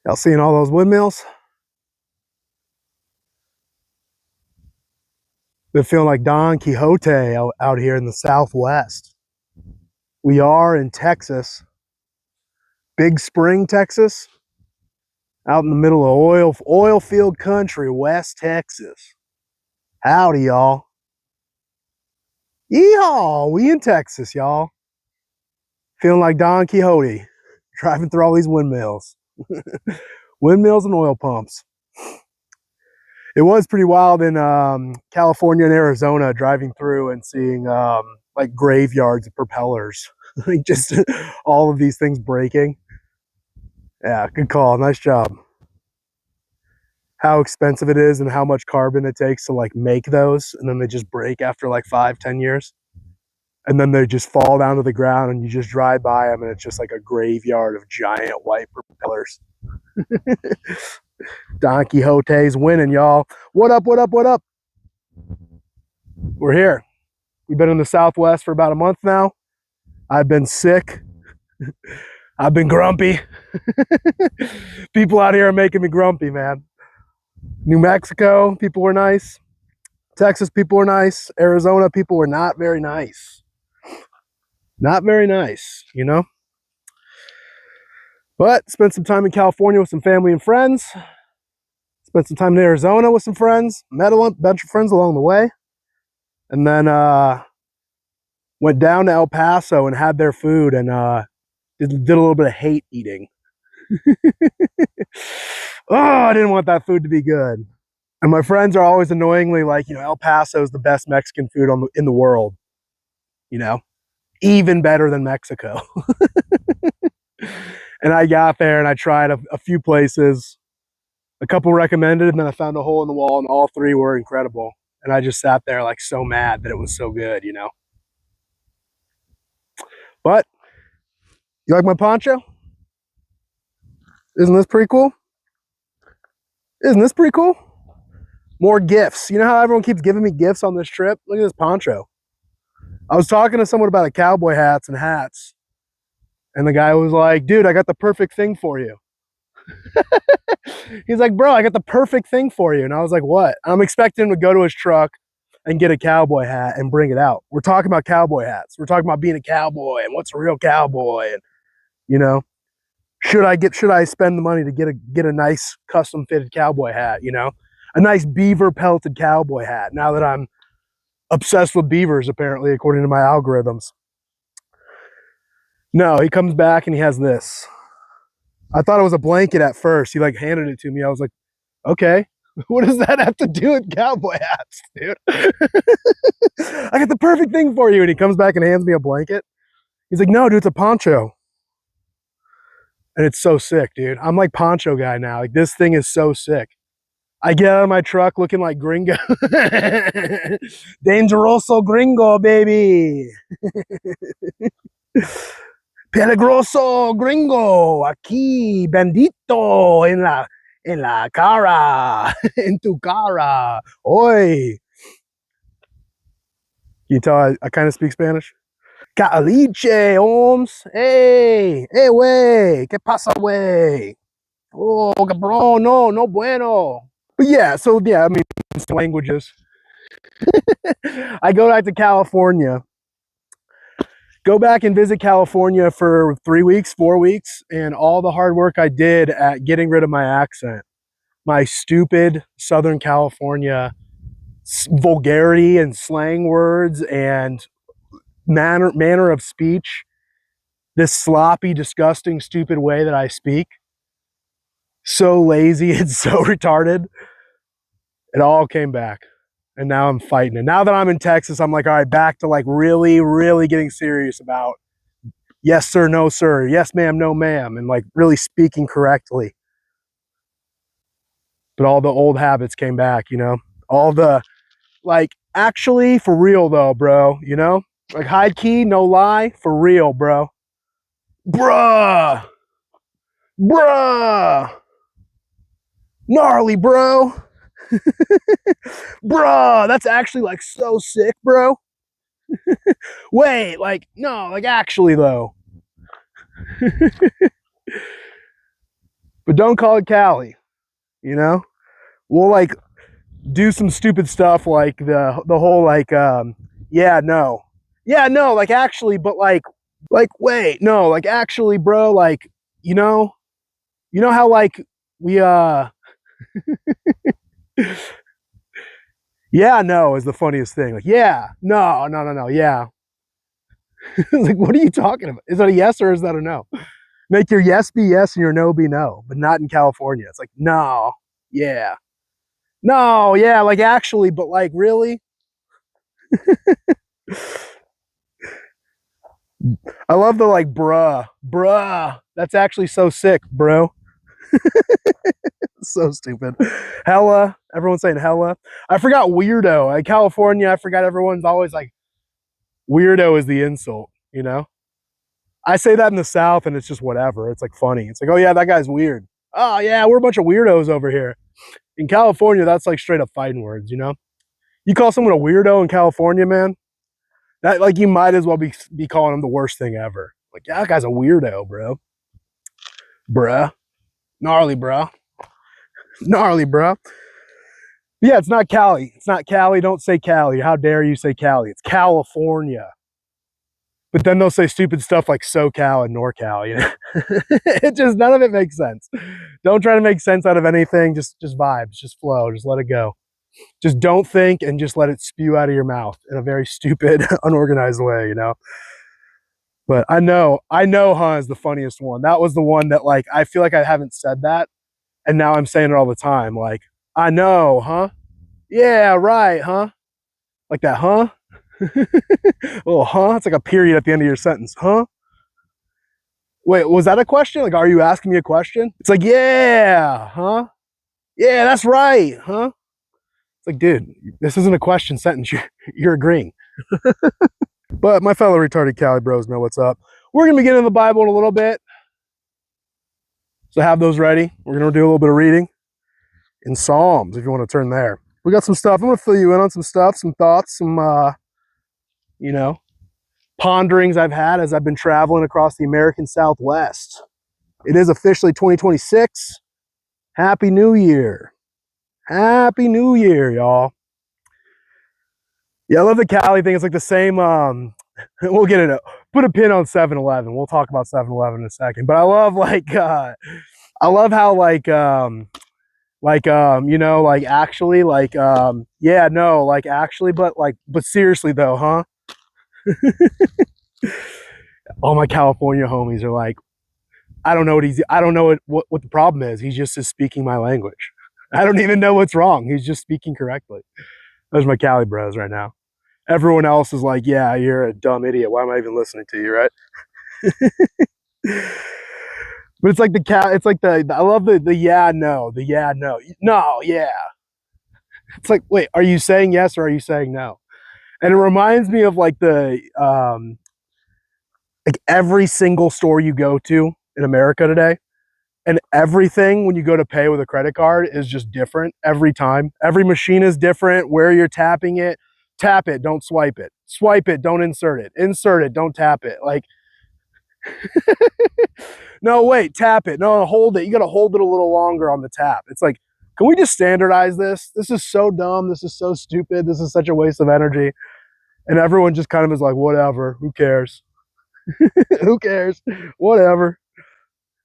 Y'all seeing all those windmills? Been feeling like Don Quixote out here in the Southwest. We are in Texas, Big Spring, Texas, out in the middle of oil field country, West Texas. Howdy, y'all. Yeehaw, we in Texas, y'all. Feeling like Don Quixote, driving through all these windmills. Windmills and oil pumps. It was pretty wild in California and Arizona, driving through and seeing like graveyards of propellers. Like just all of these things breaking. Yeah, good call. Nice job. How expensive it is and how much carbon it takes to like make those, and then they just break after like 5-10 years. And then they just fall down to the ground and you just drive by them and it's just like a graveyard of giant white propellers. Don Quixote's winning, y'all. What up, what up, what up? We're here. We've been in the Southwest for about a month now. I've been sick. I've been grumpy. People out here are making me grumpy, man. New Mexico, people were nice. Texas, people were nice. Arizona, people were not very nice. Not very nice, you know? But spent some time in California with some family and friends. Spent some time in Arizona with some friends. Met a bunch of friends along the way. And then went down to El Paso and had their food and did a little bit of hate eating. Oh, I didn't want that food to be good. And my friends are always annoyingly like, you know, El Paso is the best Mexican food in the world. You know, even better than Mexico. And I got there and I tried a few places. A couple recommended, and then I found a hole in the wall, and all three were incredible. And I just sat there like so mad that it was so good, you know. But you like my poncho? Isn't this pretty cool? Isn't this pretty cool? More gifts. You know how everyone keeps giving me gifts on this trip? Look at this poncho. I was talking to someone about cowboy hats and hats. And the guy was like, dude, I got the perfect thing for you. He's like, bro, I got the perfect thing for you. And I was like, what? I'm expecting him to go to his truck and get a cowboy hat and bring it out. We're talking about cowboy hats. We're talking about being a cowboy and what's a real cowboy. And, you know, should I spend the money to get a nice custom fitted cowboy hat, you know? A nice beaver pelted cowboy hat, now that I'm obsessed with beavers, apparently, according to my algorithms. No, he comes back and he has this. I thought it was a blanket at first. He like handed it to me. I was like, okay, what does that have to do with cowboy hats, dude? I got the perfect thing for you. And he comes back and hands me a blanket. He's like, no, dude, it's a poncho. And it's so sick, dude. I'm like poncho guy now. Like, this thing is so sick. I get out of my truck looking like gringo. Dangeroso gringo, baby. Peligroso gringo, aquí, bendito, en la cara, en tu cara, hoy. Can you tell I kind of speak Spanish? Caliche, Holmes. Hey, wey, ¿qué pasa, wey? Oh, cabrón, no bueno. But yeah, so yeah, I mean, languages. I go back to California. Go back and visit California for 3 weeks, 4 weeks, and all the hard work I did at getting rid of my accent, my stupid Southern California vulgarity and slang words and manner of speech, this sloppy, disgusting, stupid way that I speak, so lazy and so retarded, it all came back. And now I'm fighting it. Now that I'm in Texas, I'm like, all right, back to like really, really getting serious about yes, sir, no, sir. Yes, ma'am, no, ma'am. And like really speaking correctly. But all the old habits came back, you know? All the, like, actually, for real though, bro, you know? Like high key, no lie, for real, bro. Bruh. Bruh. Gnarly, bro. Bruh, that's actually like so sick, bro. Wait, like, no, like actually though. But but don't call it Cali, you know? We'll like do some stupid stuff like the whole like yeah, no. Yeah, no, like actually, but like wait, no, like actually, bro, like you know how like we yeah, no is the funniest thing. Like, yeah, no, no, no, no, yeah. Like, what are you talking about? Is that a yes or is that a no? Make your yes be yes and your no be no, but not in California. It's like, no, yeah. No, yeah, like actually, but like really? I love the like bruh, bruh. That's actually so sick, bro. So stupid. Hella. Everyone's saying hella. I forgot weirdo. Like California, I forgot everyone's always like weirdo is the insult, you know? I say that in the South and it's just whatever. It's like funny. It's like, oh yeah, that guy's weird. Oh yeah, we're a bunch of weirdos over here. In California, that's like straight up fighting words, you know? You call someone a weirdo in California, man, that like you might as well be calling them the worst thing ever. Like, yeah, that guy's a weirdo, bro. Bruh. Gnarly, bro. Gnarly, bro. Yeah, it's not Cali. It's not Cali. Don't say Cali. How dare you say Cali? It's California. But then they'll say stupid stuff like SoCal and NorCal. You know, it just none of it makes sense. Don't try to make sense out of anything. Just vibes. Just flow. Just let it go. Just don't think and just let it spew out of your mouth in a very stupid, unorganized way. You know. But I know, huh, is the funniest one. That was the one that like I feel like I haven't said that, and now I'm saying it all the time. Like, I know, huh? Yeah, right, huh? Like that, huh? Oh, huh? It's like a period at the end of your sentence, huh? Wait, was that a question? Like, are you asking me a question? It's like, yeah, huh? Yeah, that's right, huh? It's like, dude, this isn't a question sentence. You're agreeing. But my fellow retarded Cali bros know what's up. We're going to be getting in the Bible in a little bit. So have those ready. We're going to do a little bit of reading in Psalms if you want to turn there. We got some stuff. I'm going to fill you in on some stuff, some thoughts, some, you know, ponderings I've had as I've been traveling across the American Southwest. It is officially 2026. Happy New Year. Happy New Year, y'all. Yeah, I love the Cali thing. It's like the same, we'll get it. Put a pin on 7-Eleven. We'll talk about 7-Eleven in a second. But I love like, I love how like, you know, like actually, like, yeah, no, like actually, but seriously though, huh? All my California homies are like, I don't know what the problem is. He's just speaking my language. I don't even know what's wrong. He's just speaking correctly. Those are my Cali bros right now. Everyone else is like, yeah, you're a dumb idiot. Why am I even listening to you, right? But it's like it's like I love the yeah, no, the yeah, no, no, yeah. It's like, wait, are you saying yes or are you saying no? And it reminds me of like like every single store you go to in America today, and everything when you go to pay with a credit card is just different every time. Every machine is different. Where you're tapping it, tap it, don't swipe it. Swipe it, don't insert it. Insert it, don't tap it. Like, no, wait, tap it. No, hold it. You got to hold it a little longer on the tap. It's like, can we just standardize this? This is so dumb. This is so stupid. This is such a waste of energy. And everyone just kind of is like, whatever. Who cares? Who cares? Whatever.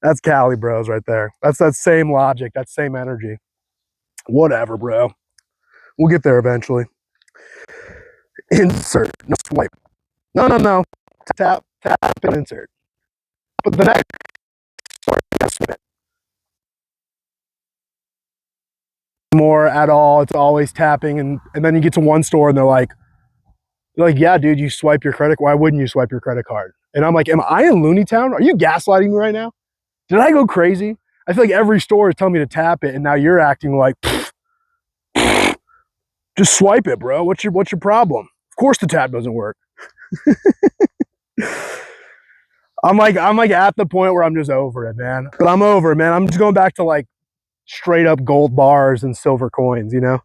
That's Cali bros right there. That's that same logic, that same energy. Whatever, bro. We'll get there eventually. Insert. No swipe. No, no, no. Tap, tap, and insert. But the next story, swipe more at all. It's always tapping, and then you get to one store and they're like, yeah, dude, you swipe your credit. Why wouldn't you swipe your credit card? And I'm like, am I in Looney Town? Are you gaslighting me right now? Did I go crazy? I feel like every store is telling me to tap it, and now you're acting like, just swipe it, bro. What's your problem? Of course the tap doesn't work. I'm like at the point where I'm just over it, man. But I'm over it, man. I'm just going back to like straight up gold bars and silver coins, you know?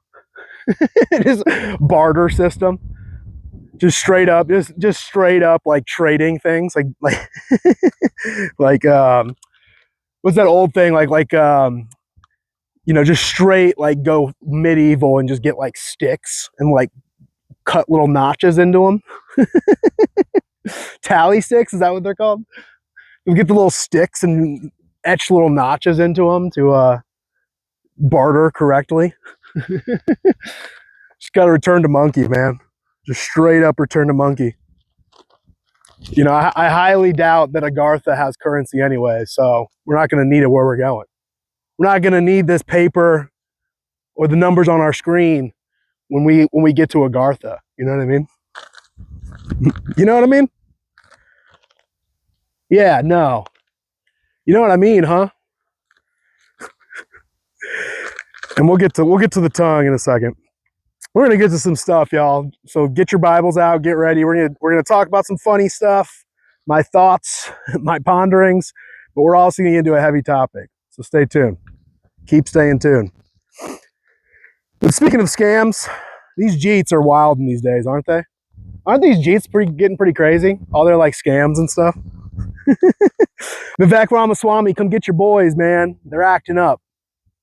Just barter system. Just straight up like trading things. Like what's that old thing like you know, just straight like go medieval and just get like sticks and like cut little notches into them. Tally sticks, is that what they're called? You get the little sticks and etch little notches into them to barter correctly. Just got to return to monkey, man. Just straight up return to monkey. You know, I highly doubt that Agartha has currency anyway, so we're not going to need it where we're going. We're not going to need this paper or the numbers on our screen when we get to Agartha. You know what I mean? You know what I mean? Yeah, no. You know what I mean, huh? And we'll get to the tongue in a second. We're gonna get to some stuff, y'all. So get your Bibles out, get ready. We're gonna talk about some funny stuff, my thoughts, my ponderings, but we're also gonna get into a heavy topic. So stay tuned. Keep staying tuned. But speaking of scams, these Jeets are wild in these days, aren't they? Aren't these Jeets getting pretty crazy? All their like scams and stuff. Vivek Ramaswamy, come get your boys, man. They're acting up.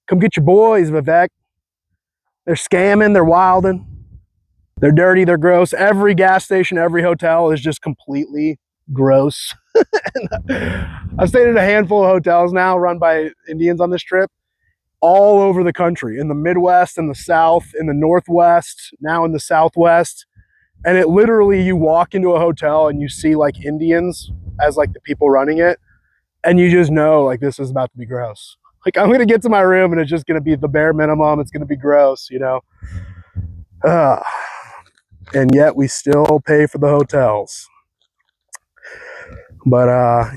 Come get your boys, Vivek. They're scamming, they're wilding, they're dirty, they're gross. Every gas station, every hotel is just completely gross. I've stayed at a handful of hotels now run by Indians on this trip, all over the country, in the Midwest, in the South, in the Northwest, now in the Southwest. And it literally, you walk into a hotel and you see like Indians as like the people running it, and you just know like this is about to be gross. Like, I'm going to get to my room and it's just going to be the bare minimum. It's going to be gross, you know? And yet we still pay for the hotels. But,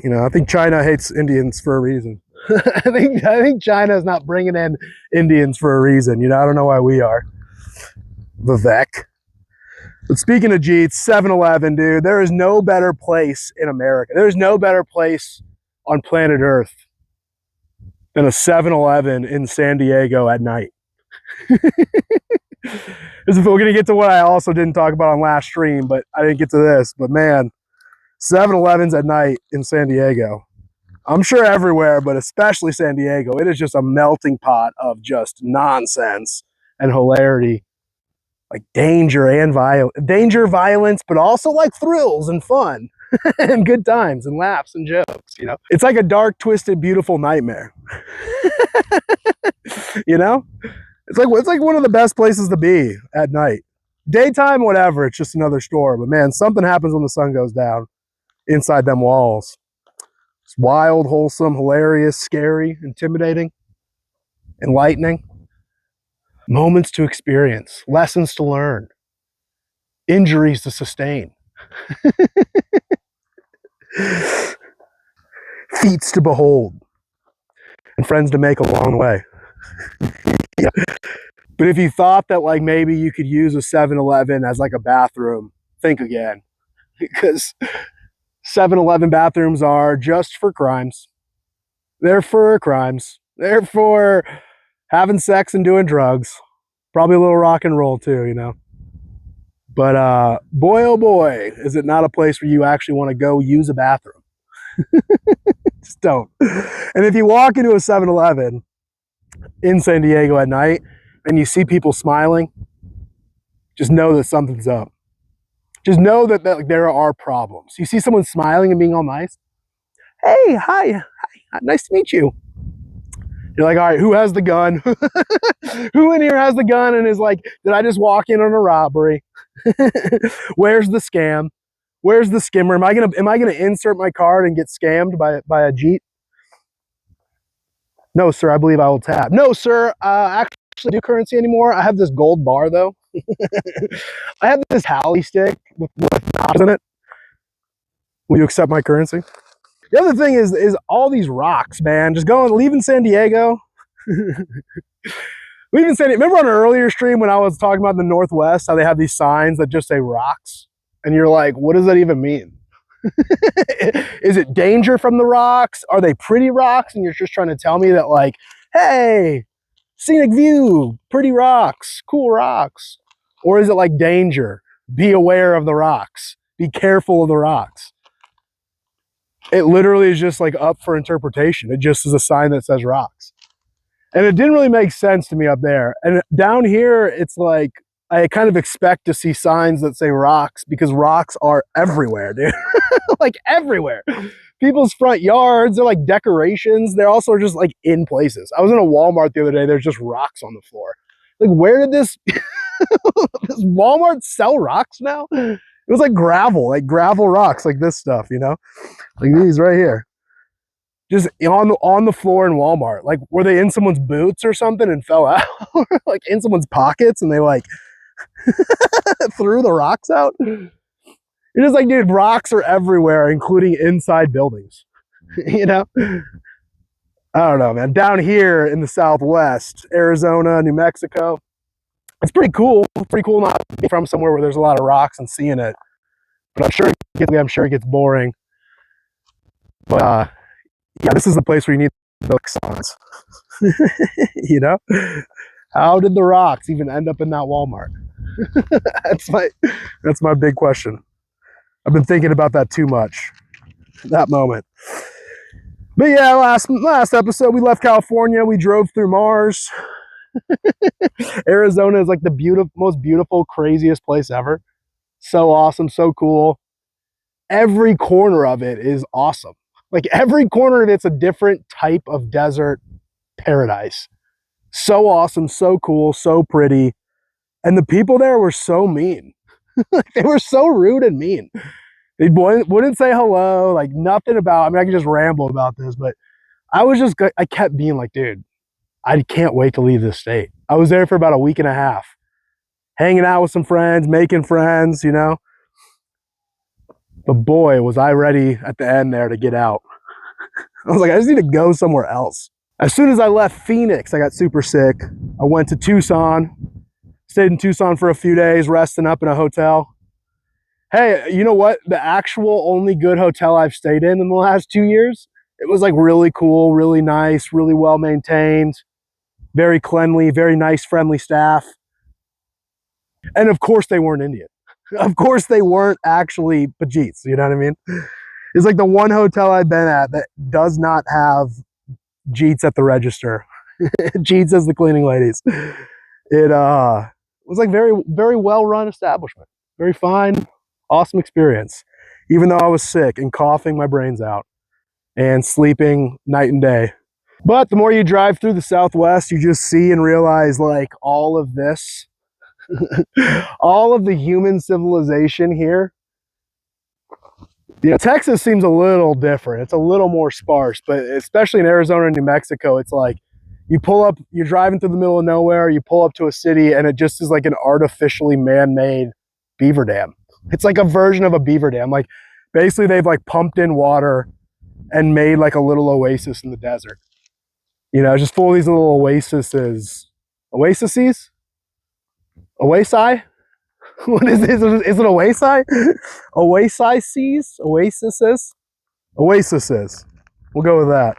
you know, I think China hates Indians for a reason. I think China is not bringing in Indians for a reason. You know, I don't know why we are. Vivek. But speaking of Jeets, 7-Eleven, dude, there is no better place in America. There is no better place on planet Earth than a 7-Eleven in San Diego at night. We're going to get to what I also didn't talk about on last stream, but I didn't get to this. But man, 7-Elevens at night in San Diego. I'm sure everywhere, but especially San Diego, it is just a melting pot of just nonsense and hilarity. Like danger and violence, but also like thrills and fun and good times and laughs and jokes, you know? It's like a dark, twisted, beautiful nightmare. You know? It's like one of the best places to be at night. Daytime, whatever, it's just another story. But man, something happens when the sun goes down inside them walls. It's wild, wholesome, hilarious, scary, intimidating, enlightening. Moments to experience, lessons to learn, injuries to sustain, feats to behold, and friends to make along the way. Yeah. But if you thought that like maybe you could use a 7-Eleven as like a bathroom, think again. Because 7-Eleven bathrooms are just for crimes. They're for crimes. They're for having sex and doing drugs. Probably a little rock and roll too, you know. But boy, oh boy, is it not a place where you actually want to go use a bathroom. Just don't. And if you walk into a 7-Eleven in San Diego at night and you see people smiling, just know that something's up. Just know that like, there are problems. You see someone smiling and being all nice. Hey, hi, nice to meet you. You're like, all right, who has the gun? Who in here has the gun and is like, did I just walk in on a robbery? Where's the scam? Where's the skimmer? Am I gonna insert my card and get scammed by a Jeet? No, sir, I believe I will tap. No, sir, actually do currency anymore. I have this gold bar though. I have this Hally stick with knobs in it. Will you accept my currency? The other thing is all these rocks, man. Just leaving San Diego. Leaving San Diego. Remember on an earlier stream when I was talking about the Northwest, how they have these signs that just say rocks? And you're like, what does that even mean? Is it danger from the rocks? Are they pretty rocks? And you're just trying to tell me that like, hey, scenic view, pretty rocks, cool rocks. Or is it like danger? Be aware of the rocks. Be careful of the rocks. it literally is just like up for interpretation. It just is a sign that says rocks. And it didn't really make sense to me up there. And down here, it's like, I kind of expect to see signs that say rocks because rocks are everywhere, dude. Like everywhere. People's front yards, they're like decorations. They're also just like in places. I was in a Walmart the other day. There's just rocks on the floor. Like, where did this, does Walmart sell rocks now? It was like gravel rocks, like this stuff, you know? Like these right here. Just on the floor in Walmart. Like, were they in someone's boots or something and fell out? Like in someone's pockets and they like threw the rocks out? You're just like, dude, rocks are everywhere, including inside buildings. You know? I don't know, man. Down here in the Southwest, Arizona, New Mexico, it's pretty cool. Pretty cool not being from somewhere where there's a lot of rocks and seeing it. But I'm sure it gets boring. But yeah, this is the place where you need the signs. You know? How did the rocks even end up in that Walmart? That's my big question. I've been thinking about that too much. That moment. But yeah, last episode we left California. We drove through Mars. Arizona is like the most beautiful, craziest place ever. So awesome, so cool. Every corner of it is awesome. Like every corner of it's a different type of desert paradise. So awesome, so cool, so pretty. And the people there were so mean. They were so rude and mean. They wouldn't say hello, like nothing about, I mean, I could just ramble about this, but I kept being like, dude, I can't wait to leave this state. I was there for about a week and a half, hanging out with some friends, making friends, you know? But boy, was I ready at the end there to get out. I was like, I just need to go somewhere else. As soon as I left Phoenix, I got super sick. I went to Tucson, stayed in Tucson for a few days, resting up in a hotel. Hey, you know what? The actual only good hotel I've stayed in the last 2 years, it was like really cool, really nice, really well maintained, very cleanly, very nice, friendly staff. And of course they weren't Indian. Of course they weren't actually Pajeets, you know what I mean? It's like the one hotel I've been at that does not have Jeets at the register. Jeets as the cleaning ladies. It was like very, very well-run establishment. Very fine, awesome experience. Even though I was sick and coughing my brains out and sleeping night and day. But the more you drive through the Southwest, you just see and realize like all of this, all of the human civilization here. Yeah, Texas seems a little different. It's a little more sparse, but especially in Arizona and New Mexico, it's like you pull up, you're driving through the middle of nowhere, you pull up to a city and it just is like an artificially man-made beaver dam. It's like a version of a beaver dam. Like basically they've like pumped in water and made like a little oasis in the desert. You know, just full of these little oases. Oases? Oasi? What is this? Is it oasi? Oases? Oases? Oases. We'll go with that.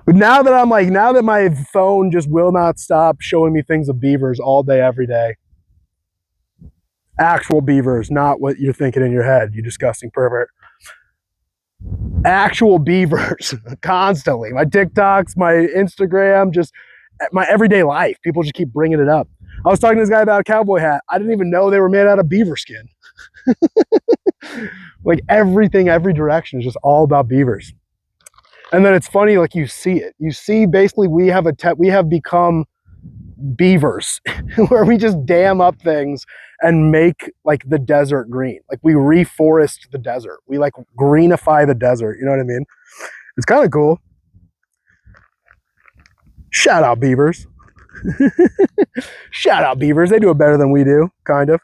But now that my phone just will not stop showing me things of beavers all day, every day. Actual beavers, not what you're thinking in your head, you disgusting pervert. Actual beavers, constantly. My TikToks, my Instagram, just my everyday life. People just keep bringing it up. I was talking to this guy about a cowboy hat. I didn't even know they were made out of beaver skin. Like everything, every direction is just all about beavers. And then it's funny, like you see it. You see, basically, we have become beavers, where we just dam up things and make like the desert green. Like we reforest the desert. We like greenify the desert. You know what I mean? It's kind of cool. Shout out beavers. Shout out beavers. They do it better than we do, kind of.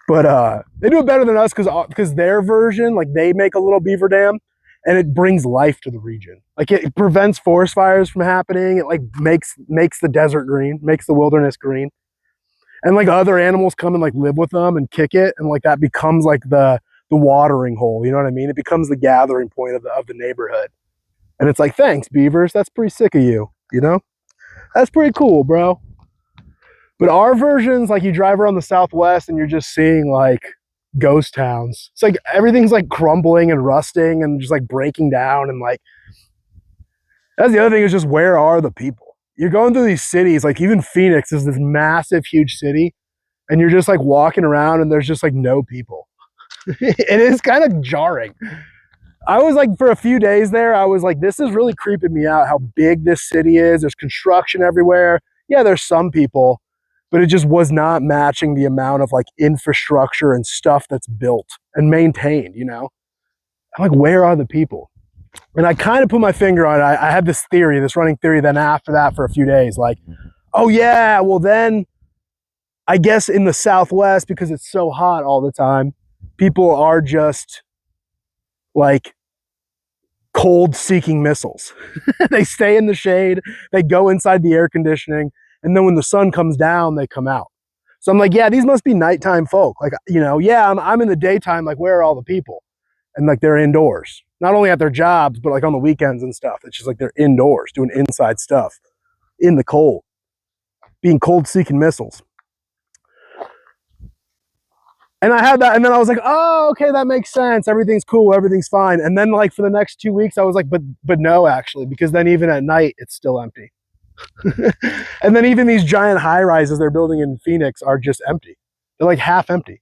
But they do it better than us because their version, like they make a little beaver dam and it brings life to the region. Like it prevents forest fires from happening. It like makes the desert green, makes the wilderness green. And like other animals come and like live with them and kick it, and like that becomes like the watering hole, you know what I mean? It becomes the gathering point of the neighborhood. And it's like, thanks, beavers. That's pretty sick of you, you know? That's pretty cool, bro. But our versions, like you drive around the Southwest and you're just seeing like ghost towns. It's like everything's like crumbling and rusting and just like breaking down. And like, that's the other thing, is just, where are the people? You're going through these cities, like even Phoenix is this massive, huge city, and you're just like walking around and there's just like no people. It is kind of jarring. I was like, for a few days there, I was like, this is really creeping me out, how big this city is. There's construction everywhere. Yeah, there's some people, but it just was not matching the amount of like infrastructure and stuff that's built and maintained, you know? I'm like, where are the people? And I kind of put my finger on it. I had this theory, this running theory, then after that for a few days, like, oh yeah, well then, I guess in the Southwest, because it's so hot all the time, people are just like cold seeking missiles. They stay in the shade, they go inside the air conditioning, and then when the sun comes down, they come out. So I'm like, yeah, these must be nighttime folk. Like, you know, yeah, I'm in the daytime, like, where are all the people? And like, they're indoors, not only at their jobs, but like on the weekends and stuff. It's just like they're indoors doing inside stuff in the cold, being cold seeking missiles. And I had that, and then I was like, oh, okay, that makes sense. Everything's cool, everything's fine. And then like for the next 2 weeks, I was like, but no, actually, because then even at night, it's still empty. And then even these giant high rises they're building in Phoenix are just empty. They're like half empty.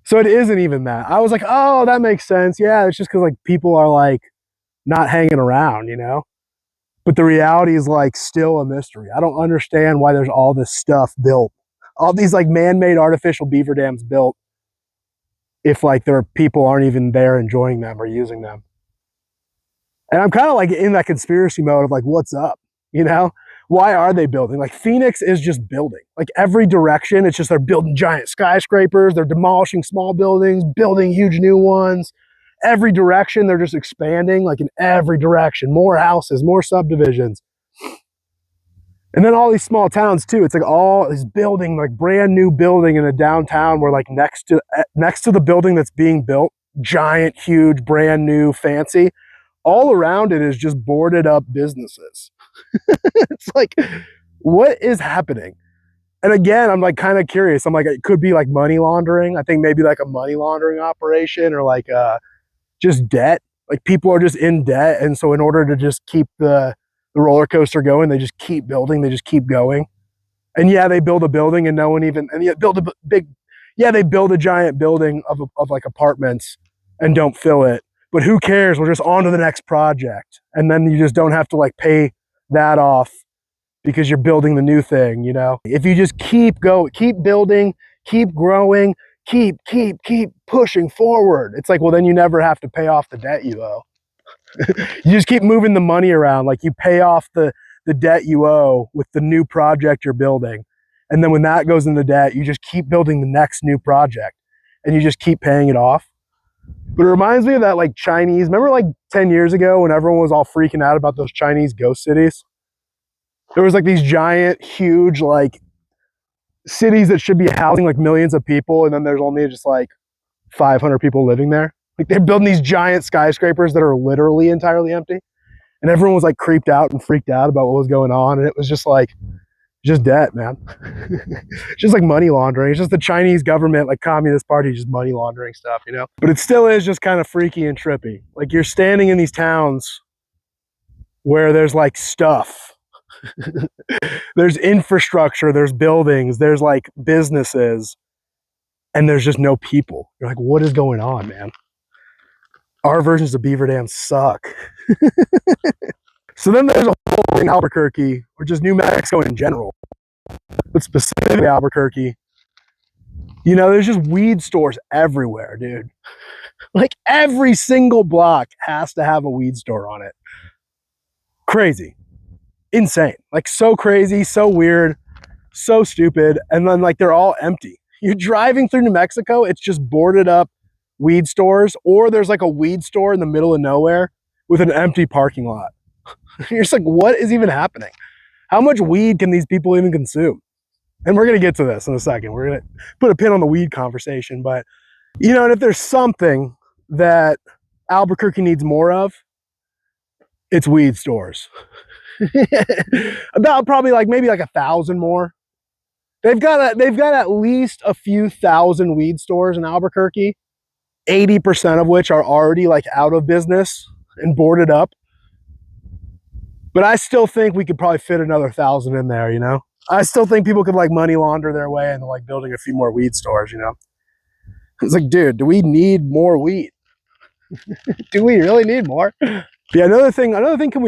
So it isn't even that. I was like, oh, that makes sense. Yeah, it's just because like people are like not hanging around, you know? But the reality is like still a mystery. I don't understand why there's all this stuff built. All these like man-made artificial beaver dams built if like their people aren't even there enjoying them or using them. And I'm kind of like in that conspiracy mode of like, what's up? You know, why are they building? Like Phoenix is just building, like every direction. It's just, they're building giant skyscrapers. They're demolishing small buildings, building huge new ones. Every direction, they're just expanding, like in every direction, more houses, more subdivisions. And then all these small towns too. It's like all this building, like brand new building in a downtown where like next to the building that's being built, giant, huge, brand new, fancy, all around it is just boarded up businesses. It's like, what is happening? And again, I'm like kind of curious. I'm like, it could be like money laundering. I think maybe like a money laundering operation, or like just debt. Like people are just in debt. And so in order to just keep the roller coaster going, they just keep building, they just keep going. And yeah, they build a building and no one even, and yeah, they build a giant building of like apartments and don't fill it. But who cares? We're just on to the next project. And then you just don't have to like pay that off because you're building the new thing, you know? If you just keep building, keep growing, keep pushing forward, it's like, well, then you never have to pay off the debt you owe. You just keep moving the money around. Like you pay off the debt you owe with the new project you're building. And then when that goes into debt, you just keep building the next new project and you just keep paying it off. But it reminds me of that like Chinese, remember like 10 years ago when everyone was all freaking out about those Chinese ghost cities? There was like these giant, huge like cities that should be housing like millions of people, and then there's only just like 500 people living there. Like they're building these giant skyscrapers that are literally entirely empty. And everyone was like creeped out and freaked out about what was going on. And it was just like, just debt, man. It's just like money laundering. It's just the Chinese government, like Communist Party, just money laundering stuff, you know? But it still is just kind of freaky and trippy. Like you're standing in these towns where there's like stuff. There's infrastructure, there's buildings, there's like businesses, and there's just no people. You're like, what is going on, man? Our versions of beaver dams suck. So then there's a whole thing in Albuquerque, or just New Mexico in general, but specifically Albuquerque. You know, there's just weed stores everywhere, dude. Like every single block has to have a weed store on it. Crazy. Insane. Like so crazy, so weird, so stupid. And then like they're all empty. You're driving through New Mexico, it's just boarded up weed stores, or there's like a weed store in the middle of nowhere with an empty parking lot. You're just like, what is even happening? How much weed can these people even consume? And we're going to get to this in a second. We're going to put a pin on the weed conversation. But, you know, and if there's something that Albuquerque needs more of, it's weed stores. About probably like maybe like 1,000 more. They've got at least a few thousand weed stores in Albuquerque, 80% of which are already like out of business and boarded up. But I still think we could probably fit another 1,000 in there, you know? I still think people could like money launder their way into like building a few more weed stores, you know? It's like, dude, do we need more weed? Do we really need more? Yeah, another thing, can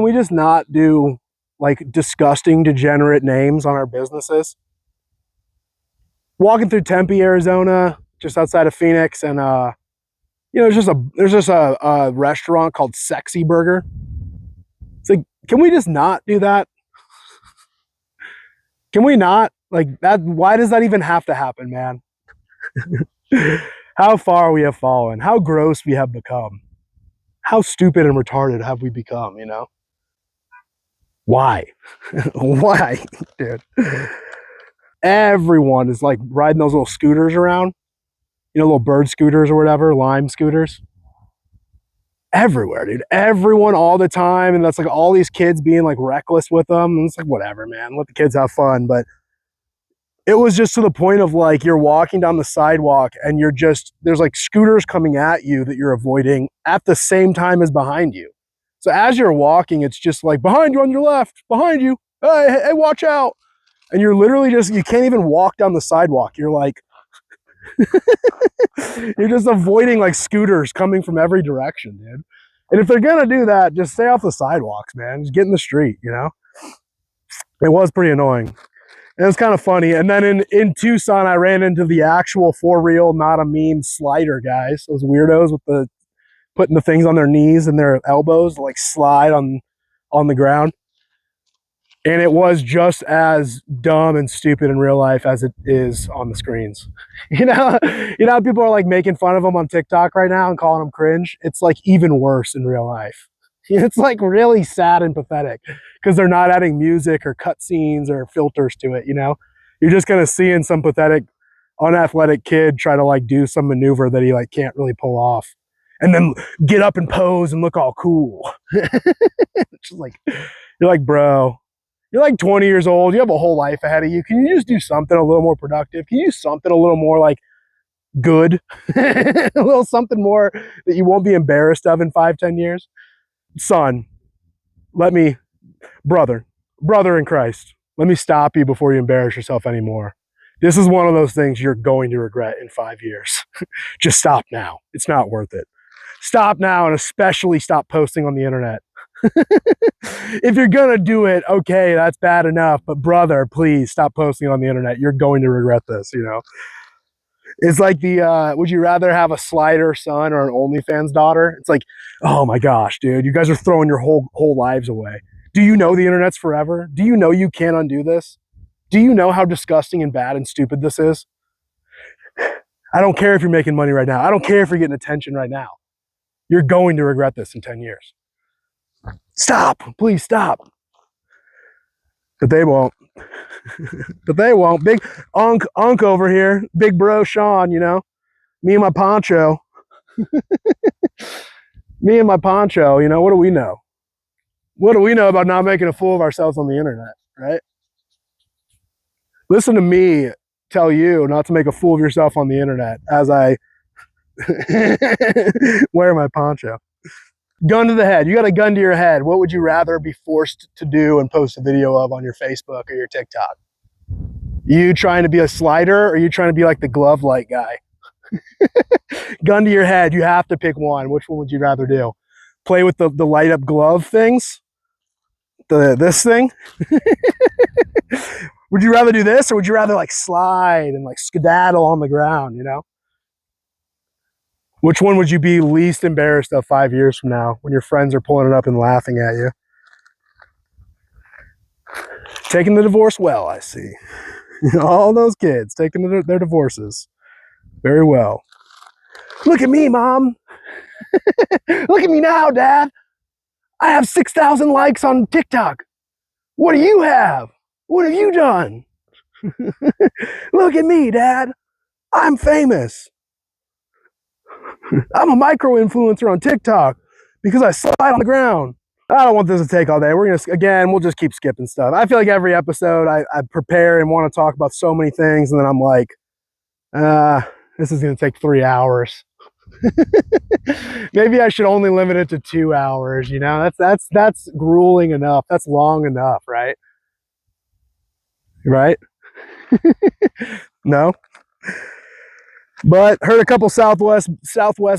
we just not do like disgusting, degenerate names on our businesses? Walking through Tempe, Arizona, just outside of Phoenix, and you know, there's just a restaurant called Sexy Burger. It's like, can we just not do that? Can we not? Like that, why does that even have to happen, man? How far we have fallen, how gross we have become, how stupid and retarded have we become, you know? Why? Why, dude? Everyone is like riding those little scooters around, you know, little bird scooters or whatever, lime scooters. Everywhere, dude. Everyone all the time. And that's like all these kids being like reckless with them. And it's like, whatever, man. Let the kids have fun. But it was just to the point of like you're walking down the sidewalk and there's like scooters coming at you that you're avoiding at the same time as behind you. So as you're walking, it's just like behind you on your left, behind you. Hey, watch out. And you're literally you can't even walk down the sidewalk. You're like, you're just avoiding like scooters coming from every direction, dude. And if they're gonna do that, just stay off the sidewalks, man. Just get in the street, you know? It was pretty annoying. It was kind of funny. And then in Tucson, I ran into the actual for real, not a meme slider guys. Those weirdos with the putting the things on their knees and their elbows to like slide on the ground. And it was just as dumb and stupid in real life as it is on the screens. You know how people are like making fun of them on TikTok right now and calling them cringe? It's like even worse in real life. It's like really sad and pathetic because they're not adding music or cutscenes or filters to it, you know? You're just kind of seeing some pathetic, unathletic kid try to like do some maneuver that he like can't really pull off and then get up and pose and look all cool. It's just like, you're like, bro, you're like 20 years old. You have a whole life ahead of you. Can you just do something a little more productive? Can you do something a little more like good? A little something more that you won't be embarrassed of in 5-10 years? Son, brother in Christ, let me stop you before you embarrass yourself anymore. This is one of those things you're going to regret in 5 years. Just stop now. It's not worth it. Stop now, and especially stop posting on the internet. If you're gonna do it, okay, that's bad enough, but brother, please stop posting on the internet. You're going to regret this, you know? It's like would you rather have a slider son or an OnlyFans daughter? It's like, oh my gosh, dude, you guys are throwing your whole lives away. Do you know the internet's forever? Do you know you can't undo this? Do you know how disgusting and bad and stupid this is? I don't care if you're making money right now. I don't care if you're getting attention right now. You're going to regret this in 10 years. Stop, please stop. But they won't. But they won't. Big Unc over here, big bro Sean, you know, me and my poncho. Me and my poncho, you know, what do we know? What do we know about not making a fool of ourselves on the internet, right? Listen to me tell you not to make a fool of yourself on the internet as I wear my poncho. Gun to the head. You got a gun to your head. What would you rather be forced to do and post a video of on your Facebook or your TikTok? You trying to be a slider or you trying to be like the glove light guy? Gun to your head. You have to pick one. Which one would you rather do? Play with the light up glove things? This thing? Would you rather do this or would you rather like slide and like skedaddle on the ground, you know? Which one would you be least embarrassed of 5 years from now when your friends are pulling it up and laughing at you? Taking the divorce well, I see. All those kids taking their divorces very well. Look at me, Mom. Look at me now, Dad. I have 6,000 likes on TikTok. What do you have? What have you done? Look at me, Dad. I'm famous. I'm a micro influencer on TikTok because I slide on the ground. I don't want this to take all day. We're going to, again, we'll just keep skipping stuff. I feel like every episode I prepare and want to talk about so many things, and then I'm like, this is going to take 3 hours. Maybe I should only limit it to 2 hours. You know, that's grueling enough. That's long enough, right? Right? No. But heard a couple Southwest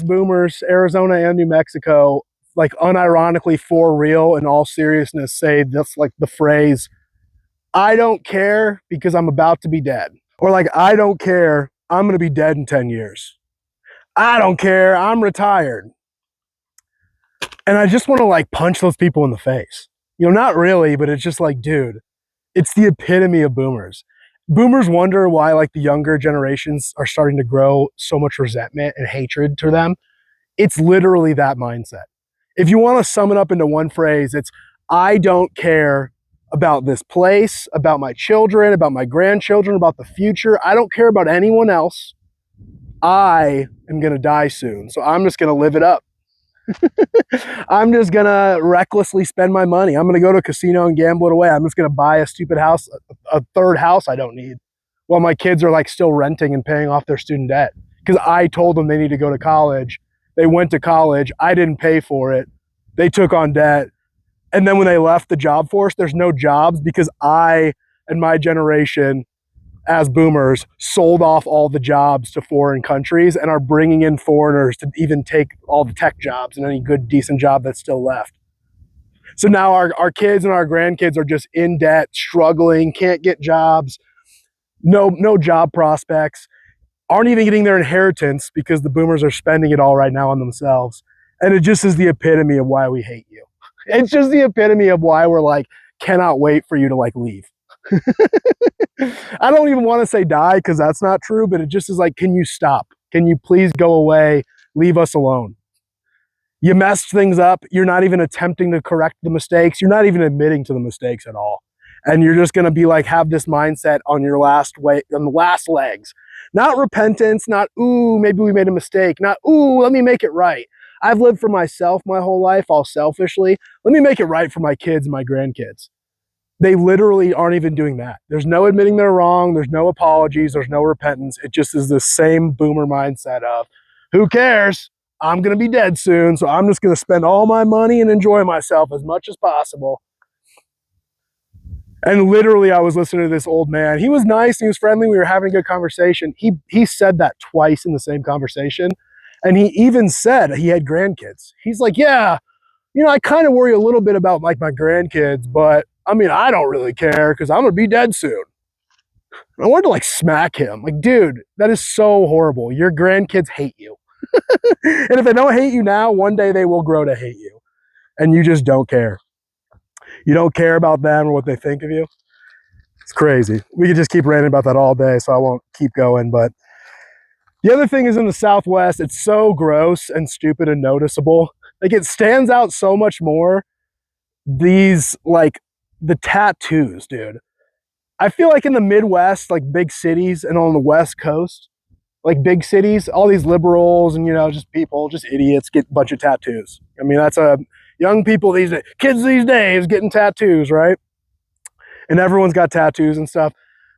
boomers, Arizona and New Mexico, like unironically for real in all seriousness, say this, like the phrase, "I don't care because I'm about to be dead," or like, "I don't care, I'm going to be dead in 10 years. I don't care, I'm retired." And I just want to like punch those people in the face. You know, not really, but it's just like, dude, it's the epitome of boomers. Boomers wonder why like the younger generations are starting to grow so much resentment and hatred to them. It's literally that mindset. If you want to sum it up into one phrase, it's, I don't care about this place, about my children, about my grandchildren, about the future. I don't care about anyone else. I am going to die soon, so I'm just going to live it up. I'm just going to recklessly spend my money. I'm going to go to a casino and gamble it away. I'm just going to buy a stupid house, a third house I don't need, while my kids are like still renting and paying off their student debt because I told them they need to go to college. They went to college. I didn't pay for it. They took on debt. And then when they left the job force, there's no jobs because I and my generation as boomers sold off all the jobs to foreign countries and are bringing in foreigners to even take all the tech jobs and any good, decent job that's still left. So now our kids and our grandkids are just in debt, struggling, can't get jobs, no job prospects, aren't even getting their inheritance because the boomers are spending it all right now on themselves. And it just is the epitome of why we hate you. It's just the epitome of why we're like, cannot wait for you to like leave. I don't even want to say die because that's not true, but it just is like, can you stop? Can you please go away? Leave us alone. You messed things up. You're not even attempting to correct the mistakes. You're not even admitting to the mistakes at all. And you're just going to be like, have this mindset on your last way, on the last legs. Not repentance, not, ooh, maybe we made a mistake. Not, ooh, let me make it right. I've lived for myself my whole life, all selfishly. Let me make it right for my kids and my grandkids. They literally aren't even doing that. There's no admitting they're wrong. There's no apologies. There's no repentance. It just is the same boomer mindset of, who cares? I'm going to be dead soon, so I'm just going to spend all my money and enjoy myself as much as possible. And literally, I was listening to this old man. He was nice. He was friendly. We were having a good conversation. He said that twice in the same conversation. And he even said he had grandkids. He's like, yeah, you know, I kind of worry a little bit about like my grandkids, but I mean, I don't really care because I'm going to be dead soon. I wanted to like smack him. Like, dude, that is so horrible. Your grandkids hate you. And if they don't hate you now, one day they will grow to hate you. And you just don't care. You don't care about them or what they think of you. It's crazy. We could just keep ranting about that all day, so I won't keep going. But the other thing is in the Southwest, it's so gross and stupid and noticeable. Like, it stands out so much more. These, like, the tattoos, dude. I feel like in the Midwest, like big cities, and on the West Coast, like big cities, all these liberals and, you know, just people, just idiots get a bunch of tattoos. I mean, that's a young people these days, kids these days getting tattoos, right? And everyone's got tattoos and stuff.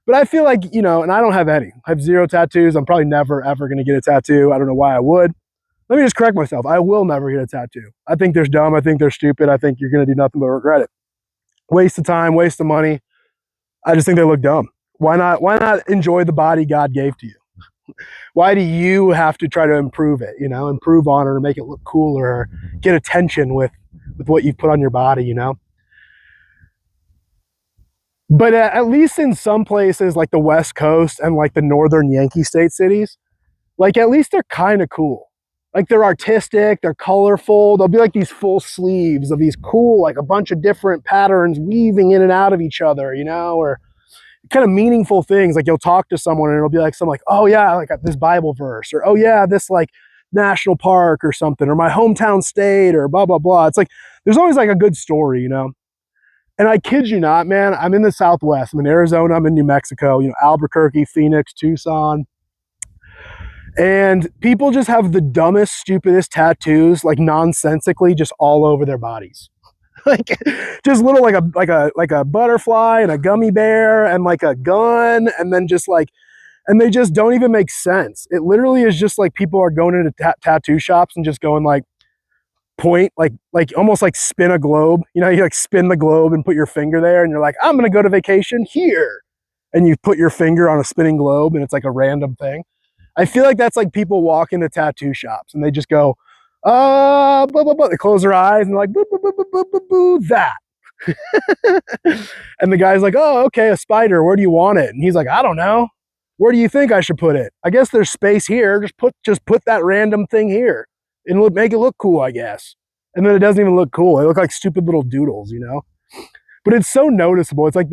But I feel like, you know, and I don't have any. I have 0 tattoos. I'm probably never, ever going to get a tattoo. I don't know why I would. Let me just correct myself. I will never get a tattoo. I think they're dumb. I think they're stupid. I think you're going to do nothing but regret it. Waste of time, waste of money. I just think they look dumb. Why not enjoy the body God gave to you? Why do you have to try to improve it, you know, improve on it or make it look cooler or get attention with what you've put on your body, you know? But at least in some places like the West Coast and like the northern Yankee state cities, like at least they're kind of cool. Like they're artistic, they're colorful. They'll be like these full sleeves of these cool, like a bunch of different patterns weaving in and out of each other, you know, or kind of meaningful things. Like you'll talk to someone and it'll be like something like, oh yeah, like this Bible verse, or oh yeah, this like national park or something, or my hometown state, or blah, blah, blah. It's like, there's always like a good story, you know? And I kid you not, man, I'm in the Southwest. I'm in Arizona, I'm in New Mexico, you know, Albuquerque, Phoenix, Tucson. And people just have the dumbest, stupidest tattoos, like nonsensically just all over their bodies. Like just little like a butterfly and a gummy bear and like a gun, and then just like, and they just don't even make sense. It literally is just like people are going into tattoo shops and just going like point, like almost like spin a globe. You know, you like spin the globe and put your finger there, and you're like, I'm gonna go to vacation here, and you put your finger on a spinning globe, and it's like a random thing. I feel like that's like people walk into tattoo shops and they just go, blah, blah, blah. They close their eyes and like, boo, boo, boo, boo, boo, boo, boo, that. And the guy's like, oh, okay, a spider. Where do you want it? And he's like, I don't know. Where do you think I should put it? I guess there's space here. Just put that random thing here and make it look cool, I guess. And then it doesn't even look cool. They look like stupid little doodles, you know? But it's so noticeable. It's like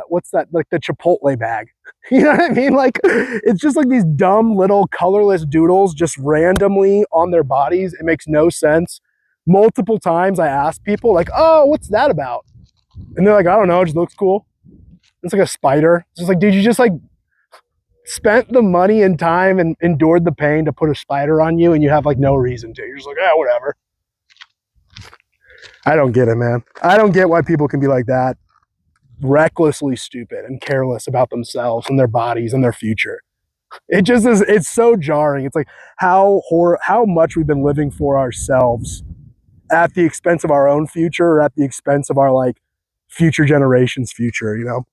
what's that? Like the Chipotle bag. You know what I mean? Like it's just like these dumb little colorless doodles just randomly on their bodies. It makes no sense. Multiple times I ask people like, oh, what's that about? And they're like, I don't know, it just looks cool. It's like a spider. It's just like, dude, you just like spent the money and time and endured the pain to put a spider on you, and you have like no reason to. You're just like, whatever. I don't get it, man. I don't get why people can be like that, recklessly stupid and careless about themselves and their bodies and their future. It just is, it's so jarring. It's like how much we've been living for ourselves at the expense of our own future, or at the expense of our like future generations' future, you know?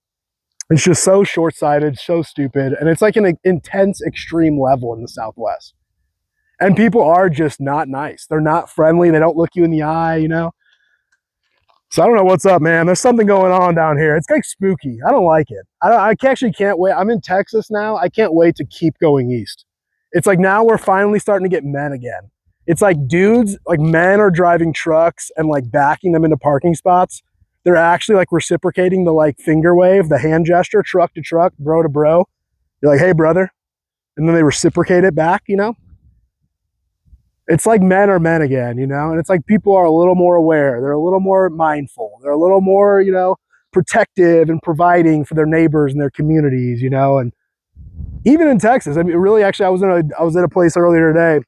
It's just so short-sighted, so stupid, and it's like an intense extreme level in the Southwest. And people are just not nice. They're not friendly. They don't look you in the eye, you know? So I don't know what's up, man. There's something going on down here. It's like spooky. I don't like it. I actually can't wait. I'm in Texas now. I can't wait to keep going east. It's like now we're finally starting to get men again. It's like dudes, like men are driving trucks and like backing them into parking spots. They're actually like reciprocating the like finger wave, the hand gesture, truck to truck, bro to bro. You're like, hey, brother. And then they reciprocate it back, you know? It's like men are men again, you know? And it's like people are a little more aware. They're a little more mindful. They're a little more, you know, protective and providing for their neighbors and their communities, you know? And even in Texas, I mean, really, actually, I was at a place earlier today,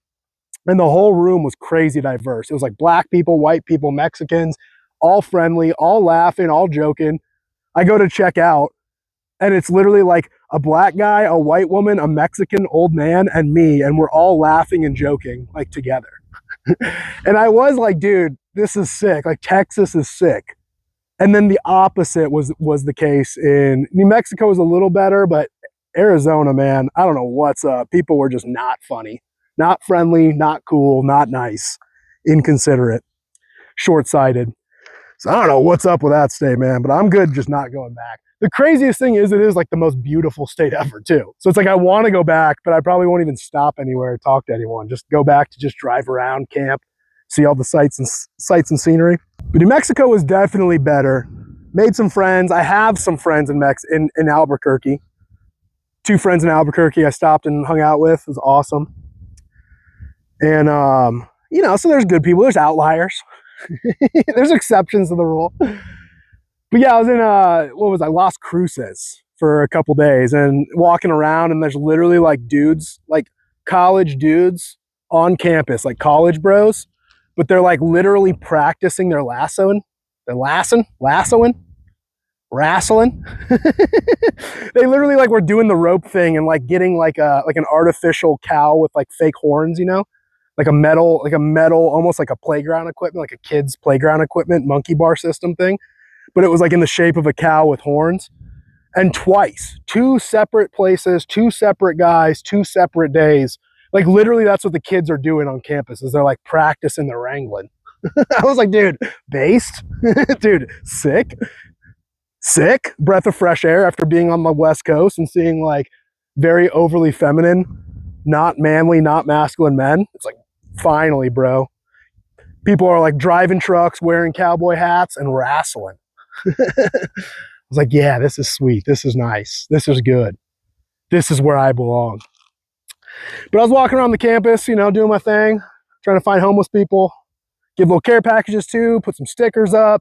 and the whole room was crazy diverse. It was like black people, white people, Mexicans, all friendly, all laughing, all joking. I go to check out, and it's literally like a black guy, a white woman, a Mexican old man, and me, and we're all laughing and joking like together. And I was like, dude, this is sick. Like Texas is sick. And then the opposite was the case in New Mexico. Was a little better, but Arizona, man, I don't know what's up. People were just not funny, not friendly, not cool, not nice, inconsiderate, short-sighted. So I don't know what's up with that state, man, but I'm good just not going back. The craziest thing is it is like the most beautiful state ever too. So it's like I want to go back, but I probably won't even stop anywhere or talk to anyone. Just go back to just drive around, camp, see all the sights and scenery. But New Mexico was definitely better. Made some friends. I have some friends in Albuquerque. 2 friends in Albuquerque I stopped and hung out with. It was awesome. And you know, so there's good people, there's outliers. There's exceptions to the rule. But yeah, I was in Las Cruces for a couple days and walking around, and there's literally like dudes, like college dudes on campus, like college bros, but they're like literally practicing their lassoing. They're lassoing. They literally like were doing the rope thing and like getting like an artificial cow with like fake horns, you know? Like a metal, almost like a playground equipment, like a kid's playground equipment, monkey bar system thing. But it was like in the shape of a cow with horns. And twice, 2 separate places, 2 separate guys, 2 separate days. Like literally that's what the kids are doing on campus, is they're like practicing their wrangling. I was like, dude, based? Dude, sick. Breath of fresh air after being on the West Coast and seeing like very overly feminine, not manly, not masculine men. It's like, finally, bro. People are like driving trucks, wearing cowboy hats, and wrestling. I was like, yeah, this is sweet. This is nice. This is good. This is where I belong. But I was walking around the campus, you know, doing my thing, trying to find homeless people, give little care packages too, put some stickers up.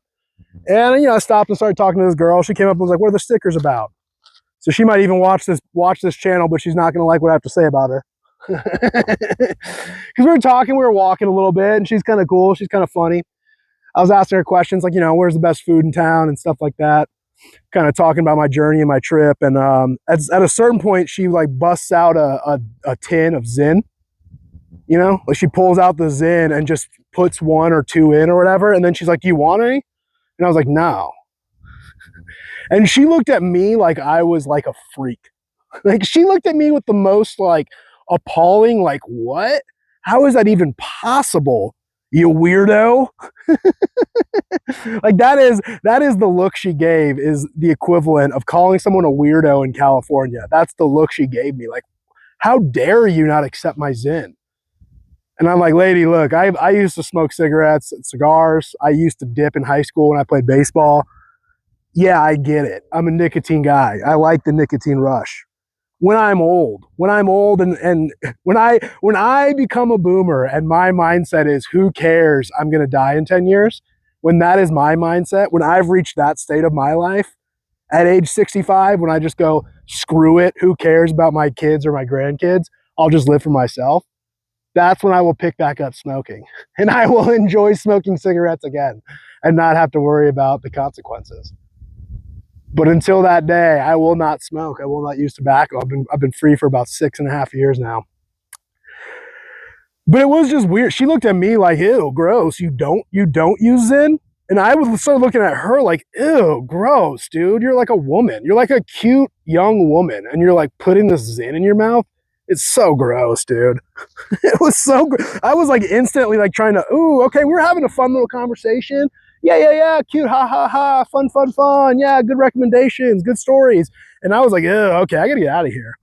And, you know, I stopped and started talking to this girl. She came up and was like, what are the stickers about? So she might even watch this channel, but she's not going to like what I have to say about her. Because we were talking, we were walking a little bit, and she's kind of cool. She's kind of funny. I was asking her questions like, where's the best food in town and stuff like that. Kind of talking about my journey and my trip. And at a certain point, she like busts out a tin of Zyn. Like she pulls out the Zyn and just puts 1 or 2 in or whatever. And then she's like, do you want any? And I was like, no. And she looked at me like I was like a freak. Like she looked at me with the most like appalling, like, what? How is that even possible? You weirdo. Like that is the look she gave, is the equivalent of calling someone a weirdo in California. That's the look she gave me. Like, how dare you not accept my Zyn? And I'm like, lady, look, I used to smoke cigarettes and cigars. I used to dip in high school when I played baseball. Yeah, I get it. I'm a nicotine guy. I like the nicotine rush. When I'm old and when I become a boomer and my mindset is, who cares? I'm going to die in 10 years. When that is my mindset, when I've reached that state of my life at age 65, when I just go, screw it, who cares about my kids or my grandkids? I'll just live for myself. That's when I will pick back up smoking, and I will enjoy smoking cigarettes again and not have to worry about the consequences. But until that day, I will not smoke. I will not use tobacco. I've been free for about 6.5 years now. But it was just weird. She looked at me like, ew, gross. You don't use Zyn? And I would start looking at her like, ew, gross, dude. You're like a woman. You're like a cute young woman, and you're like putting this Zyn in your mouth. It's so gross, dude. It was so I was like instantly like trying to, ooh, okay, we were having a fun little conversation. Yeah, cute, ha, ha, ha, fun. Yeah, good recommendations, good stories. And I was like, oh, okay, I gotta get out of here.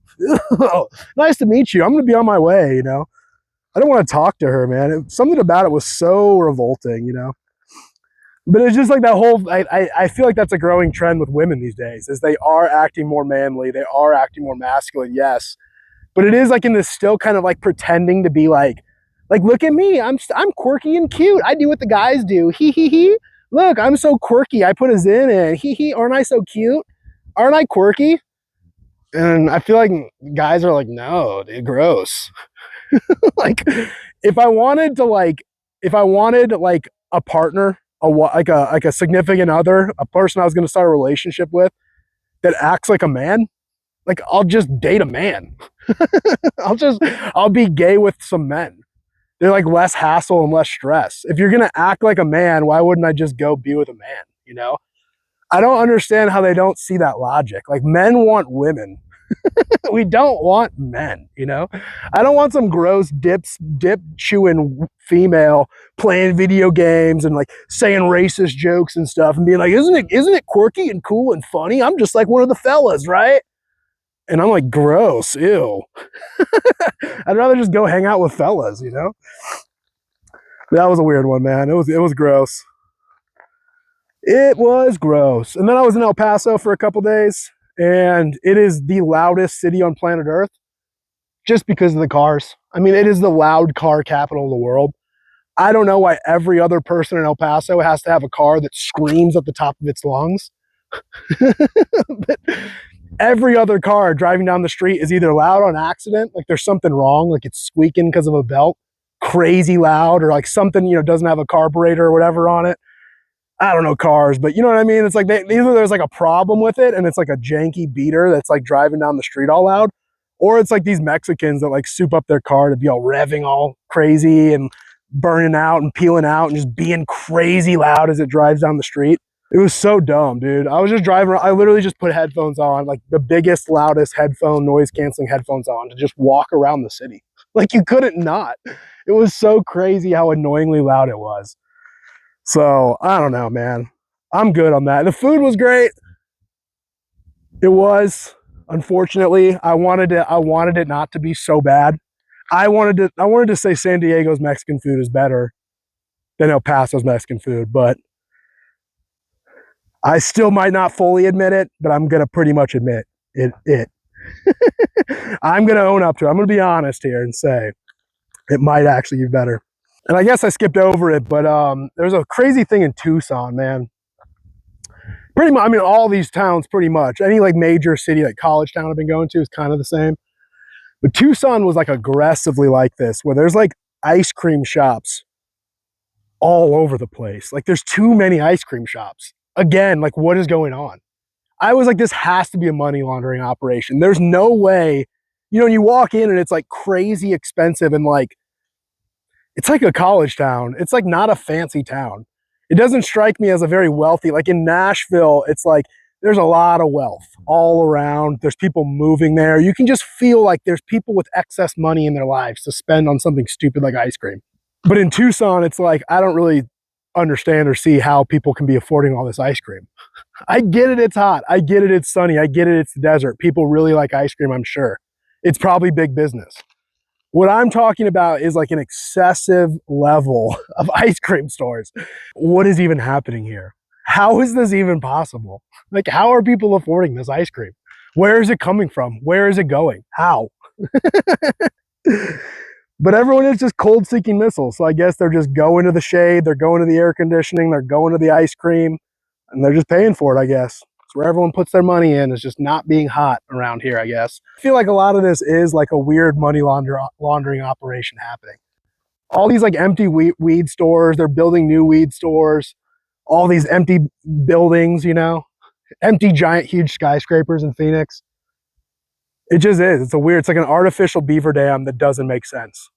Nice to meet you. I'm gonna be on my way, I don't want to talk to her, man. Something about it was so revolting, But it's just like that whole, I feel like that's a growing trend with women these days, is they are acting more manly, they are acting more masculine, yes. But it is like in this still kind of like pretending to be like, look at me, I'm quirky and cute. I do what the guys do. He. Look, I'm so quirky. I put a Zyn in. He. Aren't I so cute? Aren't I quirky? And I feel like guys are like, no, dude, gross. Like, if I wanted a partner, like a significant other, a person I was going to start a relationship with that acts like a man, like I'll just date a man. I'll be gay with some men. They're like less hassle and less stress. If you're gonna act like a man, why wouldn't I just go be with a man? I don't understand how they don't see that logic. Like, men want women. We don't want men, I don't want some gross dip chewing female playing video games and like saying racist jokes and stuff and being like, isn't it quirky and cool and funny? I'm just like one of the fellas, right? And I'm like, gross, ew. I'd rather just go hang out with fellas, That was a weird one, man. It was gross. It was gross. And then I was in El Paso for a couple days, and it is the loudest city on planet Earth just because of the cars. I mean, it is the loud car capital of the world. I don't know why every other person in El Paso has to have a car that screams at the top of its lungs. But every other car driving down the street is either loud on accident, like there's something wrong, like it's squeaking because of a belt, crazy loud, or like something, doesn't have a carburetor or whatever on it. I don't know cars, but you know what I mean? It's like either there's like a problem with it and it's like a janky beater that's like driving down the street all loud, or it's like these Mexicans that like soup up their car to be all revving all crazy and burning out and peeling out and just being crazy loud as it drives down the street. It was so dumb, dude. I was just driving around. I literally just put headphones on, like the biggest, loudest noise canceling headphones on to just walk around the city. Like, you couldn't not. It was so crazy how annoyingly loud it was. So I don't know, man. I'm good on that. The food was great. It was. Unfortunately, I wanted it not to be so bad. I wanted to say San Diego's Mexican food is better than El Paso's Mexican food, but I still might not fully admit it, but I'm gonna pretty much admit it. I'm gonna own up to it. I'm gonna be honest here and say it might actually be better. And I guess I skipped over it, but there's a crazy thing in Tucson, man. Pretty much, I mean, all these towns, pretty much. Any like major city, like college town I've been going to is kind of the same. But Tucson was like aggressively like this, where there's like ice cream shops all over the place. Like there's too many ice cream shops. Again, like what is going on? I was like, this has to be a money laundering operation. There's no way, you know, you walk in and it's like crazy expensive and like, it's like a college town. It's like not a fancy town. It doesn't strike me as a very wealthy, like in Nashville, it's like there's a lot of wealth all around. There's people moving there. You can just feel like there's people with excess money in their lives to spend on something stupid like ice cream. But in Tucson, it's like, I don't really understand or see how people can be affording all this ice cream. I get it, it's hot. I get it, it's sunny. I get it, it's the desert. People really like ice cream, I'm sure. It's probably big business. What I'm talking about is like an excessive level of ice cream stores. What is even happening here? How is this even possible? Like, how are people affording this ice cream? Where is it coming from? Where is it going? How? But everyone is just cold seeking missiles. So I guess they're just going to the shade, they're going to the air conditioning, they're going to the ice cream, and they're just paying for it, I guess. It's where everyone puts their money in, is just not being hot around here, I guess. I feel like a lot of this is like a weird money laundering operation happening. All these like empty weed stores, they're building new weed stores, all these empty buildings, you know, empty giant huge skyscrapers in Phoenix. It just is. It's like an artificial beaver dam that doesn't make sense.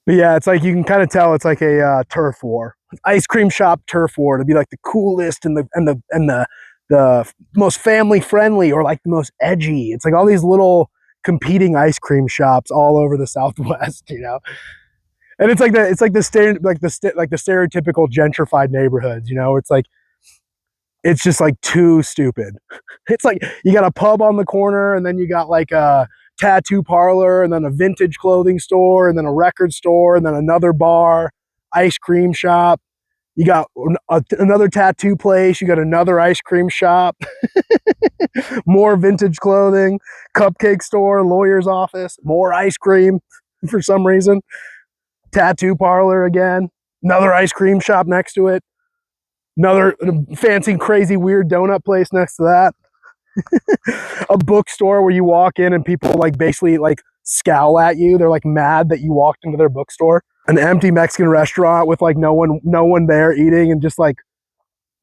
But yeah, it's like you can kind of tell it's like a turf war, ice cream shop turf war to be like the coolest and the most family friendly or like the most edgy. It's like all these little competing ice cream shops all over the Southwest, you know. And it's like the stereotypical gentrified neighborhoods, you know. It's just like too stupid. It's like you got a pub on the corner, and then you got like a tattoo parlor, and then a vintage clothing store, and then a record store, and then another bar, ice cream shop. You got another tattoo place. You got another ice cream shop, more vintage clothing, cupcake store, lawyer's office, more ice cream for some reason. Tattoo parlor again, another ice cream shop next to it. Another fancy, crazy, weird donut place next to that. A bookstore where you walk in and people like basically like scowl at you. They're like mad that you walked into their bookstore. An empty Mexican restaurant with like no one there eating, and just like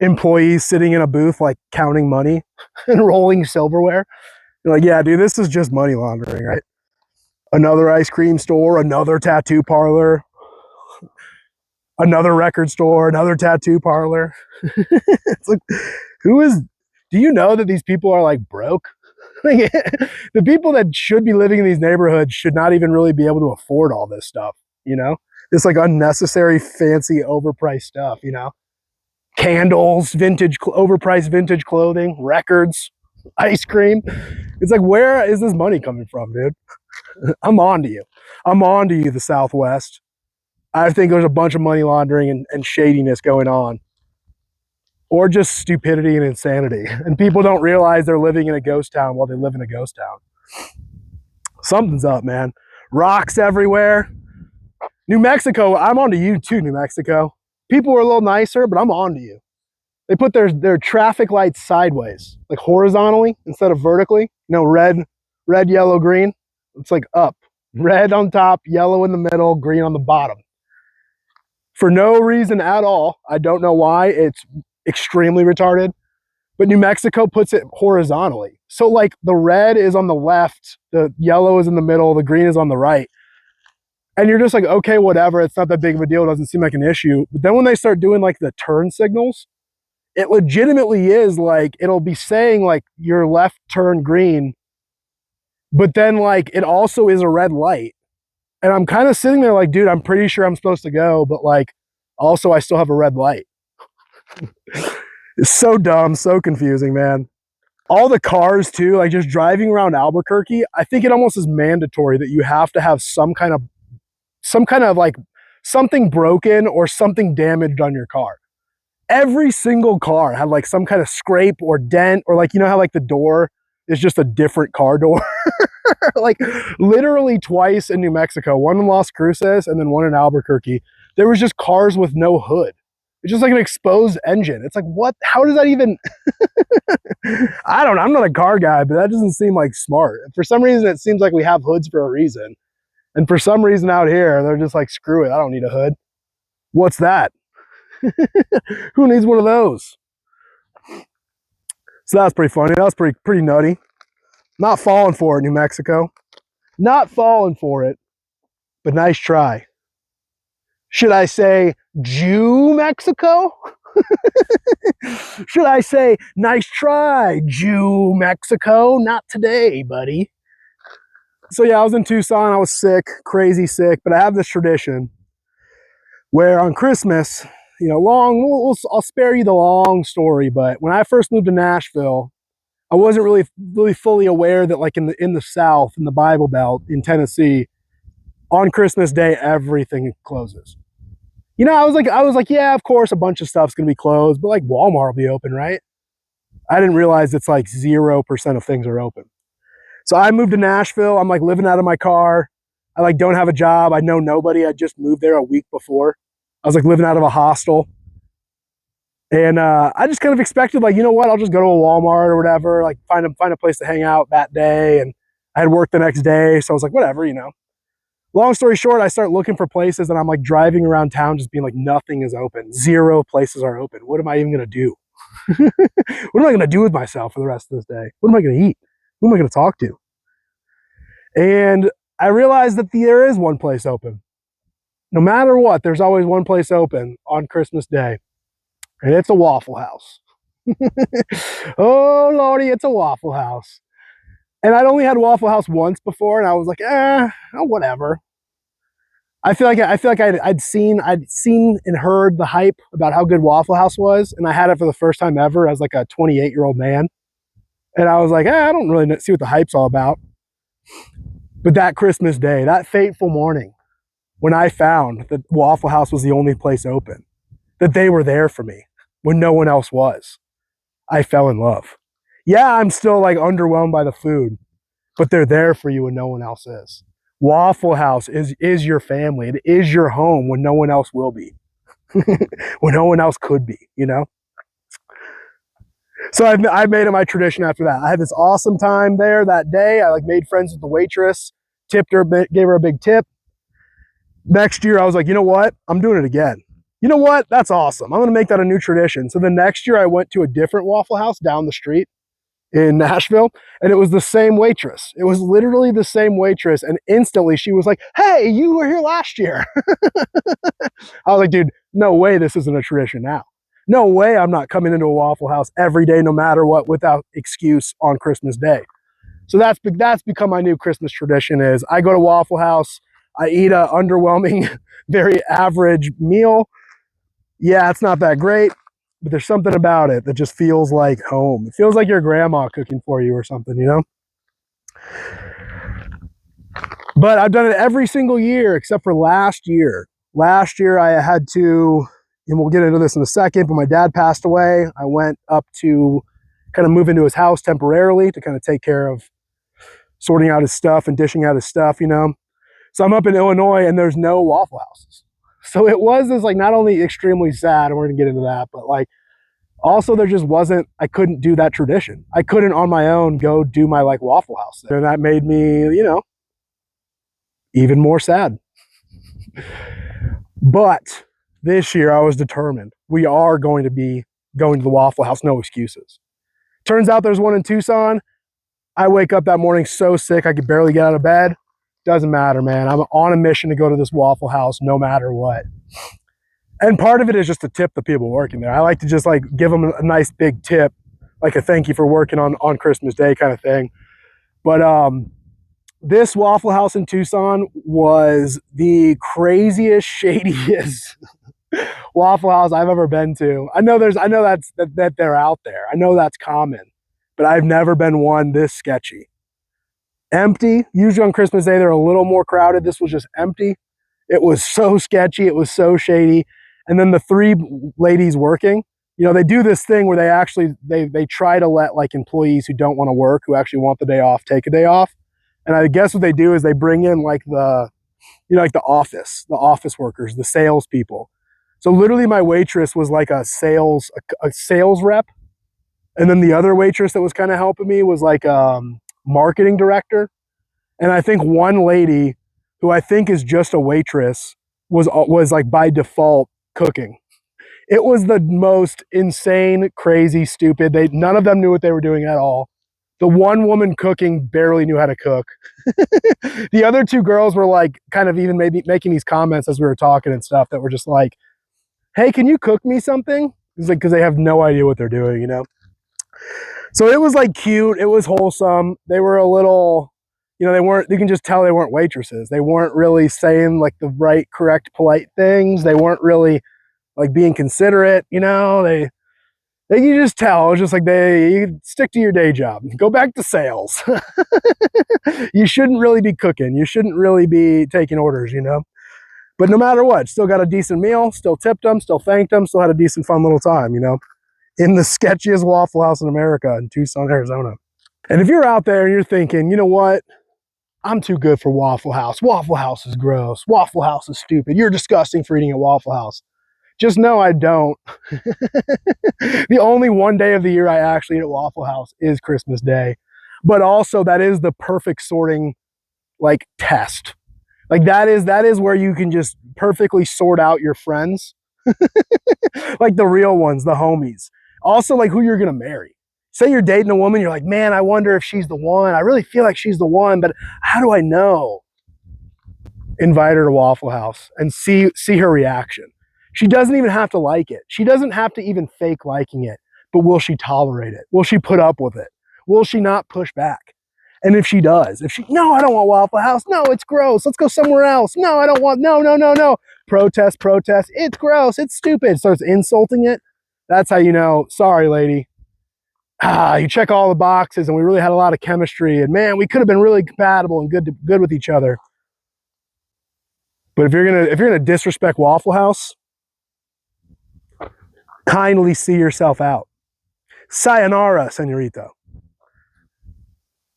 employees sitting in a booth like counting money and rolling silverware. You're like, yeah, dude, this is just money laundering, right? Another ice cream store, another tattoo parlor, another record store, another tattoo parlor. It's like, do you know that these people are like broke? Like, the people that should be living in these neighborhoods should not even really be able to afford all this stuff, you know? This like unnecessary, fancy, overpriced stuff, you know? Candles, overpriced vintage clothing, records, ice cream. It's like, where is this money coming from, dude? I'm on to you. I'm on to you, the Southwest. I think there's a bunch of money laundering and shadiness going on. Or just stupidity and insanity. And people don't realize they're living in a ghost town while they live in a ghost town. Something's up, man. Rocks everywhere. New Mexico, I'm on to you too, New Mexico. People are a little nicer, but I'm on to you. They put their traffic lights sideways, like horizontally instead of vertically. You know, red, yellow, green. It's like up. Red on top, yellow in the middle, green on the bottom. For no reason at all. I don't know why. It's extremely retarded. But New Mexico puts it horizontally. So like the red is on the left, the yellow is in the middle, the green is on the right. And you're just like, okay, whatever. It's not that big of a deal. It doesn't seem like an issue. But then when they start doing like the turn signals, it legitimately is like, it'll be saying like your left turn green, but then like it also is a red light. And I'm kind of sitting there like, dude, I'm pretty sure I'm supposed to go, but like, also I still have a red light. It's so dumb, so confusing, man. All the cars too, like just driving around Albuquerque, I think it almost is mandatory that you have to have some kind of like something broken or something damaged on your car. Every single car had like some kind of scrape or dent, or like, you know how like the door is just a different car door. Like literally twice in New Mexico, one in Las Cruces and then one in Albuquerque. There was just cars with no hood. It's just like an exposed engine. It's like, what? How does that even? I don't know. I'm not a car guy, but that doesn't seem like smart. For some reason, it seems like we have hoods for a reason. And for some reason out here, they're just like, screw it. I don't need a hood. What's that? Who needs one of those? So that was pretty funny. That was pretty nutty. Not falling for it, New Mexico. Not falling for it, but nice try. Should I say Jew Mexico? Should I say nice try, Jew Mexico? Not today, buddy. So yeah, I was in Tucson. I was sick, crazy sick, but I have this tradition where on Christmas, you know, I'll spare you the long story, but when I first moved to Nashville, I wasn't really fully aware that like in the South, in the Bible Belt, in Tennessee, on Christmas Day, everything closes. You know, I was like, yeah, of course, a bunch of stuff's gonna be closed, but like Walmart will be open, right? I didn't realize it's like 0% of things are open. So I moved to Nashville. I'm like living out of my car. I like don't have a job. I know nobody. I just moved there a week before. I was like living out of a hostel. And I just kind of expected like, you know what, I'll just go to a Walmart or whatever, like find a place to hang out that day. And I had work the next day. So I was like, whatever, you know. Long story short, I start looking for places and I'm like driving around town just being like, nothing is open. 0 places are open. What am I even gonna do? What am I gonna do with myself for the rest of this day? What am I gonna eat? Who am I gonna talk to? And I realized that there is one place open. No matter what, there's always one place open on Christmas Day. And it's a Waffle House. Oh Lordy, it's a Waffle House. And I'd only had Waffle House once before, and I was like, whatever. I feel like I'd seen and heard the hype about how good Waffle House was, and I had it for the first time ever as like a 28-year-old man. And I was like, I don't really see what the hype's all about. But that Christmas Day, that fateful morning, when I found that Waffle House was the only place open, that they were there for me when no one else was, I fell in love. Yeah, I'm still like underwhelmed by the food, but they're there for you when no one else is. Waffle House is your family. It is your home when no one else will be. When no one else could be, you know? So I made it my tradition after that. I had this awesome time there that day. I like made friends with the waitress, tipped her, gave her a big tip. Next year, I was like, you know what? I'm doing it again. You know what? That's awesome. I'm going to make that a new tradition. So the next year I went to a different Waffle House down the street in Nashville, and it was the same waitress. It was literally the same waitress, and instantly she was like, hey, you were here last year. I was like, dude, no way this isn't a tradition now. No way I'm not coming into a Waffle House every day, no matter what, without excuse on Christmas Day. So that's become my new Christmas tradition is I go to Waffle House, I eat a underwhelming, very average meal. Yeah, it's not that great, but there's something about it that just feels like home. It feels like your grandma cooking for you or something, you know? But I've done it every single year except for last year. Last year I had to, and we'll get into this in a second, but my dad passed away. I went up to kind of move into his house temporarily to kind of take care of sorting out his stuff and dishing out his stuff, you know? So I'm up in Illinois and there's no Waffle Houses. So it was this like not only extremely sad, and we're gonna get into that, but like also there just wasn't, I couldn't do that tradition. I couldn't on my own go do my like Waffle House there. And that made me, you know, even more sad. But this year I was determined. We are going to be going to the Waffle House, no excuses. Turns out there's one in Tucson. I wake up that morning so sick I could barely get out of bed. Doesn't matter, man. I'm on a mission to go to this Waffle House no matter what. And part of it is just to tip the people working there. I like to just like give them a nice big tip, like a thank you for working on Christmas Day kind of thing. But this Waffle House in Tucson was the craziest, shadiest Waffle House I've ever been to. I know that they're out there. I know that's common, but I've never been one this sketchy. Empty. Usually on Christmas Day they're a little more crowded. This was just empty. It was so sketchy. It was so shady. And then the 3 ladies working, you know, they do this thing where they actually they try to let like employees who don't want to work, who actually want the day off, take a day off. And I guess what they do is they bring in like the, you know, like the office workers, the sales people. So literally my waitress was like a sales rep. And then the other waitress that was kind of helping me was like marketing director. And I think one lady who I think is just a waitress was like by default cooking. It was the most insane, crazy, stupid. None of them knew what they were doing at all. The one woman cooking barely knew how to cook. The other two girls were like kind of even maybe making these comments as we were talking and stuff that were just like, hey, can you cook me something? It's like, because they have no idea what they're doing, you know? So it was like cute. It was wholesome. They were a little, you know, you can just tell they weren't waitresses. They weren't really saying like the right, correct, polite things. They weren't really like being considerate, you know? You just tell. It's just like you stick to your day job. Go back to sales. You shouldn't really be cooking. You shouldn't really be taking orders, you know? But no matter what, still got a decent meal, still tipped them, still thanked them, still had a decent fun little time, you know? In the sketchiest Waffle House in America in Tucson, Arizona. And if you're out there and you're thinking, you know what? I'm too good for Waffle House. Waffle House is gross. Waffle House is stupid. You're disgusting for eating at Waffle House. Just know I don't. The only one day of the year I actually eat at Waffle House is Christmas Day. But also that is the perfect sorting like test. Like that is where you can just perfectly sort out your friends. Like the real ones, the homies. Also like who you're gonna marry. Say you're dating a woman, you're like, man, I wonder if she's the one. I really feel like she's the one, but how do I know? Invite her to Waffle House and see her reaction. She doesn't even have to like it. She doesn't have to even fake liking it, but will she tolerate it? Will she put up with it? Will she not push back? And if she does, no, I don't want Waffle House. No, it's gross. Let's go somewhere else. No, I don't want, no. Protest. It's gross. It's stupid. Starts insulting it. That's how you know, sorry, lady. You check all the boxes and we really had a lot of chemistry and man, we could have been really compatible and good with each other. But if you're gonna disrespect Waffle House, kindly see yourself out. Sayonara, señorita.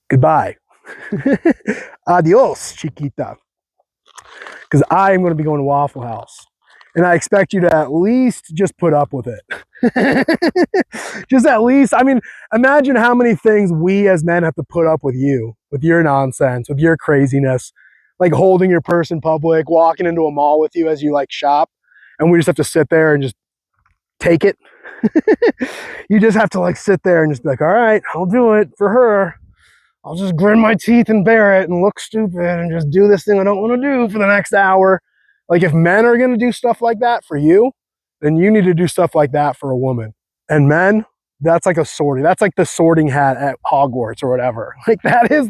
Goodbye. Adios, chiquita. Because I am going to be going to Waffle House. And I expect you to at least just put up with it. Just at least, I mean, imagine how many things we as men have to put up with you, with your nonsense, with your craziness, like holding your purse in public, walking into a mall with you as you like shop. And we just have to sit there and just take it. You just have to like sit there and just be like, all right, I'll do it for her. I'll just grin my teeth and bear it and look stupid and just do this thing I don't want to do for the next hour. Like if men are going to do stuff like that for you, then you need to do stuff like that for a woman. And men, that's like a sorting. That's like the sorting hat at Hogwarts or whatever. Like that is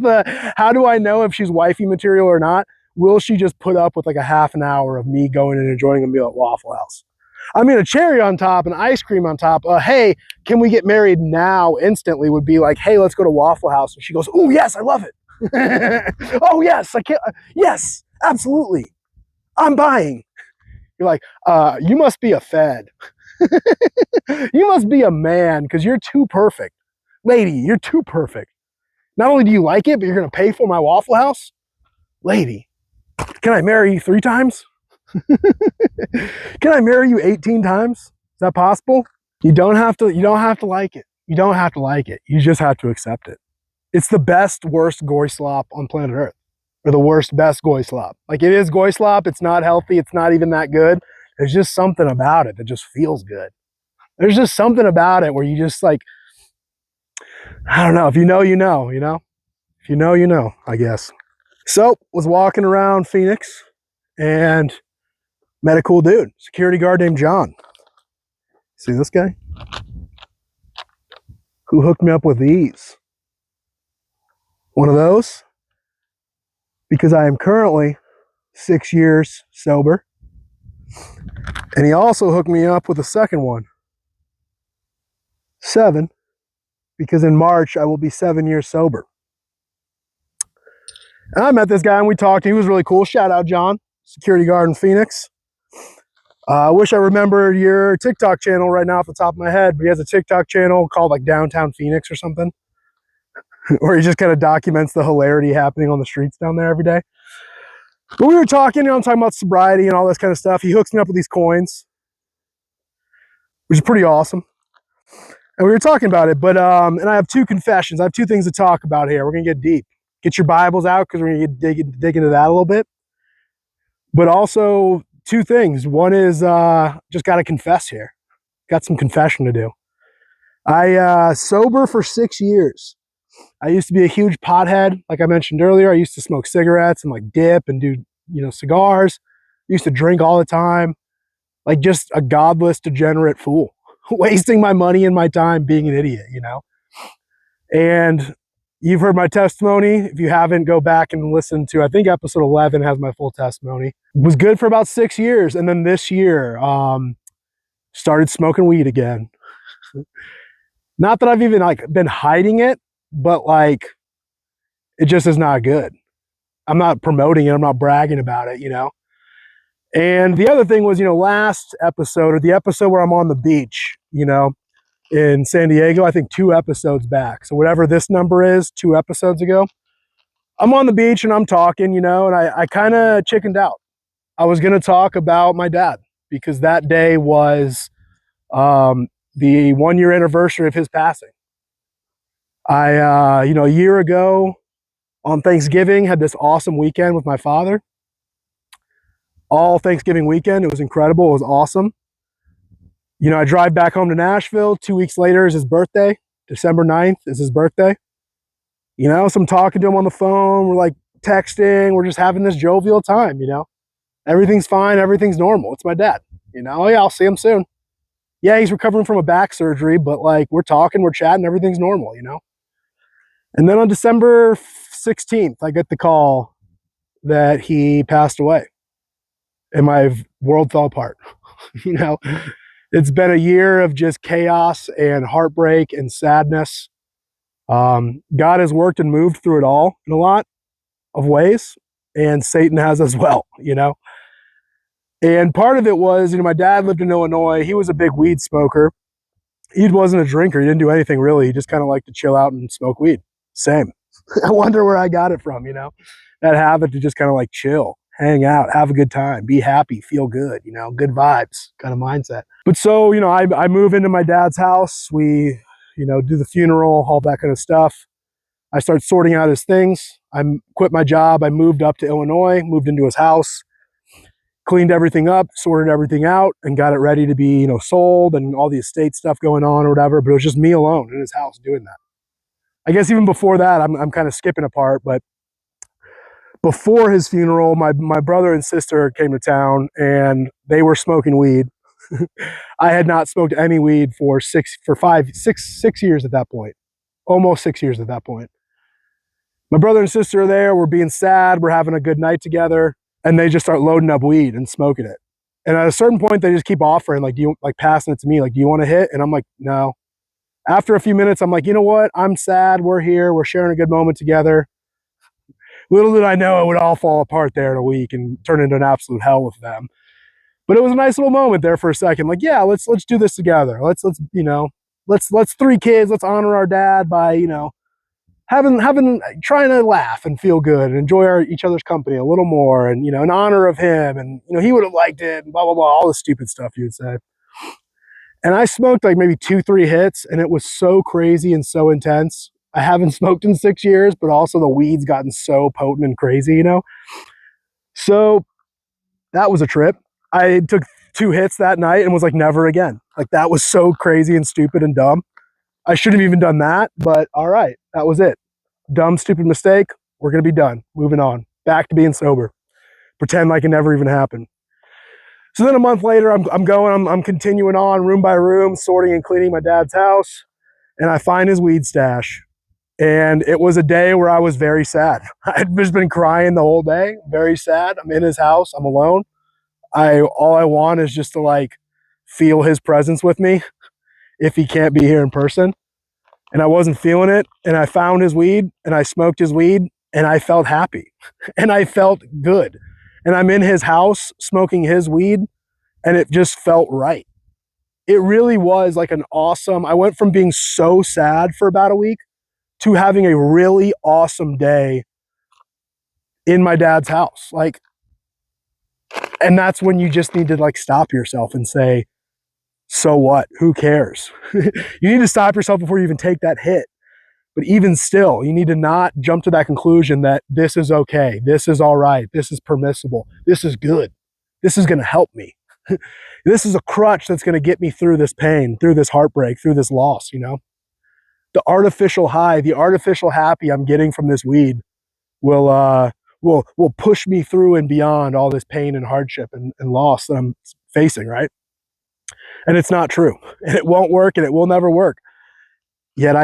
how do I know if she's wifey material or not? Will she just put up with like a half an hour of me going and enjoying a meal at Waffle House? I mean, a cherry on top and ice cream on top. Hey, can we get married now? Instantly would be like, hey, let's go to Waffle House. And she goes, oh, yes, I love it. Oh, yes, I can't. Yes, absolutely. I'm buying. You're like, you must be a fed. You must be a man because you're too perfect. Lady, you're too perfect. Not only do you like it, but you're going to pay for my Waffle House? Lady, can I marry you 3 times? Can I marry you 18 times? Is that possible? You don't have to like it. You don't have to like it. You just have to accept it. It's the best, worst goy slop on planet Earth. Or the worst, best goy slop. Like it is goy slop. It's not healthy. It's not even that good. There's just something about it that just feels good. There's just something about it where you just like, I don't know. If you know, you know, you know? If you know, you know, I guess. So, was walking around Phoenix and met a cool dude, security guard named John. See this guy? Who hooked me up with these? One of those, because I am currently 6 years sober. And he also hooked me up with a second one. 7, because in March I will be 7 years sober. And I met this guy and we talked. He was really cool. Shout out, John, security guard in Phoenix. I wish I remembered your TikTok channel right now off the top of my head, but he has a TikTok channel called like Downtown Phoenix or something, where he just kind of documents the hilarity happening on the streets down there every day. But we were talking, you know, I'm talking about sobriety and all this kind of stuff. He hooks me up with these coins, which is pretty awesome. And we were talking about it, but and I have 2 confessions. I have 2 things to talk about here. We're gonna get deep. Get your Bibles out because we're gonna dig into that a little bit. But also 2 things. One is just gotta confess here. got some confession to do. I sober for 6 years. I used to be a huge pothead. Like I mentioned earlier, I used to smoke cigarettes and like dip and do, cigars. I used to drink all the time, like just a godless, degenerate fool, wasting my money and my time being an idiot, And you've heard my testimony. If you haven't, go back and listen to, I think episode 11 has my full testimony. It was good for about 6 years. And then this year, started smoking weed again. Not that I've even been hiding it, but it just is not good. I'm not promoting it. I'm not bragging about it, And the other thing was, last episode, or the episode where I'm on the beach, in San Diego, I think 2 episodes back. So whatever this number is, 2 episodes ago, I'm on the beach and I'm talking, and I kind of chickened out. I was going to talk about my dad because that day was the 1-year anniversary of his passing. A year ago on Thanksgiving, had this awesome weekend with my father. All Thanksgiving weekend, it was incredible. It was awesome. I drive back home to Nashville. 2 weeks later is his birthday. December 9th is his birthday. So I'm talking to him on the phone. We're texting. We're just having this jovial time, Everything's fine. Everything's normal. It's my dad. Oh yeah, I'll see him soon. Yeah, he's recovering from a back surgery, but we're talking, we're chatting, everything's normal, And then on December 16th, I get the call that he passed away and my world fell apart. It's been a year of just chaos and heartbreak and sadness. God has worked and moved through it all in a lot of ways, and Satan has as well, And part of it was, my dad lived in Illinois. He was a big weed smoker. He wasn't a drinker. He didn't do anything really. He just kind of liked to chill out and smoke weed. Same. I wonder where I got it from, that habit to just kind of chill, hang out, have a good time, be happy, feel good, good vibes kind of mindset. But so, I move into my dad's house. We, do the funeral, all that kind of stuff. I start sorting out his things. I quit my job. I moved up to Illinois, moved into his house, cleaned everything up, sorted everything out, and got it ready to be, sold and all the estate stuff going on or whatever. But it was just me alone in his house doing that. I guess even before that, I'm kind of skipping a part, but before his funeral, my brother and sister came to town and they were smoking weed. I had not smoked any weed for 6 years at that point. Almost 6 years at that point. My brother and sister are there. We're being sad. We're having a good night together. And they just start loading up weed and smoking it. And at a certain point, they just keep offering, do you passing it to me? Do you want to hit? And I'm like, no. After a few minutes, I'm like, you know what? I'm sad. We're here. We're sharing a good moment together. Little did I know it would all fall apart there in a week and turn into an absolute hell with them. But it was a nice little moment there for a second. Yeah, let's do this together. Let's 3 kids. Let's honor our dad by, trying to laugh and feel good and enjoy each other's company a little more, and in honor of him, and he would have liked it, and blah blah blah, all the stupid stuff you would say. And I smoked maybe 2-3 hits, and it was so crazy and so intense. I haven't smoked in 6 years, but also the weed's gotten so potent and crazy, So that was a trip. I took 2 hits that night and was never again. That was so crazy and stupid and dumb. I shouldn't have even done that, but all right, that was it. Dumb, stupid mistake. We're going to be done. Moving on. Back to being sober. Pretend like it never even happened. So then a month later, I'm continuing on room by room, sorting and cleaning my dad's house, and I find his weed stash. And it was a day where I was very sad. I'd just been crying the whole day, very sad. I'm in his house. I'm alone. All I want is just to feel his presence with me if he can't be here in person. And I wasn't feeling it. And I found his weed and I smoked his weed and I felt happy and I felt good. And I'm in his house smoking his weed and it just felt right. It really was an awesome, I went from being so sad for about a week to having a really awesome day in my dad's house. And that's when you just need to stop yourself and say, so what? Who cares? You need to stop yourself before you even take that hit. But even still, you need to not jump to that conclusion that this is okay, this is all right, this is permissible, this is good, this is going to help me. This is a crutch that's going to get me through this pain, through this heartbreak, through this loss, you know? The artificial high, the artificial happy I'm getting from this weed will push me through and beyond all this pain and hardship and loss that I'm facing, right? And it's not true. And it won't work and it will never work. Yet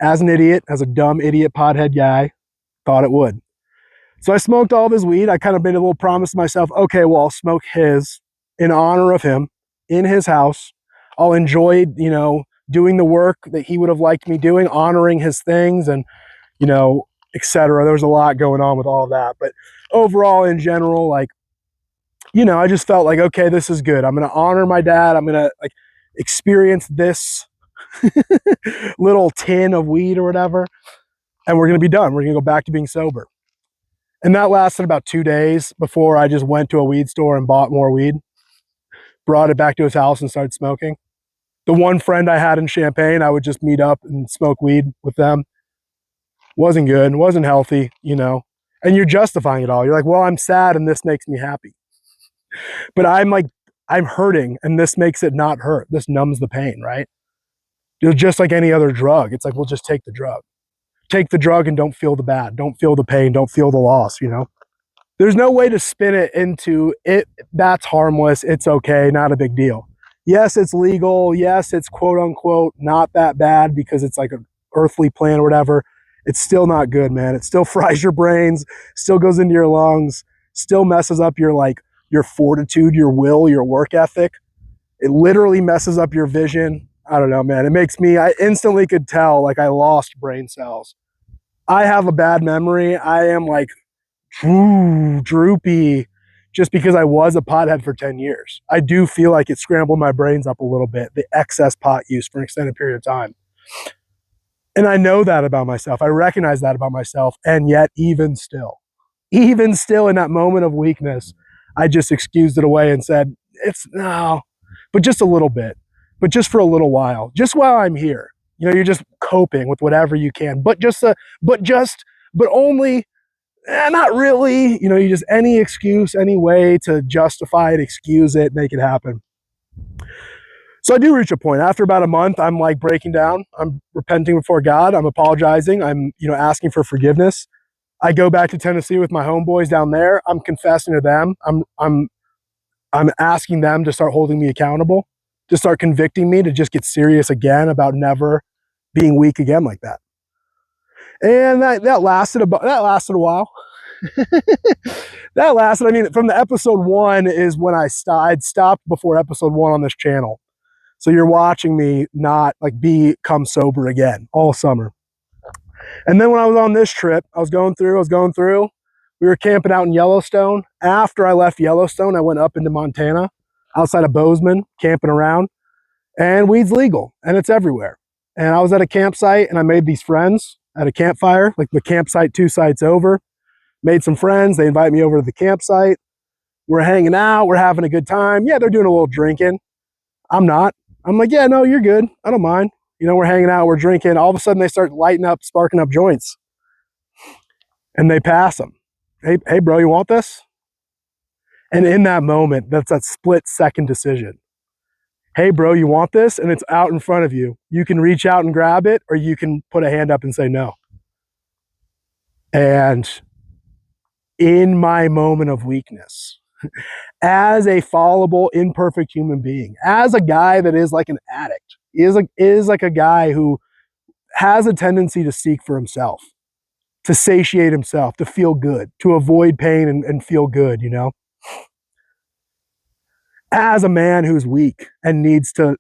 as an idiot, as a dumb idiot pothead guy, thought it would. So I smoked all of his weed. I kind of made a little promise to myself, okay, well, I'll smoke his in honor of him in his house. I'll enjoy, you know, doing the work that he would have liked me doing, honoring his things and, you know, etc. There was a lot going on with all of that. But overall, in general, like, you know, I just felt like, okay, this is good. I'm going to honor my dad. I'm going to like experience this little tin of weed or whatever. And we're going to be done. We're going to go back to being sober. And that lasted about 2 days before I just went to a weed store and bought more weed, brought it back to his house and started smoking. The one friend I had in Champaign, I would just meet up and smoke weed with them. Wasn't good, wasn't healthy, you know. And you're justifying it all. You're like, well, I'm sad and this makes me happy. But I'm like, I'm hurting and this makes it not hurt. This numbs the pain, right? You're just like any other drug. It's like, well, just take the drug. Take the drug and don't feel the bad. Don't feel the pain. Don't feel the loss, you know? There's no way to spin it into it. That's harmless. It's okay. Not a big deal. Yes, it's legal. Yes, it's quote unquote not that bad because it's like an earthly plant or whatever. It's still not good, man. It still fries your brains, still goes into your lungs, still messes up your like your fortitude, your will, your work ethic. It literally messes up your vision. I don't know, man. It makes me, I instantly could tell like I lost brain cells. I have a bad memory. I am like droopy just because I was a pothead for 10 years. I do feel like it scrambled my brains up a little bit, the excess pot use for an extended period of time. And I know that about myself. I recognize that about myself. And yet, even still in that moment of weakness, I just excused it away and said, it's no, but just a little bit, but just for a little while, just while I'm here. You know, you're just coping with whatever you can, but only, not really, you know, you just, any excuse, any way to justify it, excuse it, make it happen. So I do reach a point after about a month, I'm like breaking down. I'm repenting before God. I'm apologizing. I'm, you know, asking for forgiveness. I go back to Tennessee with my homeboys down there. I'm confessing to them. I'm asking them to start holding me accountable, to start convicting me, to just get serious again about never being weak again like that. And that lasted a while. That lasted, I mean, from the episode 1 is when I'd stopped before episode 1 on this channel. So you're watching me not like become sober again all summer. And then when I was on this trip, I was going through, we were camping out in Yellowstone. After I left Yellowstone, I went up into Montana, outside of Bozeman, camping around, and weed's legal and it's everywhere. And I was at a campsite and I made these friends at a campfire, like the campsite 2 sites over, made some friends. They invite me over to the campsite. We're hanging out. We're having a good time. Yeah, they're doing a little drinking. I'm not. I'm like, yeah, no, you're good. I don't mind. You know, we're hanging out, we're drinking. All of a sudden they start lighting up, sparking up joints. And they pass them. Hey, bro, you want this? And in that moment, that's that split second decision. Hey, bro, you want this? And it's out in front of you. You can reach out and grab it, or you can put a hand up and say no. And in my moment of weakness, as a fallible, imperfect human being, as a guy that is like an addict, is like a guy who has a tendency to seek for himself, to satiate himself, to feel good, to avoid pain and feel good, you know? As a man who's weak and needs to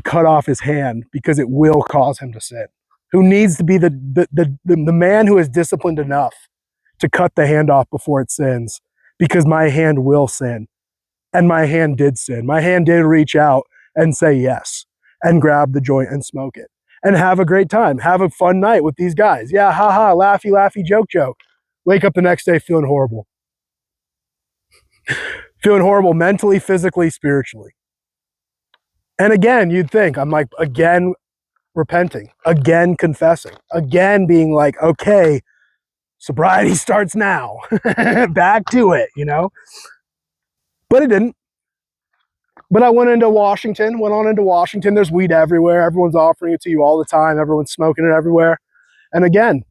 cut off his hand because it will cause him to sin, who needs to be the man who is disciplined enough to cut the hand off before it sins, because my hand will sin. And my hand did sin. My hand did reach out and say yes and grab the joint and smoke it and have a great time. Have a fun night with these guys. Yeah, haha, laughy, laughy, joke, joke. Wake up the next day feeling horrible. Feeling horrible mentally, physically, spiritually. And again, you'd think, I'm like, again, repenting, again, confessing, again, being like, okay, sobriety starts now. Back to it, you know? But it didn't. But I went on into Washington. There's weed everywhere. Everyone's offering it to you all the time. Everyone's smoking it everywhere. And again,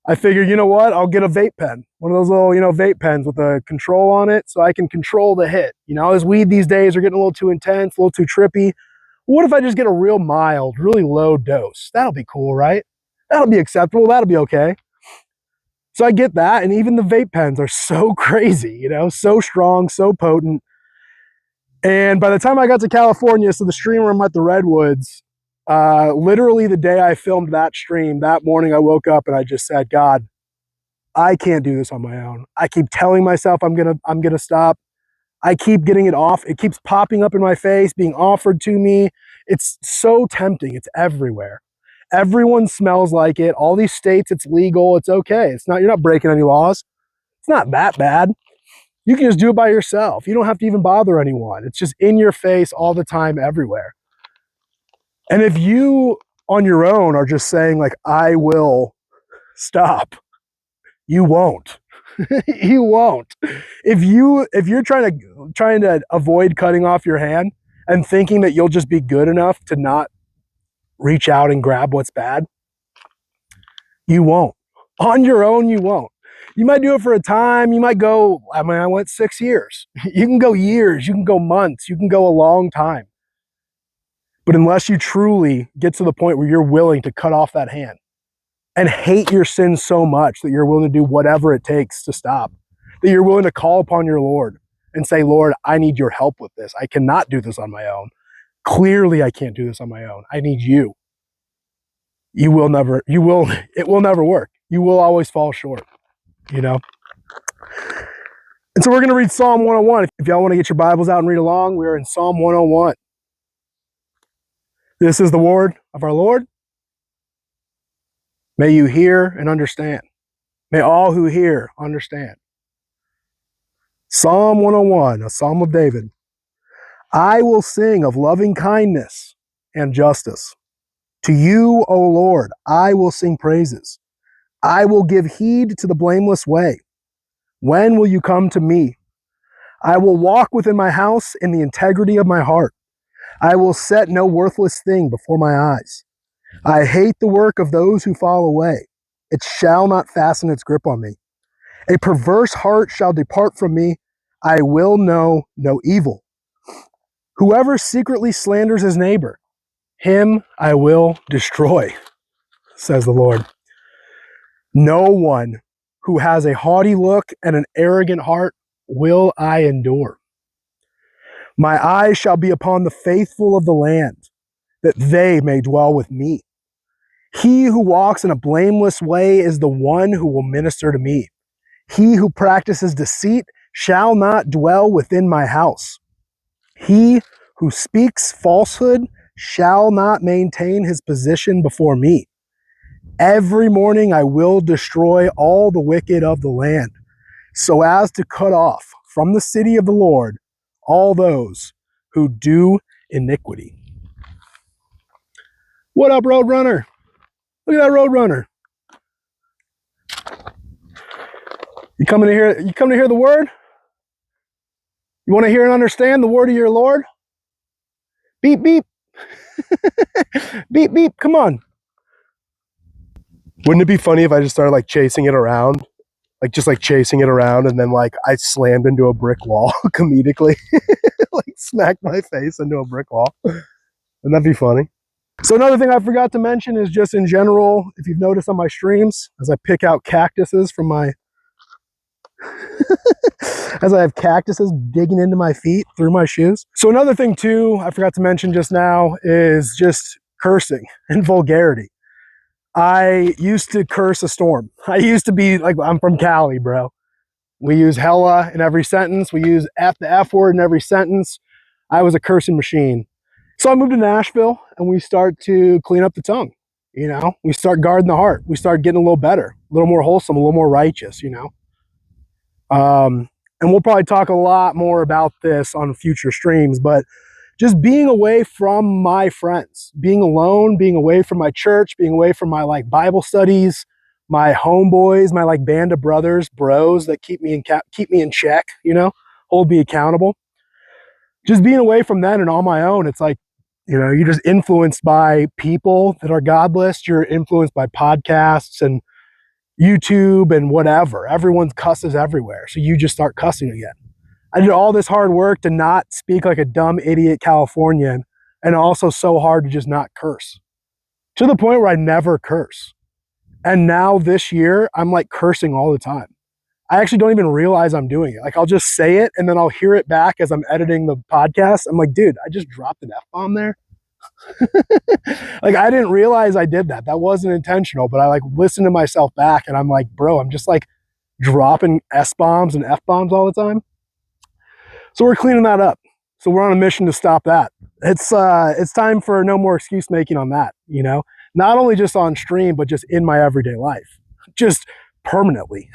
I figured, you know what? I'll get a vape pen, one of those little, vape pens with a control on it so I can control the hit. As weed these days are getting a little too intense, a little too trippy. What if I just get a real mild, really low dose? That'll be cool, right? That'll be acceptable. That'll be okay. So I get that. And even the vape pens are so crazy, so strong, so potent. And by the time I got to California, so the stream room at the Redwoods, literally the day I filmed that stream, that morning I woke up and I just said, God, I can't do this on my own. I keep telling myself I'm gonna stop. I keep getting it off. It keeps popping up in my face, being offered to me. It's so tempting. It's everywhere. Everyone smells like it. All these states, it's legal. It's okay. You're not breaking any laws. It's not that bad. You can just do it by yourself. You don't have to even bother anyone. It's just in your face all the time, everywhere. And if you on your own are just saying like, I will stop, you won't. You won't. If you're trying to avoid cutting off your hand and thinking that you'll just be good enough to not reach out and grab what's bad, you won't. On your own, you won't. You might do it for a time. You might go, I went 6 years. You can go years. You can go months. You can go a long time. But unless you truly get to the point where you're willing to cut off that hand and hate your sin so much that you're willing to do whatever it takes to stop, that you're willing to call upon your Lord and say, Lord, I need your help with this. I cannot do this on my own. Clearly, I can't do this on my own. I need you. It will never work. You will always fall short, And so we're going to read Psalm 101. If y'all want to get your Bibles out and read along, we're in Psalm 101. This is the word of our Lord. May you hear and understand. May all who hear understand. Psalm 101, a Psalm of David. I will sing of loving kindness and justice. To you, O Lord, I will sing praises. I will give heed to the blameless way. When will you come to me? I will walk within my house in the integrity of my heart. I will set no worthless thing before my eyes. I hate the work of those who fall away. It shall not fasten its grip on me. A perverse heart shall depart from me. I will know no evil. Whoever secretly slanders his neighbor, him I will destroy, says the Lord. No one who has a haughty look and an arrogant heart will I endure. My eyes shall be upon the faithful of the land, that they may dwell with me. He who walks in a blameless way is the one who will minister to me. He who practices deceit shall not dwell within my house. He who speaks falsehood shall not maintain his position before me. Every morning I will destroy all the wicked of the land, so as to cut off from the city of the Lord all those who do iniquity. What up, Roadrunner? Look at that Roadrunner. You coming to hear the word? You want to hear and understand the word of your Lord? Beep, beep. Beep, beep. Come on. Wouldn't it be funny if I just started chasing it around? Chasing it around and then I slammed into a brick wall comedically. Smacked my face into a brick wall. Wouldn't that be funny? So another thing I forgot to mention is just in general, if you've noticed on my streams, as I pick out cactuses from my as I have cactuses digging into my feet through my shoes. So another thing too, I forgot to mention just now is just cursing and vulgarity. I used to curse a storm. I used to be I'm from Cali, bro. We use hella in every sentence. We use the F word in every sentence. I was a cursing machine. So I moved to Nashville and we start to clean up the tongue. We start guarding the heart. We start getting a little better, a little more wholesome, a little more righteous, And we'll probably talk a lot more about this on future streams, but just being away from my friends, being alone, being away from my church, being away from my Bible studies, my homeboys, my band of bros that keep me in check, hold me accountable. just being away from that and on my own, it's like, you're just influenced by people that are godless. You're influenced by podcasts and YouTube and whatever. Everyone cusses everywhere. So you just start cussing again. I did all this hard work to not speak like a dumb idiot Californian, and also so hard to just not curse, to the point where I never curse. And now this year, I'm like cursing all the time. I actually don't even realize I'm doing it. Like, I'll just say it and then I'll hear it back as I'm editing the podcast. I'm like, dude, I just dropped an F-bomb there. Like, I didn't realize I did that. That wasn't intentional, but I like listen to myself back and I'm like, bro, I'm just like dropping S-bombs and F-bombs all the time. So we're cleaning that up. So we're on a mission to stop that. It's time for no more excuse making on that, not only just on stream, but just in my everyday life, just permanently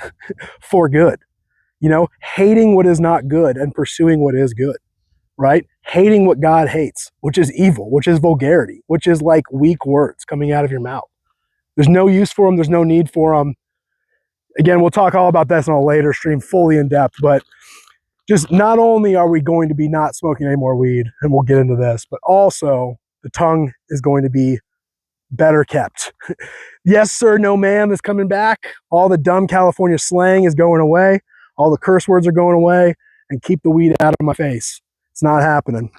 for good, hating what is not good and pursuing what is good, right? Hating what God hates, which is evil, which is vulgarity, which is like weak words coming out of your mouth. There's no use for them. There's no need for them. Again, we'll talk all about this on a later stream, fully in depth, but just not only are we going to be not smoking any more weed, and we'll get into this, but also the tongue is going to be better kept. Yes, sir, no ma'am is coming back. All the dumb California slang is going away. All the curse words are going away, and keep the weed out of my face. It's not happening.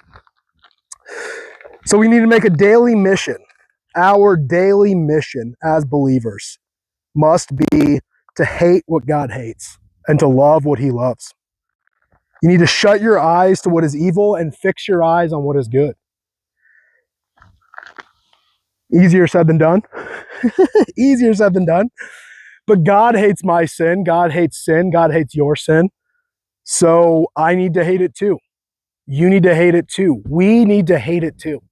So we need to make a daily mission. Our daily mission as believers must be to hate what God hates and to love what he loves. You need to shut your eyes to what is evil and fix your eyes on what is good. Easier said than done. Easier said than done. But God hates my sin. God hates sin. God hates your sin. So I need to hate it too. You need to hate it too. We need to hate it too.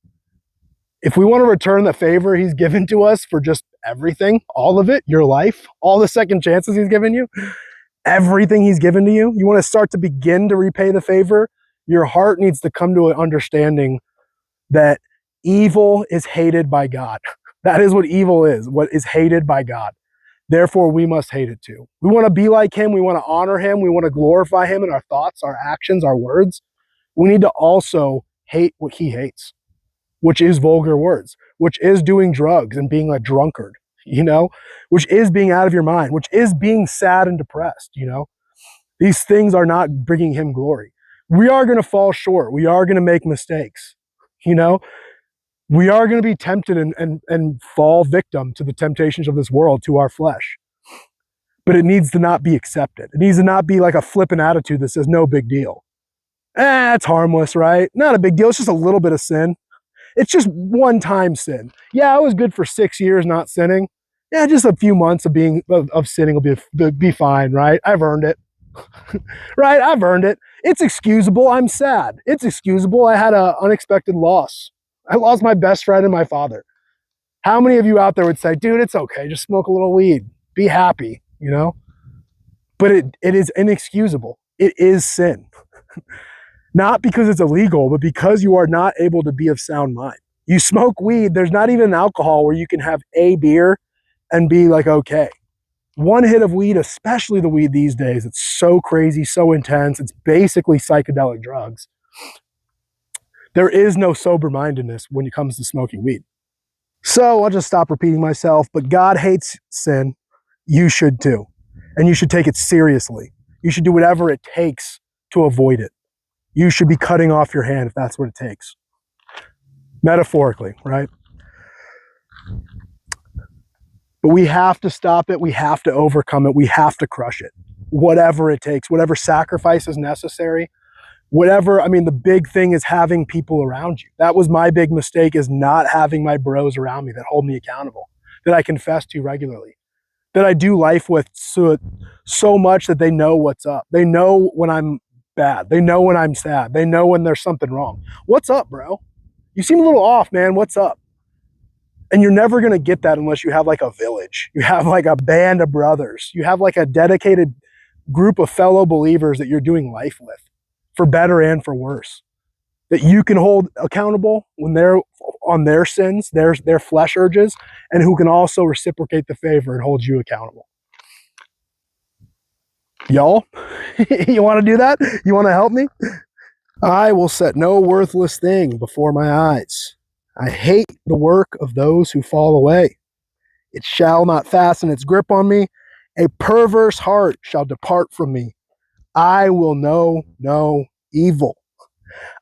If we want to return the favor he's given to us for just everything, all of it, your life, all the second chances he's given you, everything he's given to you, you want to start to begin to repay the favor, your heart needs to come to an understanding that evil is hated by God. That is what evil is, what is hated by God. Therefore, we must hate it too. We want to be like him. We want to honor him. We want to glorify him in our thoughts, our actions, our words. We need to also hate what he hates, which is vulgar words, which is doing drugs and being a drunkard, which is being out of your mind, which is being sad and depressed, These things are not bringing him glory. We are going to fall short. We are going to make mistakes, We are going to be tempted and fall victim to the temptations of this world, to our flesh. But it needs to not be accepted. It needs to not be like a flippant attitude that says, no big deal. It's harmless, right? Not a big deal. It's just a little bit of sin. It's just one-time sin. Yeah, I was good for 6 years not sinning. Yeah, just a few months of sinning will be fine, right? I've earned it. Right? I've earned it. It's excusable. I'm sad. It's excusable. I had an unexpected loss. I lost my best friend and my father. How many of you out there would say, dude, it's okay. Just smoke a little weed. Be happy, But it is inexcusable. It is sin. Not because it's illegal, but because you are not able to be of sound mind. You smoke weed, there's not even alcohol where you can have a beer and be like, okay. One hit of weed, especially the weed these days, it's so crazy, so intense. It's basically psychedelic drugs. There is no sober-mindedness when it comes to smoking weed. So I'll just stop repeating myself, but God hates sin. You should too. And you should take it seriously. You should do whatever it takes to avoid it. You should be cutting off your hand if that's what it takes. Metaphorically, right? But we have to stop it. We have to overcome it. We have to crush it. Whatever it takes, whatever sacrifice is necessary, the big thing is having people around you. That was my big mistake, is not having my bros around me that hold me accountable, that I confess to regularly, that I do life with so much that they know what's up. They know when I'm bad. They know when I'm sad. They know when there's something wrong. What's up, bro? You seem a little off, man. What's up? And you're never going to get that unless you have like a village. You have like a band of brothers. You have like a dedicated group of fellow believers that you're doing life with, for better and for worse, that you can hold accountable when they're on their sins, their flesh urges, and who can also reciprocate the favor and hold you accountable. Y'all, you want to do that? You want to help me? I will set no worthless thing before my eyes. I hate the work of those who fall away. It shall not fasten its grip on me. A perverse heart shall depart from me. I will know no evil.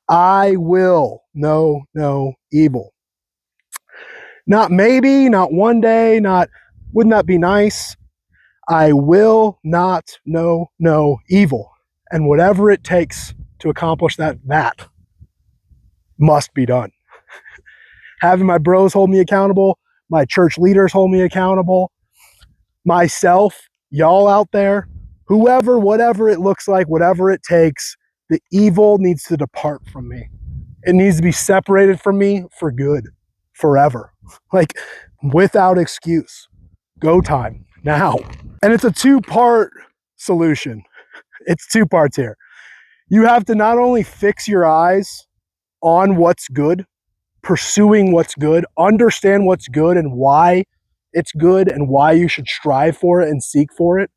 I will know no evil. Not maybe, not one day, not wouldn't that be nice? I will not know no evil. And whatever it takes to accomplish that must be done. Having my bros hold me accountable, my church leaders hold me accountable, myself, y'all out there, whoever, whatever it looks like, whatever it takes, the evil needs to depart from me. It needs to be separated from me for good, forever. Like, without excuse. Go time, now. And it's a two-part solution. It's two parts here. You have to not only fix your eyes on what's good, pursuing what's good, understand what's good and why it's good and why you should strive for it and seek for it.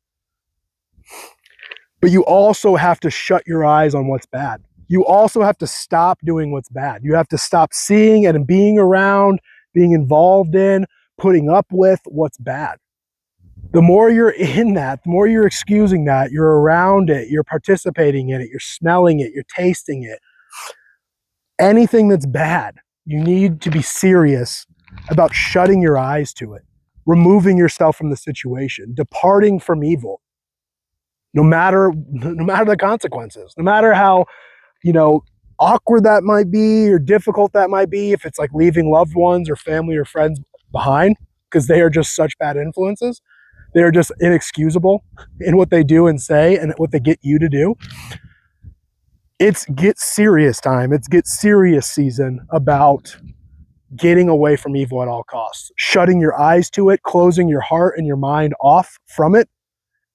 But you also have to shut your eyes on what's bad. You also have to stop doing what's bad. You have to stop seeing and being around, being involved in, putting up with what's bad. The more you're in that, the more you're excusing that, you're around it, you're participating in it, you're smelling it, you're tasting it. Anything that's bad, you need to be serious about shutting your eyes to it, removing yourself from the situation, departing from evil, no matter the consequences, no matter how, awkward that might be or difficult that might be, if it's like leaving loved ones or family or friends behind, because they are just such bad influences. They are just inexcusable in what they do and say and what they get you to do. It's get serious time. It's get serious season about getting away from evil at all costs, shutting your eyes to it, closing your heart and your mind off from it,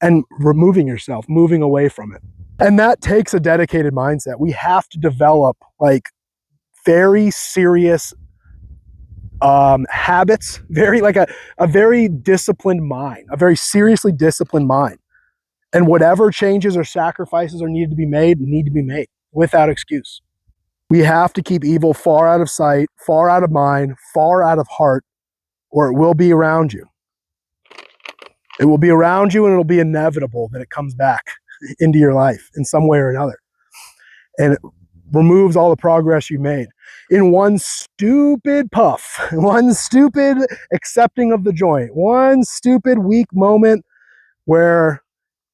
and removing yourself, moving away from it. And that takes a dedicated mindset. We have to develop like very serious habits, a very disciplined mind, a very seriously disciplined mind. And whatever changes or sacrifices are needed to be made without excuse. We have to keep evil far out of sight, far out of mind, far out of heart, or it will be around you. It will be around you, and it'll be inevitable that it comes back into your life in some way or another. And it removes all the progress you made in one stupid puff, one stupid accepting of the joint, one stupid weak moment where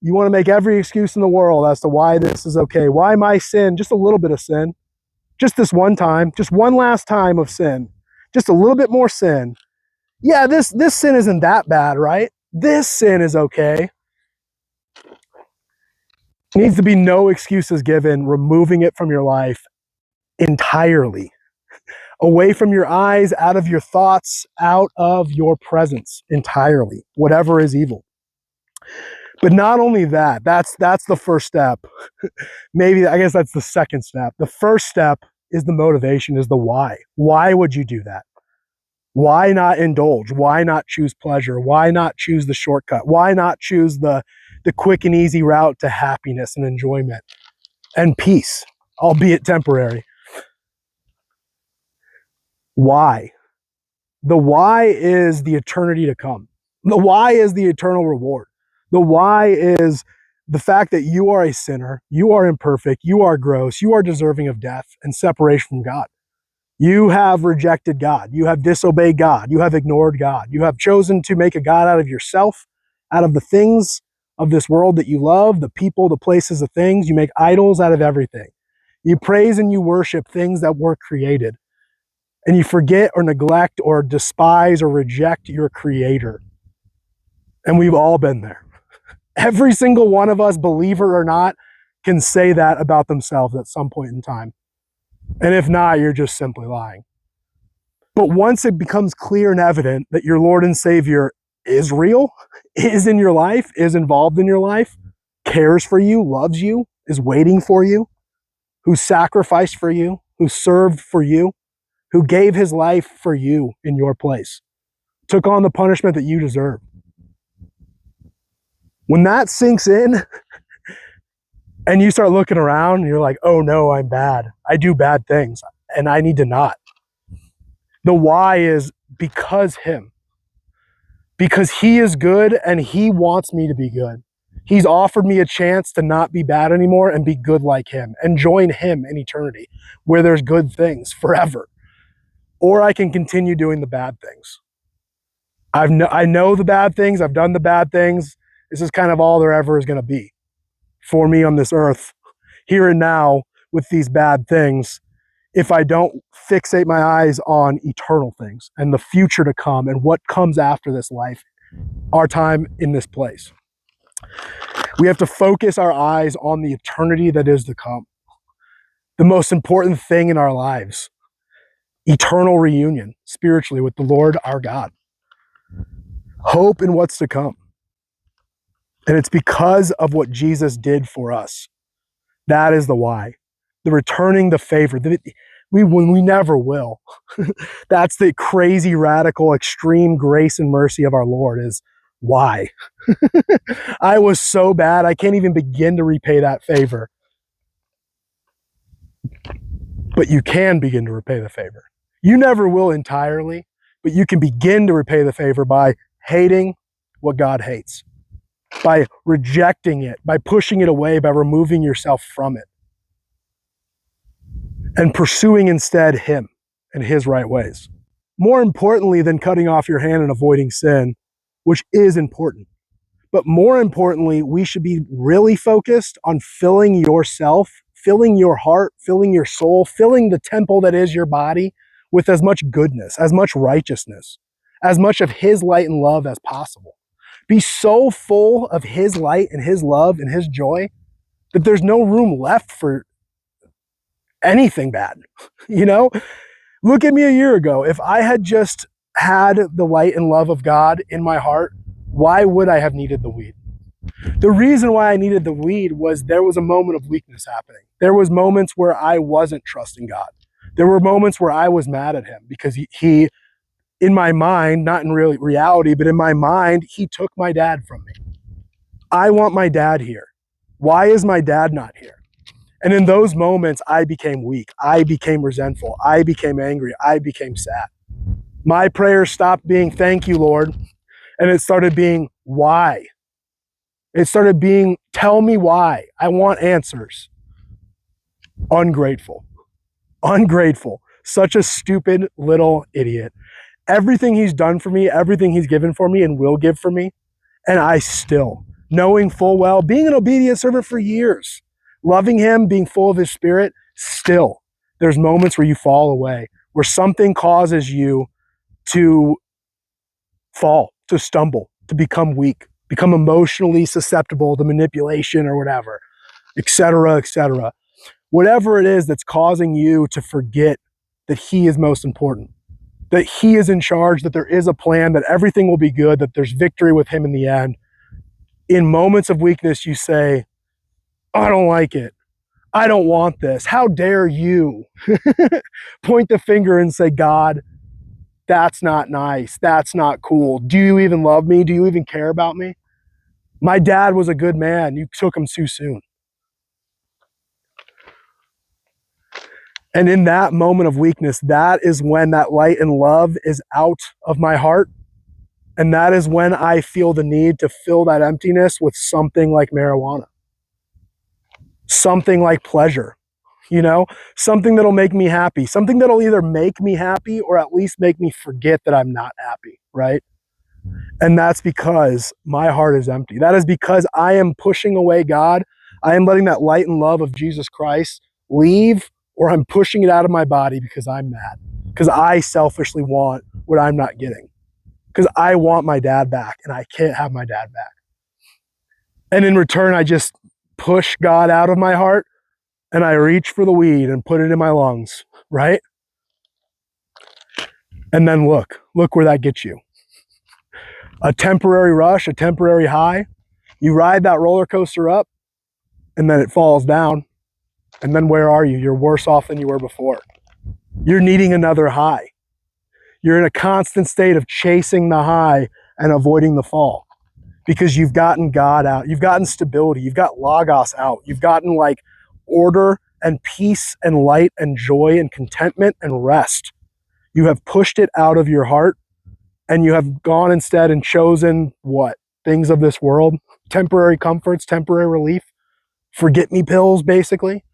you want to make every excuse in the world as to why this is okay. Why my sin? Just a little bit of sin. Just this one time. Just one last time of sin. Just a little bit more sin. Yeah, this sin isn't that bad, right? This sin is okay. There needs to be no excuses given, removing it from your life entirely. Away from your eyes, out of your thoughts, out of your presence entirely, whatever is evil. But not only that, that's the first step. Maybe, I guess that's the second step. The first step is the motivation, is the why. Why would you do that? Why not indulge? Why not choose pleasure? Why not choose the shortcut? Why not choose the quick and easy route to happiness and enjoyment and peace, albeit temporary? Why? The why is the eternity to come. The why is the eternal reward. The why is the fact that you are a sinner, you are imperfect, you are gross, you are deserving of death and separation from God. You have rejected God. You have disobeyed God. You have ignored God. You have chosen to make a God out of yourself, out of the things of this world that you love, the people, the places, the things. You make idols out of everything. You praise and you worship things that were created. And you forget or neglect or despise or reject your Creator. And we've all been there. Every single one of us, believer or not, can say that about themselves at some point in time. And if not, you're just simply lying. But once it becomes clear and evident that your Lord and Savior is real, is in your life, is involved in your life, cares for you, loves you, is waiting for you, who sacrificed for you, who served for you, who gave his life for you in your place, took on the punishment that you deserve. When that sinks in, And you start looking around and you're like, oh no, I'm bad. I do bad things and I need to not. The why is because him. Because he is good and he wants me to be good. He's offered me a chance to not be bad anymore and be good like him and join him in eternity where there's good things forever. Or I can continue doing the bad things. I know the bad things. I've done the bad things. This is kind of all there ever is going to be for me on this earth, here and now, with these bad things, if I don't fixate my eyes on eternal things and the future to come and what comes after this life, our time in this place. We have to focus our eyes on the eternity that is to come. The most important thing in our lives, eternal reunion spiritually with the Lord our God. Hope in what's to come. And it's because of what Jesus did for us. That is the why. The returning the favor. We never will. That's the crazy, radical, extreme grace and mercy of our Lord is why. I was so bad, I can't even begin to repay that favor. But you can begin to repay the favor. You never will entirely, but you can begin to repay the favor by hating what God hates, by rejecting it, by pushing it away, by removing yourself from it, and pursuing instead him and his right ways. More importantly than cutting off your hand and avoiding sin, which is important, but more importantly, we should be really focused on filling yourself, filling your heart, filling your soul, filling the temple that is your body with as much goodness, as much righteousness, as much of his light and love as possible. Be so full of his light and his love and his joy that there's no room left for anything bad. You know, look at me a year ago. If I had just had the light and love of God in my heart, why would I have needed the weed? The reason why I needed the weed was there was a moment of weakness happening. There was moments where I wasn't trusting God. There were moments where I was mad at him because he in my mind, not in reality, but in my mind, he took my dad from me. I want my dad here. Why is my dad not here? And in those moments, I became weak. I became resentful. I became angry. I became sad. My prayers stopped being, thank you, Lord. And it started being, why? It started being, tell me why. I want answers. Ungrateful. Ungrateful. Such a stupid little idiot. Everything he's done for me, everything he's given for me and will give for me, and I still, knowing full well, being an obedient servant for years, loving him, being full of his spirit, still, there's moments where you fall away, where something causes you to fall, to stumble, to become weak, become emotionally susceptible to manipulation or whatever, etc., etc. Whatever it is that's causing you to forget that he is most important, that he is in charge, that there is a plan, that everything will be good, that there's victory with him in the end. In moments of weakness, you say, I don't like it. I don't want this. How dare you? Point the finger and say, God, that's not nice. That's not cool. Do you even love me? Do you even care about me? My dad was a good man. You took him too soon. And in that moment of weakness, that is when that light and love is out of my heart. And that is when I feel the need to fill that emptiness with something like marijuana, something like pleasure, you know, something that'll make me happy, something that'll either make me happy or at least make me forget that I'm not happy, right? And that's because my heart is empty. That is because I am pushing away God. I am letting that light and love of Jesus Christ leave, or I'm pushing it out of my body because I'm mad, because I selfishly want what I'm not getting, because I want my dad back and I can't have my dad back. And in return, I just push God out of my heart and I reach for the weed and put it in my lungs, right? And then look where that gets you. A temporary rush, a temporary high. You ride that roller coaster up and then it falls down. And then where are you? You're worse off than you were before. You're needing another high. You're in a constant state of chasing the high and avoiding the fall. because you've gotten God out. You've gotten stability. You've got logos out. You've gotten like order and peace and light and joy and contentment and rest. You have pushed it out of your heart, and you have gone instead and chosen what? Things of this world, temporary comforts, temporary relief, forget me pills, basically.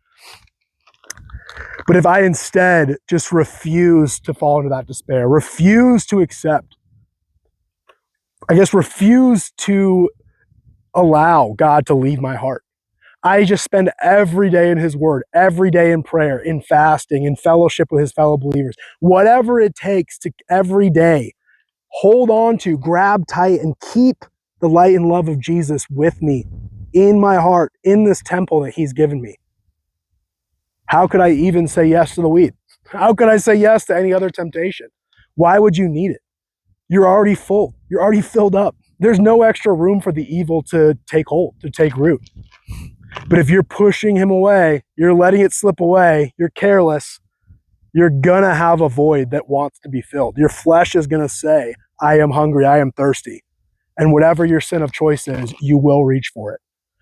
But if I instead just refuse to fall into that despair, refuse to accept, refuse to allow God to leave my heart, I just spend every day in his word, every day in prayer, in fasting, in fellowship with his fellow believers, whatever it takes to every day hold on to, grab tight, and keep the light and love of Jesus with me in my heart, in this temple that he's given me. How could I even say yes to the weed? How could I say yes to any other temptation? Why would you need it? You're already full. You're already filled up. There's no extra room for the evil to take hold, to take root. But if you're pushing him away, you're letting it slip away, you're careless, you're gonna have a void that wants to be filled. Your flesh is gonna say, I am hungry, I am thirsty. And whatever your sin of choice is, you will reach for it.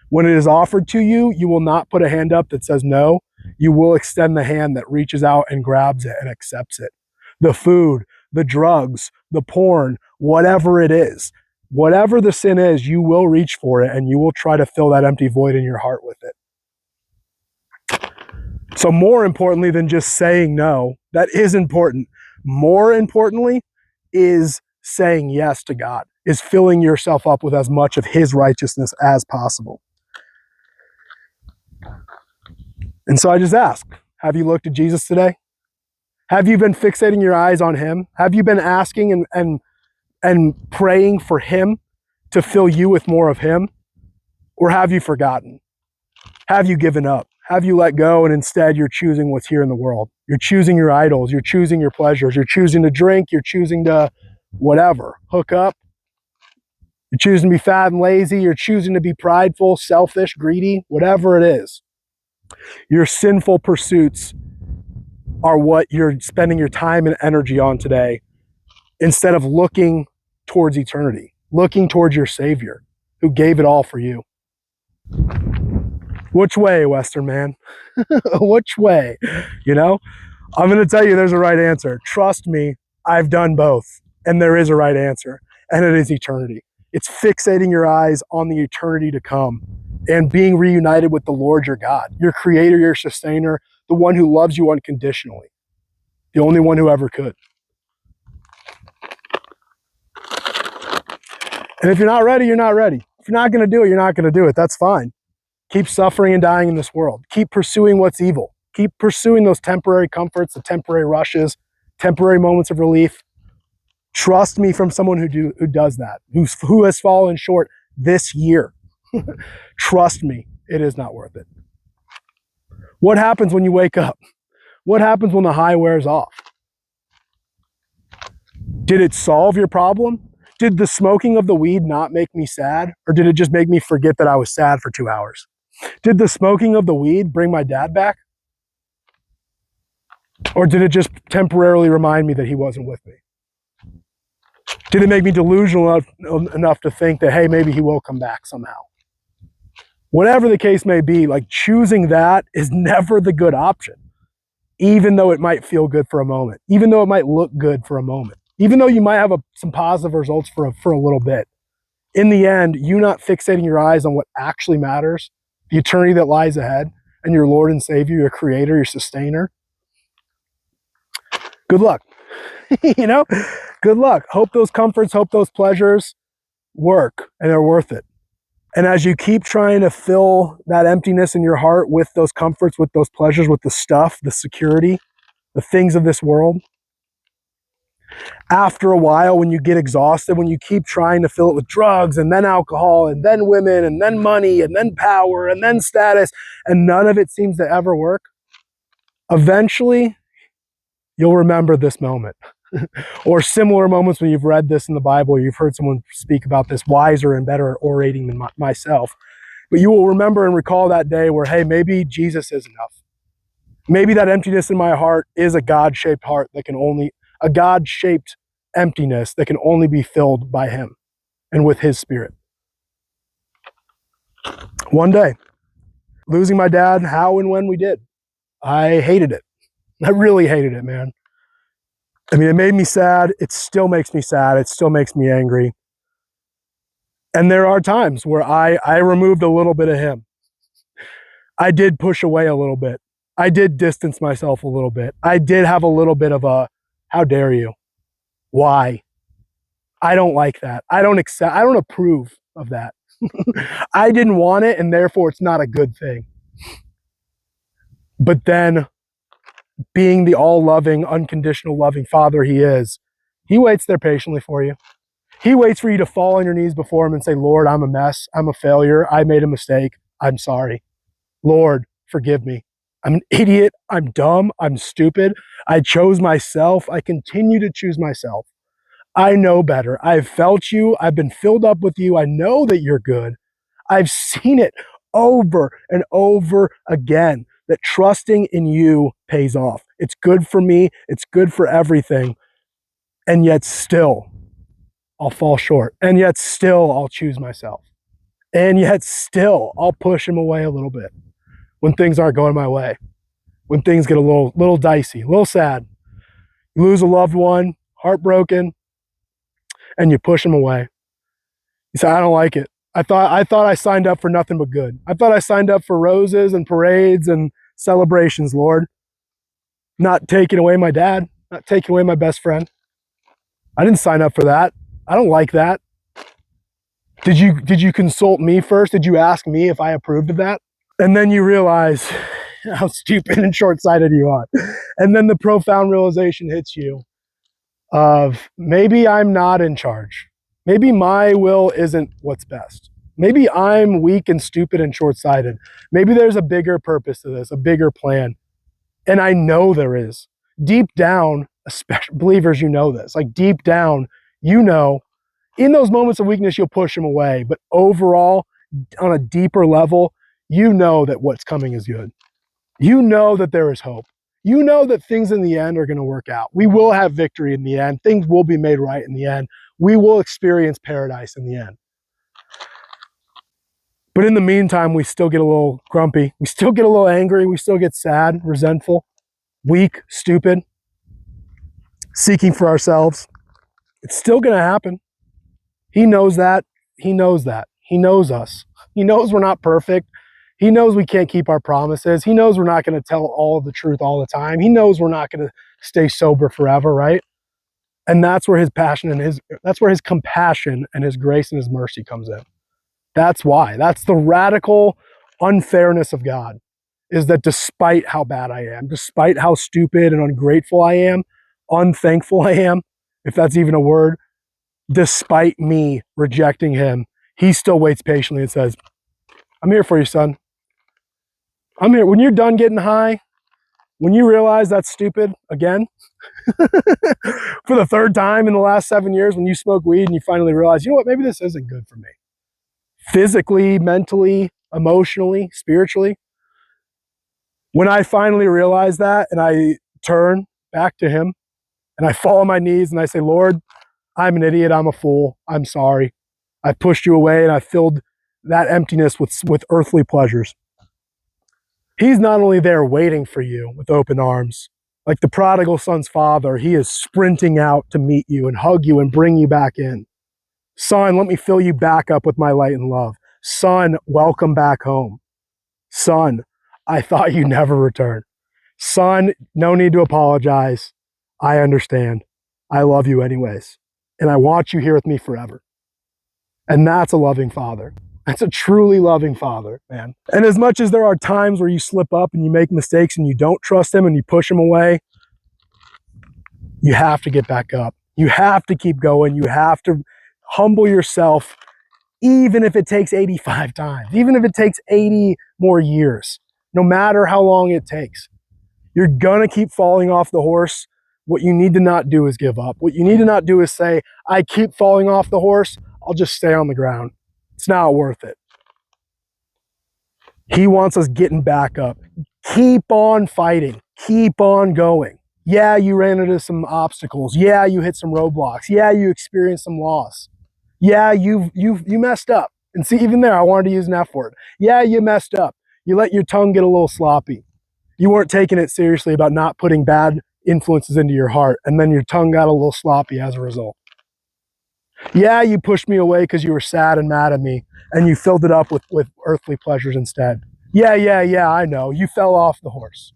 When it is offered to you, you will not put a hand up that says no. You will extend the hand that reaches out and grabs it and accepts it. The food, the drugs, the porn, whatever it is, whatever the sin is, you will reach for it and you will try to fill that empty void in your heart with it. So more importantly than just saying no, that is important. More importantly is saying yes to God, is filling yourself up with as much of his righteousness as possible. And so I just ask, have you looked at Jesus today? Have you been fixating your eyes on him? Have you been asking and praying for him to fill you with more of him? Or have you forgotten? Have you given up? Have you let go and instead you're choosing what's here in the world? You're choosing your idols. You're choosing your pleasures. You're choosing to drink. You're choosing to whatever, hook up. You're choosing to be fat and lazy. You're choosing to be prideful, selfish, greedy, whatever it is. Your sinful pursuits are what you're spending your time and energy on today instead of looking towards eternity, looking towards your Savior who gave it all for you. Which way, Western man? Which way? You know, I'm going to tell you there's a right answer. Trust me, I've done both, and there is a right answer, and it is eternity. It's fixating your eyes on the eternity to come and being reunited with the Lord your God, your creator, your sustainer, the one who loves you unconditionally, the only one who ever could. And if you're not ready, you're not ready. If you're not going to do it, you're not going to do it. That's fine. Keep suffering and dying in this world. Keep pursuing what's evil. Keep pursuing those temporary comforts, the temporary rushes, temporary moments of relief. Trust me from someone who does that, who has fallen short this year. Trust me, it is not worth it. What happens when you wake up? What happens when the high wears off? Did it solve your problem? Did the smoking of the weed not make me sad? Or did it just make me forget that I was sad for 2 hours? Did the smoking of the weed bring my dad back? Or did it just temporarily remind me that he wasn't with me? Did it make me delusional enough to think that, hey, maybe he will come back somehow? Whatever the case may be, like choosing that is never the good option, even though it might feel good for a moment, even though it might look good for a moment, even though you might have some positive results for a little bit. In the end, you not fixating your eyes on what actually matters, the eternity that lies ahead, and your Lord and Savior, your Creator, your Sustainer. Good luck. You know, good luck. Hope those comforts, hope those pleasures work and they're worth it. And as you keep trying to fill that emptiness in your heart with those comforts, with those pleasures, with the stuff, the security, the things of this world, after a while, when you get exhausted, when you keep trying to fill it with drugs and then alcohol and then women and then money and then power and then status, and none of it seems to ever work, eventually you'll remember this moment. Or similar moments when you've read this in the Bible, you've heard someone speak about this wiser and better at orating than myself. But you will remember and recall that day where, hey, maybe Jesus is enough. Maybe that emptiness in my heart is a God-shaped heart that can only, a God-shaped emptiness that can only be filled by him and with his Spirit. One day, losing my dad, how and when we did. I hated it. I really hated it, man. I mean, it made me sad. It still makes me sad. It still makes me angry. And there are times where I removed a little bit of him. I did push away a little bit. I did distance myself a little bit. I did have a little bit of a, how dare you? Why? I don't like that. I don't approve of that. I didn't want it, and therefore it's not a good thing. But then, being the all-loving, unconditional loving Father he is, he waits there patiently for you. He waits for you to fall on your knees before him and say, Lord, I'm a mess. I'm a failure. I made a mistake. I'm sorry. Lord, forgive me. I'm an idiot. I'm dumb. I'm stupid. I chose myself. I continue to choose myself. I know better. I've felt you. I've been filled up with you. I know that you're good. I've seen it over and over again that trusting in you pays off. It's good for me. It's good for everything. And yet still, I'll fall short. And yet still, I'll choose myself. And yet still, I'll push him away a little bit when things aren't going my way, when things get a little dicey, a little sad. You lose a loved one, heartbroken, and you push them away. You say, I don't like it. I thought I signed up for nothing but good. I thought I signed up for roses and parades and celebrations, Lord. Not taking away my dad, not taking away my best friend. I didn't sign up for that. I don't like that. Did you consult me first? Did you ask me if I approved of that? And then you realize how stupid and short-sighted you are. And then the profound realization hits you of maybe I'm not in charge. Maybe my will isn't what's best. Maybe I'm weak and stupid and short-sighted. Maybe there's a bigger purpose to this, a bigger plan. And I know there is. Deep down, especially believers, you know this. Like deep down, you know, in those moments of weakness, you'll push them away. But overall, on a deeper level, you know that what's coming is good. You know that there is hope. You know that things in the end are going to work out. We will have victory in the end. Things will be made right in the end. We will experience paradise in the end. But in the meantime, we still get a little grumpy. We still get a little angry. We still get sad, resentful, weak, stupid, seeking for ourselves. It's still going to happen. He knows that. He knows that. He knows us. He knows we're not perfect. He knows we can't keep our promises. He knows we're not going to tell all of the truth all the time. He knows we're not going to stay sober forever, right? And that's where his passion and that's where his compassion and his grace and his mercy comes in. That's why. That's the radical unfairness of God, is that despite how bad I am, despite how stupid and ungrateful I am, unthankful I am, if that's even a word, despite me rejecting him, he still waits patiently and says, I'm here for you, son. I'm here. When you're done getting high, when you realize that's stupid again, for the third time in the last 7 years, when you smoke weed and you finally realize, you know what, maybe this isn't good for me. Physically, mentally, emotionally, spiritually. When I finally realize that and I turn back to him and I fall on my knees and I say, Lord, I'm an idiot. I'm a fool. I'm sorry. I pushed you away and I filled that emptiness with earthly pleasures. He's not only there waiting for you with open arms, like the prodigal son's father, he is sprinting out to meet you and hug you and bring you back in. Son, let me fill you back up with my light and love. Son, welcome back home. Son, I thought you'd never return. Son, no need to apologize. I understand. I love you anyways. And I want you here with me forever. And that's a loving father. That's a truly loving father, man. And as much as there are times where you slip up and you make mistakes and you don't trust him and you push him away, you have to get back up. You have to keep going. You have to humble yourself, even if it takes 85 times, even if it takes 80 more years, no matter how long it takes. You're gonna keep falling off the horse. What you need to not do is give up. What you need to not do is say, I keep falling off the horse, I'll just stay on the ground. It's not worth it. He wants us getting back up. Keep on fighting. Keep on going. Yeah, you ran into some obstacles. Yeah, you hit some roadblocks. Yeah, you experienced some loss. Yeah, you messed up. And see, even there, I wanted to use an F word. Yeah, you messed up. You let your tongue get a little sloppy. You weren't taking it seriously about not putting bad influences into your heart, and then your tongue got a little sloppy as a result. Yeah, you pushed me away because you were sad and mad at me, and you filled it up with earthly pleasures instead. Yeah, I know. You fell off the horse.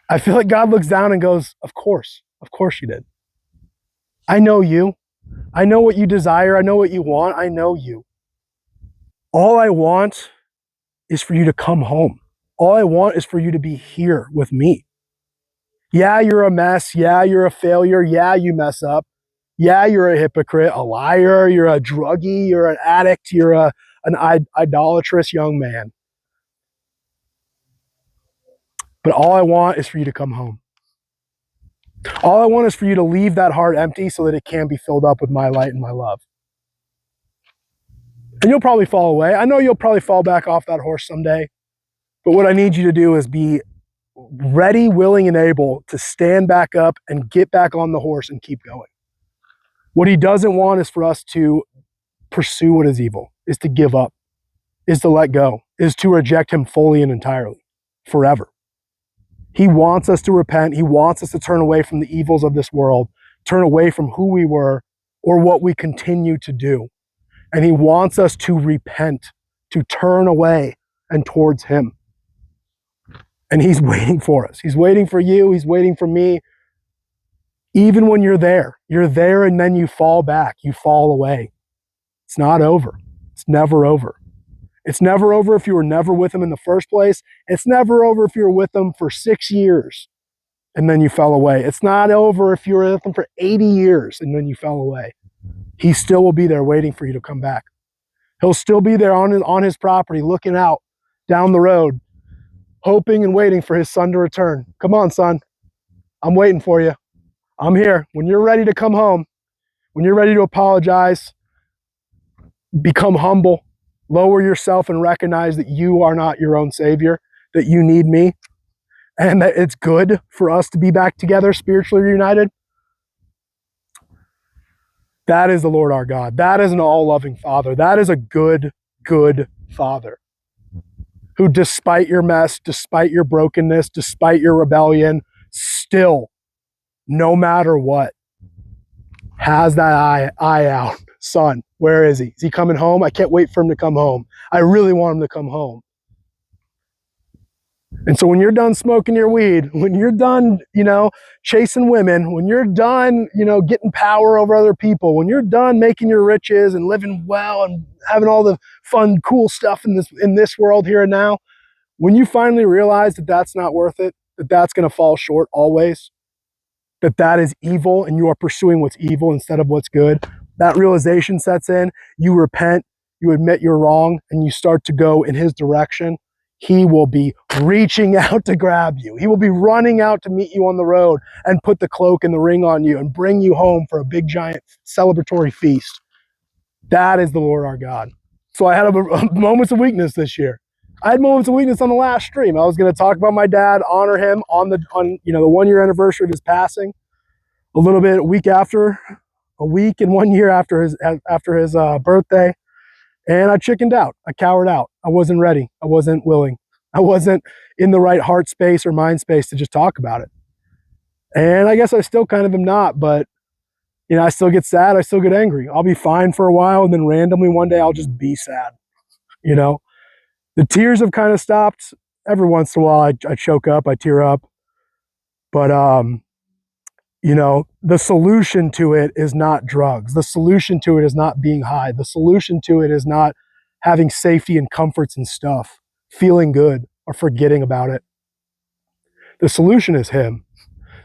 I feel like God looks down and goes, of course you did. I know you. I know what you desire. I know what you want. I know you. All I want is for you to come home. All I want is for you to be here with me. Yeah, you're a mess. Yeah, you're a failure. Yeah, you mess up. Yeah, you're a hypocrite, a liar. You're a druggie. You're an addict. You're an idolatrous young man. But all I want is for you to come home. All I want is for you to leave that heart empty so that it can be filled up with my light and my love. And you'll probably fall away. I know you'll probably fall back off that horse someday. But what I need you to do is be ready, willing, and able to stand back up and get back on the horse and keep going. What he doesn't want is for us to pursue what is evil, is to give up, is to let go, is to reject him fully and entirely, forever. He wants us to repent. He wants us to turn away from the evils of this world, turn away from who we were or what we continue to do. And he wants us to repent, to turn away and towards him. And he's waiting for us. He's waiting for you. He's waiting for me. Even when you're there and then you fall back, you fall away. It's not over. It's never over. It's never over if you were never with him in the first place. It's never over if you were with him for 6 years and then you fell away. It's not over if you were with him for 80 years and then you fell away. He still will be there waiting for you to come back. He'll still be there on his property, looking out down the road, hoping and waiting for his son to return. Come on, son. I'm waiting for you. I'm here. When you're ready to come home, when you're ready to apologize, become humble, lower yourself and recognize that you are not your own savior, that you need me, and that it's good for us to be back together, spiritually reunited. That is the Lord our God. That is an all-loving Father. That is a good Father who, despite your mess, despite your brokenness, despite your rebellion, still, no matter what, has that eye out. Son, where is he? Is he coming home? I can't wait for him to come home. I really want him to come home. And so when you're done smoking your weed, when you're done, chasing women, when you're done, getting power over other people, when you're done making your riches and living well and having all the fun, cool stuff in this world here and now, when you finally realize that that's not worth it, that that's going to fall short always, that is evil and you are pursuing what's evil instead of what's good, that realization sets in, you repent, you admit you're wrong, and you start to go in his direction, he will be reaching out to grab you. He will be running out to meet you on the road and put the cloak and the ring on you and bring you home for a big giant celebratory feast. That is the Lord our God. So I had moments of weakness this year. I had moments of weakness on the last stream. I was going to talk about my dad, honor him on the 1 year anniversary of his passing. A little bit, a week and 1 year after his birthday. And I chickened out. I cowered out. I wasn't ready. I wasn't willing. I wasn't in the right heart space or mind space to just talk about it. And I guess I still kind of am not, but I still get sad. I still get angry. I'll be fine for a while, and then randomly one day I'll just be sad. The tears have kind of stopped. Every once in a while I choke up, I tear up. But the solution to it is not drugs. The solution to it is not being high. The solution to it is not having safety and comforts and stuff, feeling good or forgetting about it. The solution is him.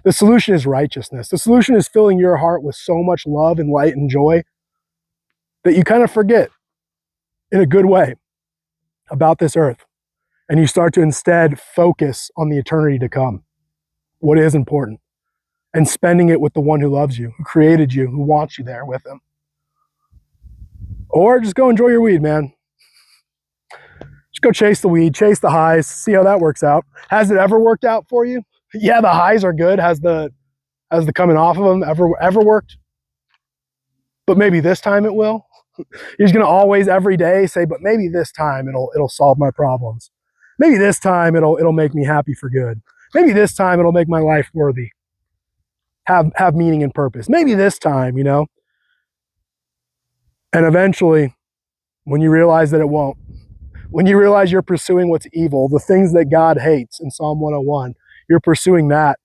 The solution is righteousness. The solution is filling your heart with so much love and light and joy that you kind of forget, in a good way, about this earth. And you start to instead focus on the eternity to come, what is important, and spending it with the one who loves you, who created you, who wants you there with him. Or just go enjoy your weed, man. Just go chase the weed, chase the highs, see how that works out. Has it ever worked out for you? Yeah, the highs are good. Has the coming off of them ever worked? But maybe this time it will. He's going to always every day say, but maybe this time it'll solve my problems. Maybe this time it'll make me happy for good. Maybe this time it'll make my life worthy. Have meaning and purpose. Maybe this time, you know. And eventually, when you realize that it won't, when you realize you're pursuing what's evil, the things that God hates in Psalm 101, you're pursuing that.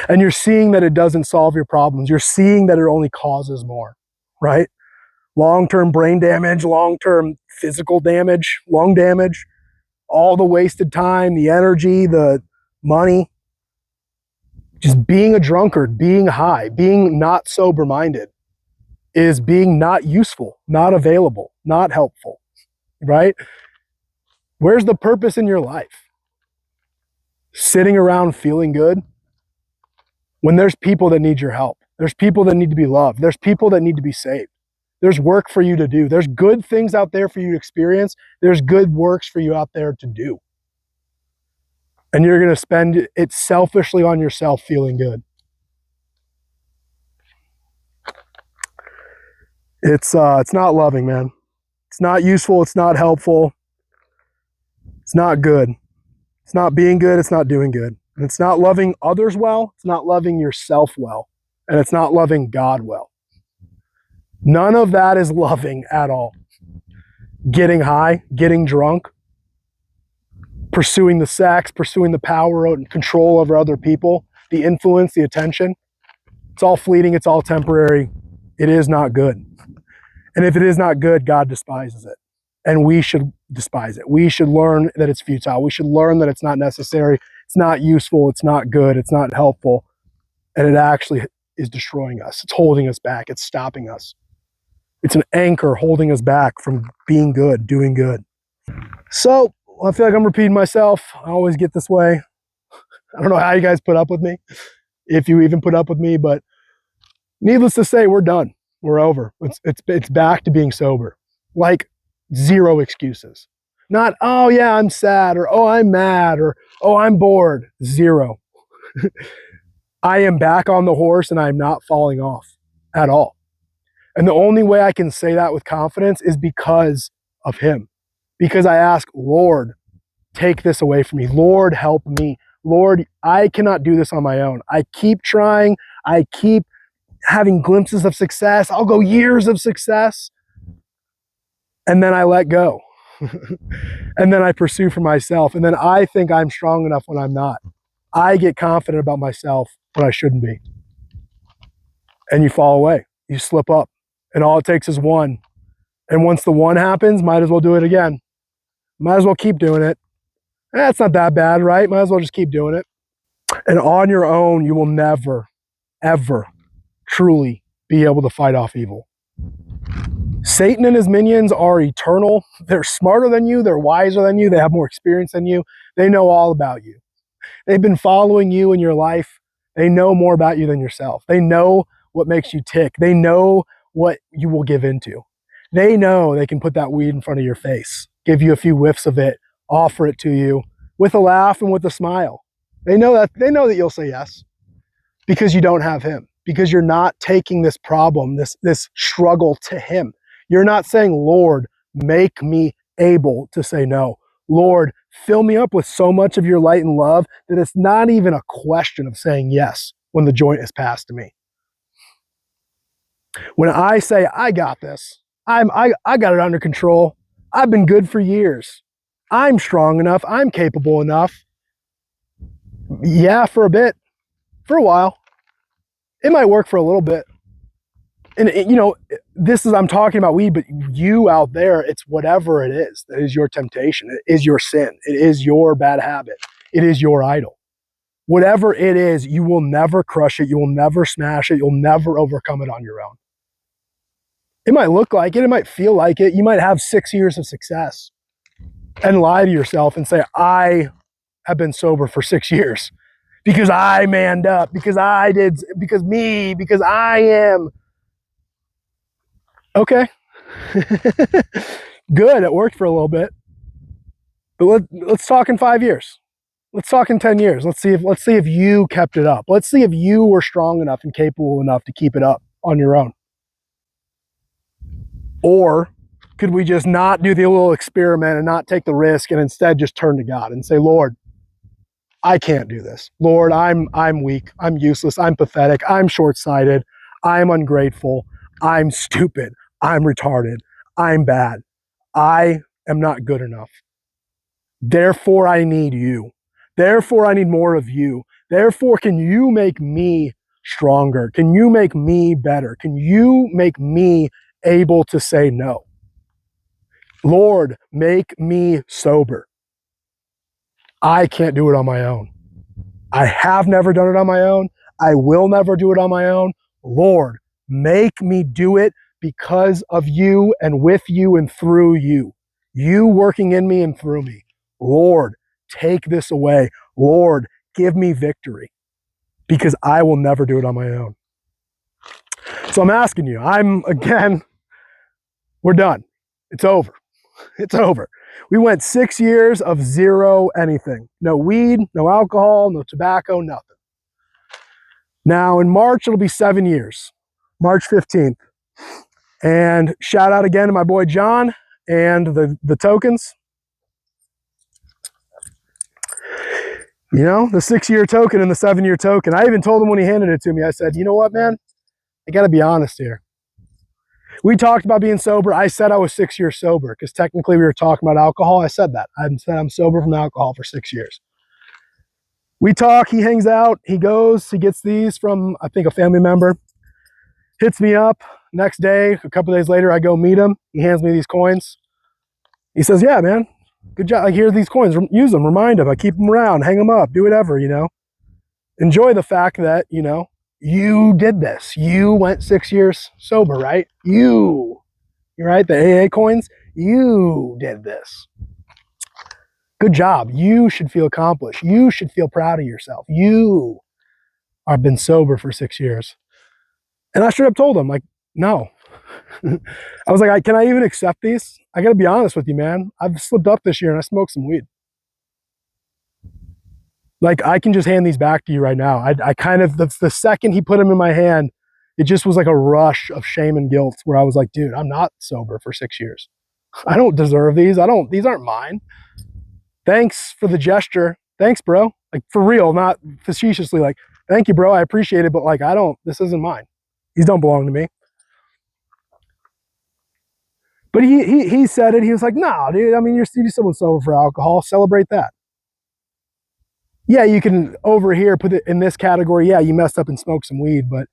And you're seeing that it doesn't solve your problems. You're seeing that it only causes more, right? Long-term brain damage, long-term physical damage, lung damage, all the wasted time, the energy, the money, just being a drunkard, being high, being not sober-minded is being not useful, not available, not helpful, right? Where's the purpose in your life? Sitting around feeling good when there's people that need your help. There's people that need to be loved. There's people that need to be saved. There's work for you to do. There's good things out there for you to experience. There's good works for you out there to do. And you're going to spend it selfishly on yourself feeling good. It's not loving, man. It's not useful. It's not helpful. It's not good. It's not being good. It's not doing good. And it's not loving others well. It's not loving yourself well. And it's not loving God well. None of that is loving at all. Getting high, getting drunk, pursuing the sex, pursuing the power and control over other people, the influence, the attention. It's all fleeting. It's all temporary. It is not good. And if it is not good, God despises it. And we should despise it. We should learn that it's futile. We should learn that it's not necessary. It's not useful. It's not good. It's not helpful. And it actually is destroying us. It's holding us back. It's stopping us. It's an anchor holding us back from being good, doing good. So I feel like I'm repeating myself. I always get this way. I don't know how you guys put up with me, if you even put up with me, but needless to say, we're done. We're over. It's back to being sober. Like, zero excuses. Not, oh yeah, I'm sad, or oh, I'm mad, or oh, I'm bored. Zero. I am back on the horse and I'm not falling off at all. And the only way I can say that with confidence is because of him. Because I ask, Lord, take this away from me. Lord, help me. Lord, I cannot do this on my own. I keep trying. I keep having glimpses of success. I'll go years of success. And then I let go. And then I pursue for myself. And then I think I'm strong enough when I'm not. I get confident about myself when I shouldn't be. And you fall away. You slip up. And all it takes is one. And once the one happens, might as well do it again. Might as well keep doing it. It's not that bad, right? Might as well just keep doing it. And on your own, you will never, ever truly be able to fight off evil. Satan and his minions are eternal. They're smarter than you. They're wiser than you. They have more experience than you. They know all about you. They've been following you in your life. They know more about you than yourself. They know what makes you tick. They know what you will give into. They know they can put that weed in front of your face, give you a few whiffs of it, offer it to you with a laugh and with a smile. They know that you'll say yes because you don't have him, because you're not taking this problem, this struggle to him. You're not saying, Lord, make me able to say no. Lord, fill me up with so much of your light and love that it's not even a question of saying yes when the joint is passed to me. When I say, I got this, I got it under control. I've been good for years. I'm strong enough. I'm capable enough. Yeah, for a bit, for a while. It might work for a little bit. And I'm talking about weed, but you out there, it's whatever it is that is your temptation. It is your sin. It is your bad habit. It is your idol. Whatever it is, you will never crush it. You will never smash it. You'll never overcome it on your own. It might look like it. It might feel like it. You might have 6 years of success and lie to yourself and say, I have been sober for 6 years because I manned up, because I am. Okay. Good. It worked for a little bit. But let's talk in 5 years. Let's talk in 10 years. Let's see if you kept it up. Let's see if you were strong enough and capable enough to keep it up on your own. Or could we just not do the little experiment and not take the risk and instead just turn to God and say, Lord, I can't do this. Lord, I'm weak. I'm useless. I'm pathetic. I'm short-sighted. I'm ungrateful. I'm stupid. I'm retarded. I'm bad. I am not good enough. Therefore, I need you. Therefore, I need more of you. Therefore, can you make me stronger? Can you make me better? Can you make me able to say no? Lord, make me sober. I can't do it on my own. I have never done it on my own. I will never do it on my own. Lord, make me do it because of you and with you and through you. You working in me and through me. Lord, take this away. Lord, give me victory because I will never do it on my own. So I'm asking you, we're done. It's over. It's over. We went 6 years of zero anything. No weed, no alcohol, no tobacco, nothing. Now in March, it'll be 7 years, March 15th. And shout out again to my boy John and the tokens. You know, the 6-year token and the 7-year token. I even told him when he handed it to me, I said, you know what, man? I got to be honest here. We talked about being sober. I said I was 6 years sober because technically we were talking about alcohol. I said that. I said I'm sober from alcohol for 6 years. We talk, he hangs out, he goes, he gets these from, I think, a family member, hits me up. Next day, a couple days later, I go meet him. He hands me these coins. He says, yeah, man, good job. Like, here's these coins. Use them, remind them. I keep them around, hang them up, do whatever, you know. Enjoy the fact that, you know, you did this. You went 6 years sober, right? You're right, the AA coins, you did this. Good job. You should feel accomplished. You should feel proud of yourself. You have been sober for 6 years. And I straight up told him, like, no. I was like, can I even accept these? I got to be honest with you, man. I've slipped up this year and I smoked some weed. Like, I can just hand these back to you right now. I kind of, the second he put them in my hand, it just was like a rush of shame and guilt where I was like, dude, I'm not sober for 6 years. I don't deserve these. These aren't mine. Thanks for the gesture. Thanks, bro. Like, for real, not facetiously. Like, thank you, bro. I appreciate it. But like, this isn't mine. These don't belong to me. But he said it. He was like, nah, dude. I mean, you're someone sober for alcohol. Celebrate that. Yeah, you can over here put it in this category. Yeah, you messed up and smoked some weed, but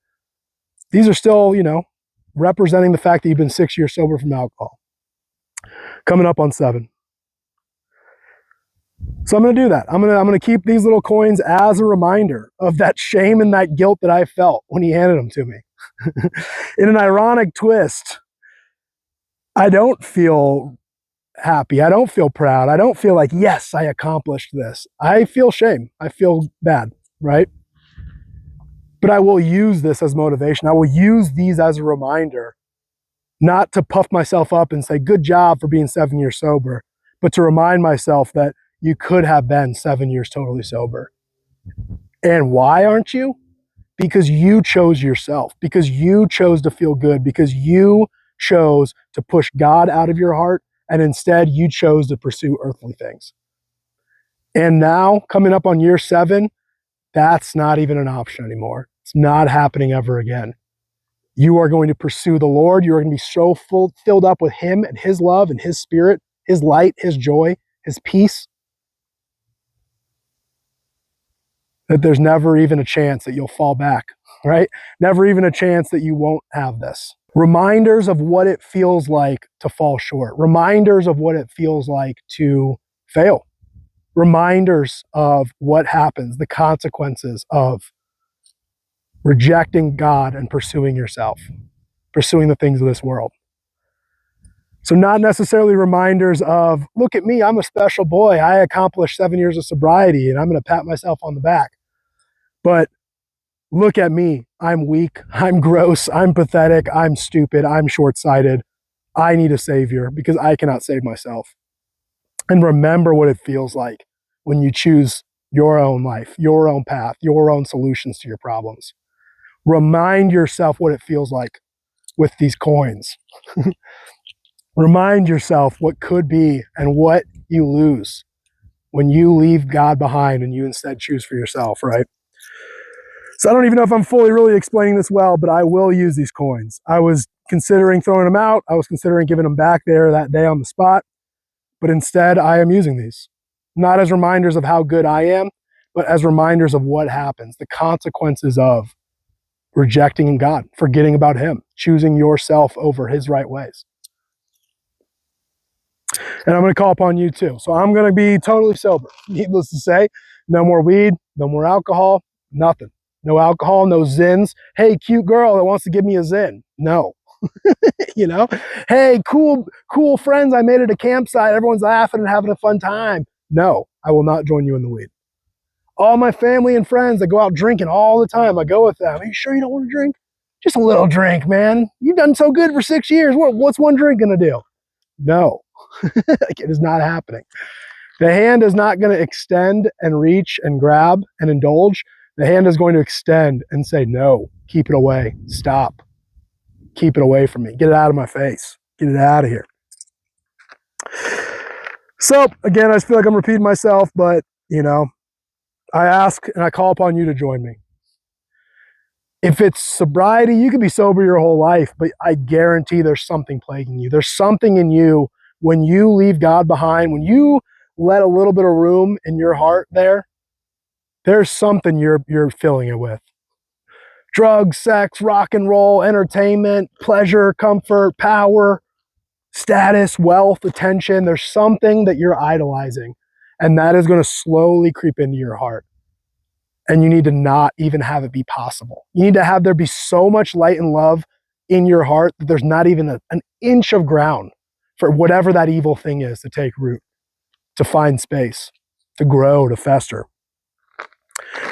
these are still, you know, representing the fact that you've been 6 years sober from alcohol. Coming up on 7. So I'm going to do that. I'm going to keep these little coins as a reminder of that shame and that guilt that I felt when he handed them to me. In an ironic twist, I don't feel happy. I don't feel proud. I don't feel like, yes, I accomplished this. I feel shame. I feel bad, right? But I will use this as motivation. I will use these as a reminder, not to puff myself up and say, good job for being 7 years sober, but to remind myself that you could have been 7 years totally sober. And why aren't you? Because you chose yourself, because you chose to feel good, because you chose to push God out of your heart, and instead you chose to pursue earthly things. And now, coming up on year 7, that's not even an option anymore. It's not happening ever again. You are going to pursue the Lord. You are going to be so filled up with Him and His love and His Spirit, His light, His joy, His peace, that there's never even a chance that you'll fall back, right? Never even a chance that you won't have this. Reminders of what it feels like to fall short. Reminders of what it feels like to fail. Reminders of what happens, the consequences of rejecting God and pursuing yourself, pursuing the things of this world. So not necessarily reminders of, look at me, I'm a special boy. I accomplished 7 years of sobriety and I'm going to pat myself on the back. But look at me, I'm weak, I'm gross, I'm pathetic, I'm stupid, I'm short-sighted. I need a savior because I cannot save myself. And remember what it feels like when you choose your own life, your own path, your own solutions to your problems. Remind yourself what it feels like with these coins. Remind yourself what could be and what you lose when you leave God behind and you instead choose for yourself, right? So I don't even know if I'm fully really explaining this well, but I will use these coins. I was considering throwing them out. I was considering giving them back there that day on the spot, but instead I am using these. Not as reminders of how good I am, but as reminders of what happens, the consequences of rejecting God, forgetting about Him, choosing yourself over His right ways. And I'm going to call upon you too. So I'm going to be totally sober. Needless to say, no more weed, no more alcohol, nothing. No alcohol, no zins. Hey, cute girl that wants to give me a zin. No. You know? Hey, cool friends I made at a campsite. Everyone's laughing and having a fun time. No, I will not join you in the weed. All my family and friends that go out drinking all the time, I go with them. Are you sure you don't want to drink? Just a little drink, man. You've done so good for 6 years. What's one drink going to do? No. It is not happening. The hand is not going to extend and reach and grab and indulge. The hand is going to extend and say, no, keep it away. Stop. Keep it away from me. Get it out of my face. Get it out of here. So again, I just feel like I'm repeating myself, but you know, I ask and I call upon you to join me. If it's sobriety, you could be sober your whole life, but I guarantee there's something plaguing you. There's something in you when you leave God behind, when you let a little bit of room in your heart there's something you're filling it with. Drugs, sex, rock and roll, entertainment, pleasure, comfort, power, status, wealth, attention. There's something that you're idolizing, and that is going to slowly creep into your heart. And you need to not even have it be possible. You need to have there be so much light and love in your heart that there's not even an inch of ground for whatever that evil thing is to take root, to find space, to grow, to fester.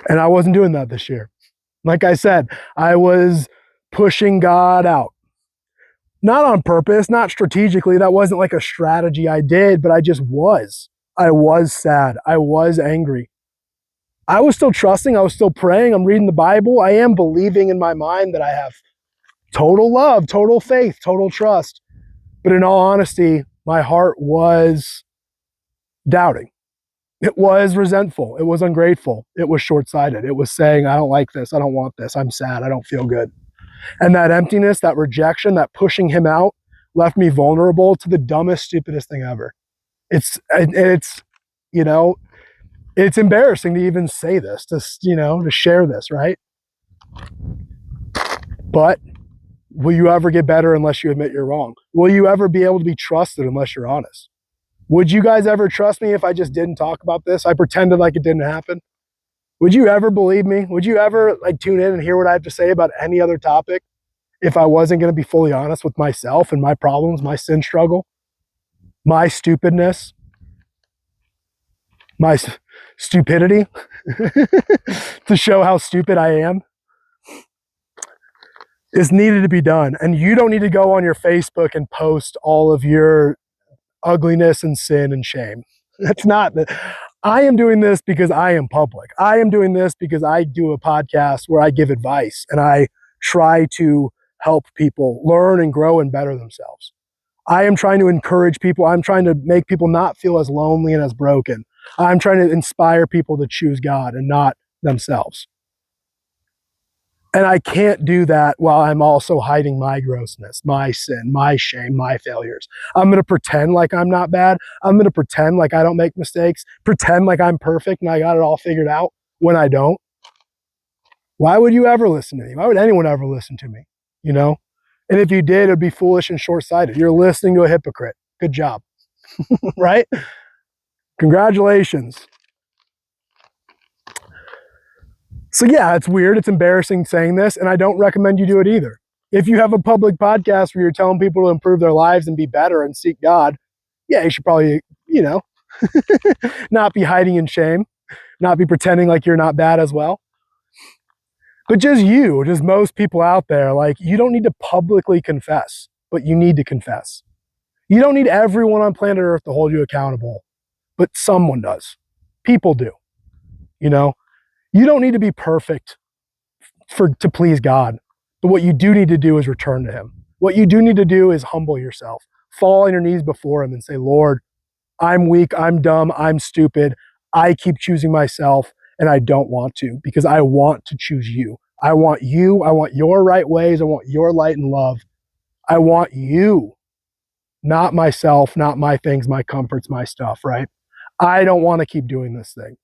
And I wasn't doing that this year. Like I said, I was pushing God out. Not on purpose, not strategically. That wasn't like a strategy I did, but I just was. I was sad. I was angry. I was still trusting. I was still praying. I'm reading the Bible. I am believing in my mind that I have total love, total faith, total trust. But in all honesty, my heart was doubting. It was resentful. It was ungrateful. It was short-sighted. It was saying, I don't like this. I don't want this. I'm sad. I don't feel good. And that emptiness, that rejection, that pushing Him out left me vulnerable to the dumbest, stupidest thing ever. It's you know, it's embarrassing to even say this, to share this, right? But will you ever get better unless you admit you're wrong? Will you ever be able to be trusted unless you're honest? Would you guys ever trust me if I just didn't talk about this? I pretended like it didn't happen. Would you ever believe me? Would you ever tune in and hear what I have to say about any other topic if I wasn't going to be fully honest with myself and my problems, my sin struggle, my stupidness, my stupidity to show how stupid I am? Is needed to be done. And you don't need to go on your Facebook and post all of your ugliness and sin and shame. That's not the. I am doing this because I am public. I am doing this because I do a podcast where I give advice and I try to help people learn and grow and better themselves. I am trying to encourage people. I'm trying to make people not feel as lonely and as broken. I'm trying to inspire people to choose God and not themselves. And I can't do that while I'm also hiding my grossness, my sin, my shame, my failures. I'm going to pretend like I'm not bad. I'm going to pretend like I don't make mistakes, pretend like I'm perfect and I got it all figured out when I don't. Why would you ever listen to me? Why would anyone ever listen to me? And if you did, it'd be foolish and short-sighted. You're listening to a hypocrite. Good job. Right? Congratulations. So yeah, it's weird. It's embarrassing saying this, and I don't recommend you do it either. If you have a public podcast where you're telling people to improve their lives and be better and seek God, yeah, you should probably, not be hiding in shame, not be pretending like you're not bad as well. But just most people out there, you don't need to publicly confess, but you need to confess. You don't need everyone on planet Earth to hold you accountable, but someone does. People do, You don't need to be perfect to please God. But what you do need to do is return to Him. What you do need to do is humble yourself. fall on your knees before him and say, Lord, I'm weak, I'm dumb, I'm stupid. I keep choosing myself and I don't want to, because I want to choose you. I want you. I want your right ways. I want your light and love. I want you, not myself, not my things, my comforts, my stuff, right? I don't want to keep doing this thing.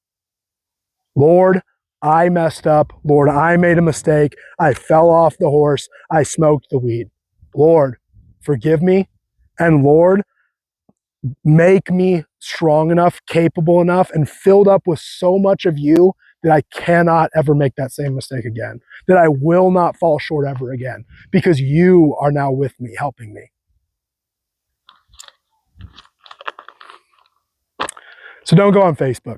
Lord, I messed up. Lord, I made a mistake. I fell off the horse. I smoked the weed. Lord, forgive me. And Lord, make me strong enough, capable enough, and filled up with so much of you that I cannot ever make that same mistake again, that I will not fall short ever again, because you are now with me, helping me. So don't go on Facebook.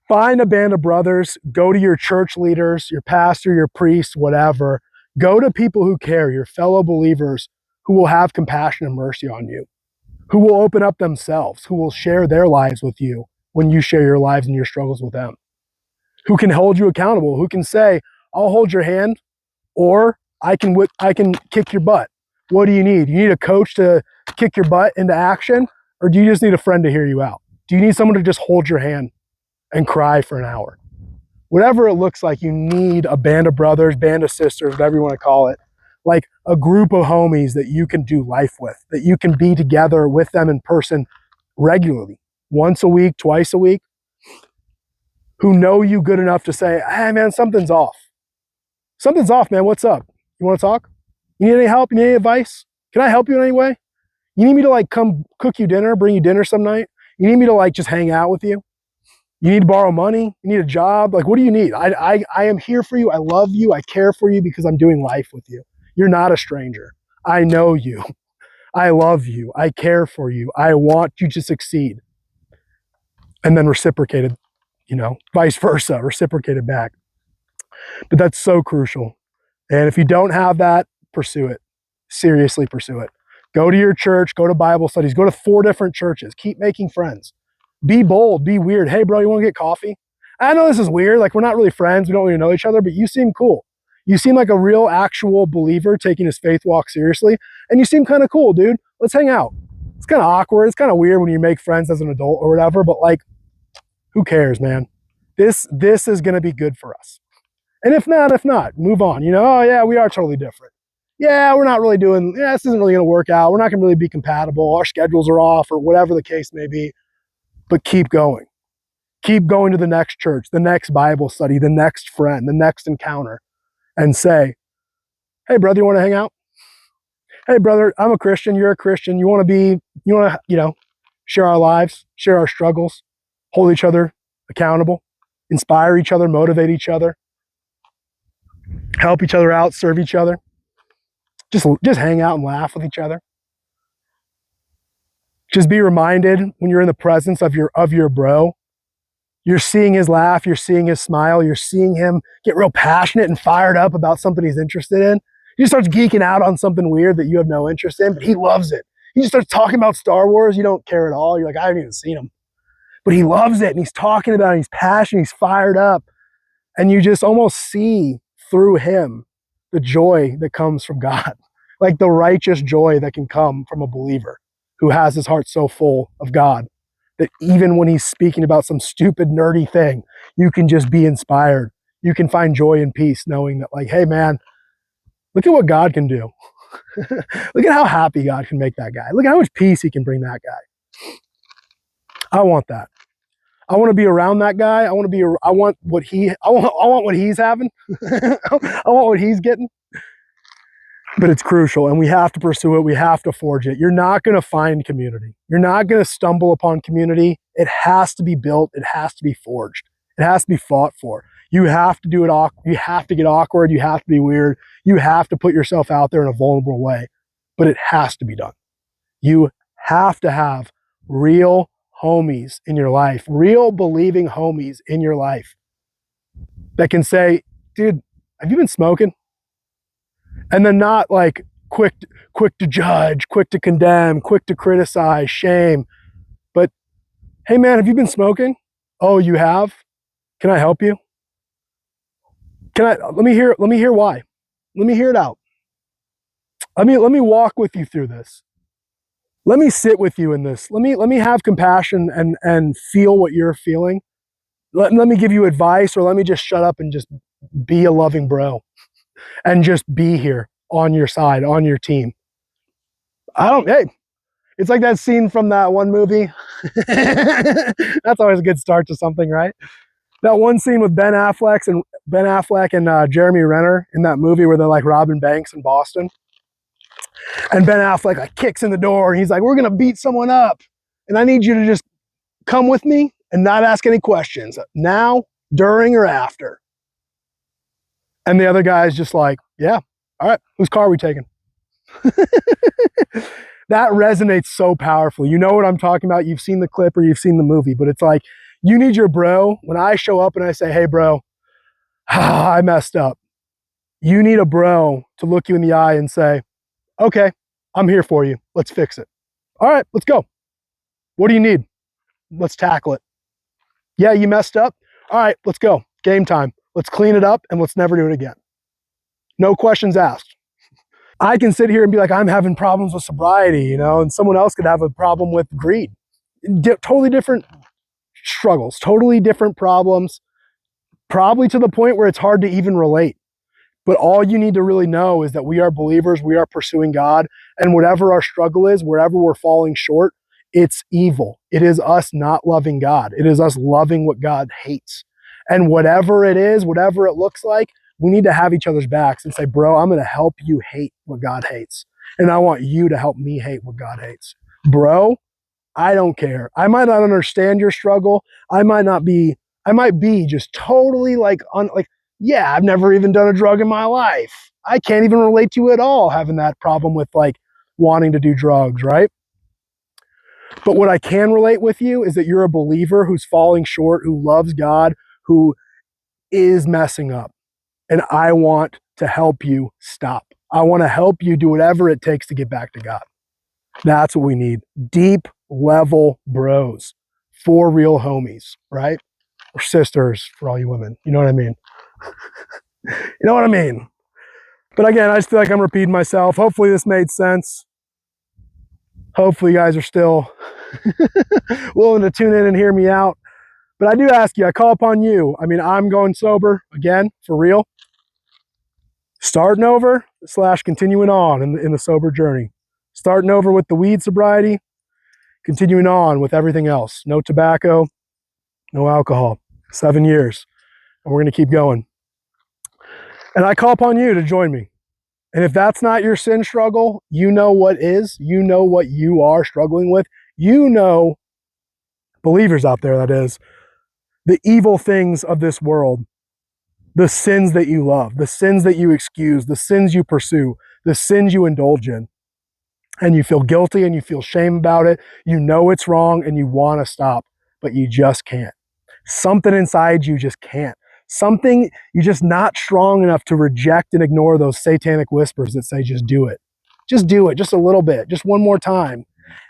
Find a band of brothers, go to your church leaders, your pastor, your priest, whatever. Go to people who care, your fellow believers who will have compassion and mercy on you, who will open up themselves, who will share their lives with you when you share your lives and your struggles with them, who can hold you accountable, who can say, I'll hold your hand, or I can kick your butt. What do you need? You need a coach to kick your butt into action, or do you just need a friend to hear you out? Do you need someone to just hold your hand and cry for an hour? Whatever it looks like, you need a band of brothers, band of sisters, whatever you want to call it, like a group of homies that you can do life with, that you can be together with them in person regularly, once a week, twice a week, who know you good enough to say, hey man, something's off. Something's off, man. What's up? You want to talk? You need any help? You need any advice? Can I help you in any way? You need me to like come cook you dinner, bring you dinner some night? You need me to like just hang out with you? You need to borrow money? You need a job? Like, what do you need? I am here for you. I love you. I care for you because I'm doing life with you. You're not a stranger. I know you. I love you. I care for you. I want you to succeed. And then reciprocated, vice versa, reciprocated back. But that's so crucial. And if you don't have that, pursue it. Seriously pursue it. Go to your church, go to Bible studies, go to 4 different churches. Keep making friends. Be bold, be weird. Hey, bro, you want to get coffee? I know this is weird. Like, we're not really friends. We don't really know each other, but you seem cool. You seem like a real, actual believer taking his faith walk seriously. And you seem kind of cool, dude. Let's hang out. It's kind of awkward. It's kind of weird when you make friends as an adult or whatever, but like, who cares, man? This is going to be good for us. And if not, move on. Oh yeah, we are totally different. Yeah, we're not really this isn't really going to work out. We're not going to really be compatible. Our schedules are off or whatever the case may be. But keep going. Keep going to the next church, the next Bible study, the next friend, the next encounter, and say, hey, brother, you want to hang out? Hey, brother, I'm a Christian. You're a Christian. You want to, share our lives, share our struggles, hold each other accountable, inspire each other, motivate each other, help each other out, serve each other. Just hang out and laugh with each other. Just be reminded when you're in the presence of your bro, you're seeing his laugh, you're seeing his smile, you're seeing him get real passionate and fired up about something he's interested in. He starts geeking out on something weird that you have no interest in, but he loves it. He just starts talking about Star Wars. You don't care at all. You're like, I haven't even seen him. But he loves it, and he's talking about it, he's passionate, he's fired up. And you just almost see through him the joy that comes from God, like the righteous joy that can come from a believer who has his heart so full of God that even when he's speaking about some stupid, nerdy thing, you can just be inspired. You can find joy and peace knowing that, like, hey, man, look at what God can do. Look at how happy God can make that guy. Look at how much peace he can bring that guy. I want that. I want to be around that guy. I want what he's having. I want what he's getting. But it's crucial, and we have to pursue it. We have to forge it. You're not going to find community. You're not going to stumble upon community. It has to be built. It has to be forged. It has to be fought for. You have to do it. You have to get awkward. You have to be weird. You have to put yourself out there in a vulnerable way. But it has to be done. You have to have real homies in your life, real believing homies in your life that can say, dude, have you been smoking? And then not like quick to judge, quick to condemn, quick to criticize, shame. But hey man, have you been smoking? Oh, you have? Can I help you? Let me hear why. Let me hear it out. Let me walk with you through this. Let me sit with you in this. Let me have compassion and feel what you're feeling. Let me give you advice, or let me just shut up and just be a loving bro and just be here on your side, on your team. Hey, it's like that scene from that one movie. That's always a good start to something, right? That one scene with Ben Affleck and Jeremy Renner in that movie where they're like robbing banks in Boston. And Ben Affleck like kicks in the door and he's like, "We're gonna beat someone up. And I need you to just come with me and not ask any questions. Now, during, or after." And the other guy's just like, "Yeah, all right, whose car are we taking?" That resonates so powerfully. You know what I'm talking about. You've seen the clip or you've seen the movie, but it's like, you need your bro. When I show up and I say, "Hey, bro, I messed up," you need a bro to look you in the eye and say, "Okay, I'm here for you. Let's fix it. All right, let's go. What do you need? Let's tackle it. Yeah, you messed up. All right, let's go. Game time. Let's clean it up and let's never do it again. No questions asked." I can sit here and be like, "I'm having problems with sobriety," and someone else could have a problem with greed. Totally different struggles, totally different problems, probably to the point where it's hard to even relate. But all you need to really know is that we are believers, we are pursuing God, and whatever our struggle is, wherever we're falling short, it's evil. It is us not loving God. It is us loving what God hates. And whatever it is, whatever it looks like, we need to have each other's backs and say, "Bro, I'm going to help you hate what God hates. And I want you to help me hate what God hates. Bro, I don't care. I might not understand your struggle. I might be just totally yeah, I've never even done a drug in my life. I can't even relate to you at all having that problem with like wanting to do drugs, right? But what I can relate with you is that you're a believer who's falling short, who loves God, who is messing up. And I want to help you stop. I want to help you do whatever it takes to get back to God. That's what we need. Deep level bros, for real homies, right? Or sisters for all you women. You know what I mean? You know what I mean? But again, I just feel like I'm repeating myself. Hopefully this made sense. Hopefully you guys are still willing to tune in and hear me out. But I do ask you, I call upon you. I mean, I'm going sober again, for real. Starting over / continuing on in the sober journey. Starting over with the weed sobriety, continuing on with everything else. No tobacco, no alcohol. 7 years. And we're going to keep going. And I call upon you to join me. And if that's not your sin struggle, you know what is. You know what you are struggling with. You know, believers out there, that is, the evil things of this world, the sins that you love, the sins that you excuse, the sins you pursue, the sins you indulge in. And you feel guilty and you feel shame about it. You know it's wrong and you want to stop, but you just can't. Something inside you just can't. Something, you're just not strong enough to reject and ignore those satanic whispers that say, "Just do it. Just do it. Just a little bit. Just one more time."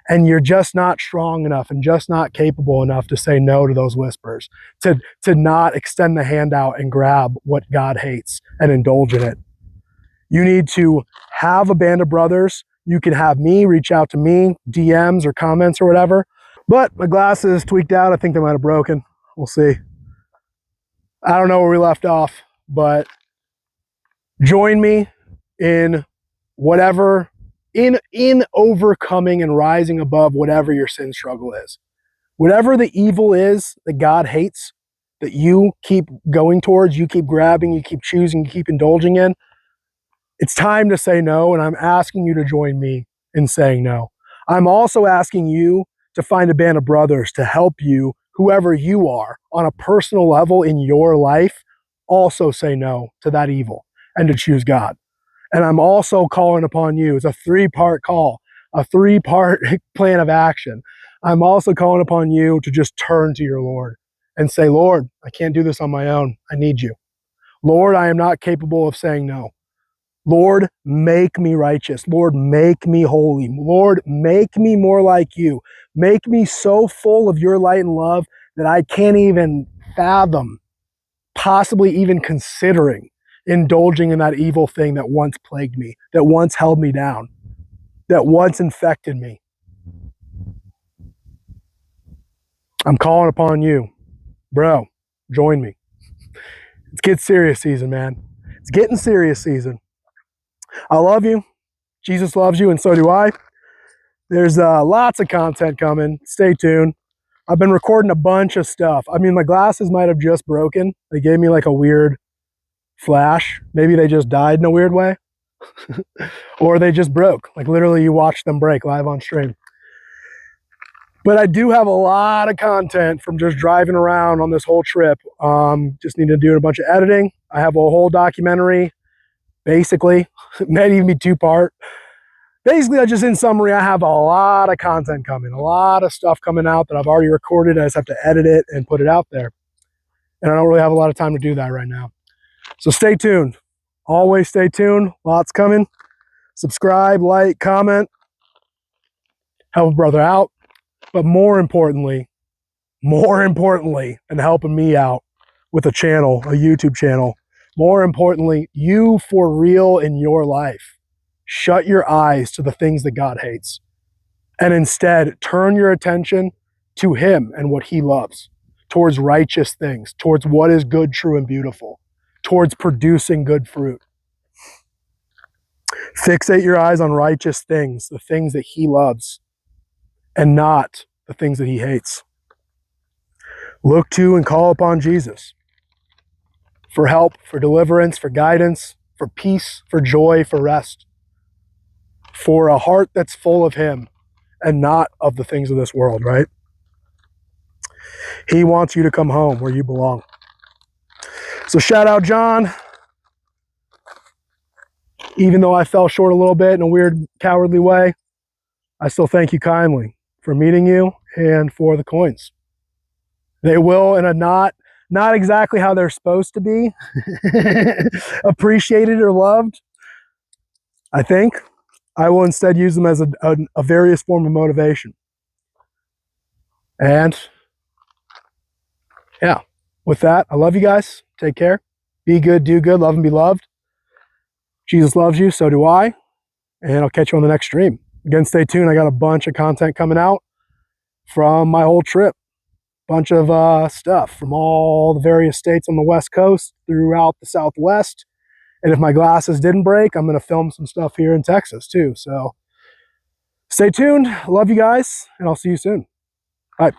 And you're just not strong enough and just not capable enough to say no to those whispers, to not extend the hand out and grab what God hates and indulge in it. You need to have a band of brothers. You can have me reach out to me, DMs or comments or whatever. But my glasses tweaked out. I think they might have broken. We'll see. I don't know where we left off, but join me in whatever, in overcoming and rising above whatever your sin struggle is. Whatever the evil is that God hates, that you keep going towards, you keep grabbing, you keep choosing, you keep indulging in, it's time to say no, and I'm asking you to join me in saying no. I'm also asking you to find a band of brothers to help you, whoever you are, on a personal level in your life, also say no to that evil and to choose God. And I'm also calling upon you. It's a 3-part call, a 3-part plan of action. I'm also calling upon you to just turn to your Lord and say, "Lord, I can't do this on my own. I need you. Lord, I am not capable of saying no. Lord, make me righteous. Lord, make me holy. Lord, make me more like you. Make me so full of your light and love that I can't even fathom, possibly even considering indulging in that evil thing that once plagued me, that once held me down, that once infected me. I'm calling upon you. Bro, join me. It's getting serious season, man. It's getting serious season. I love you. Jesus loves you, and so do I. There's lots of content coming. Stay tuned. I've been recording a bunch of stuff. I mean, my glasses might have just broken. They gave me like a weird flash. Maybe they just died in a weird way. Or they just broke. Like literally you watch them break live on stream. But I do have a lot of content from just driving around on this whole trip. Just need to do a bunch of editing. I have a whole documentary, basically. It might even be two-part. Basically, in summary, I have a lot of content coming, a lot of stuff coming out that I've already recorded. I just have to edit it and put it out there. And I don't really have a lot of time to do that right now. So stay tuned. Always stay tuned. Lots coming. Subscribe, like, comment. Help a brother out. But more importantly, and helping me out with a channel, a YouTube channel, more importantly, you for real in your life. Shut your eyes to the things that God hates and instead turn your attention to Him and what He loves, towards righteous things, towards what is good, true, and beautiful, towards producing good fruit. Fixate your eyes on righteous things, the things that He loves, and not the things that He hates. Look to and call upon Jesus for help, for deliverance, for guidance, for peace, for joy, for rest, for a heart that's full of Him and not of the things of this world, right? He wants you to come home where you belong. So shout out John. Even though I fell short a little bit in a weird, cowardly way, I still thank you kindly for meeting you and for the coins. They will, in a not exactly how they're supposed to be, appreciated or loved, I think. I will instead use them as a various form of motivation. And yeah, with that, I love you guys. Take care. Be good, do good, love and be loved. Jesus loves you, so do I. And I'll catch you on the next stream. Again, stay tuned. I got a bunch of content coming out from my whole trip. Bunch of stuff from all the various states on the West Coast throughout the Southwest. And if my glasses didn't break, I'm going to film some stuff here in Texas too. So stay tuned. Love you guys, and I'll see you soon. Bye.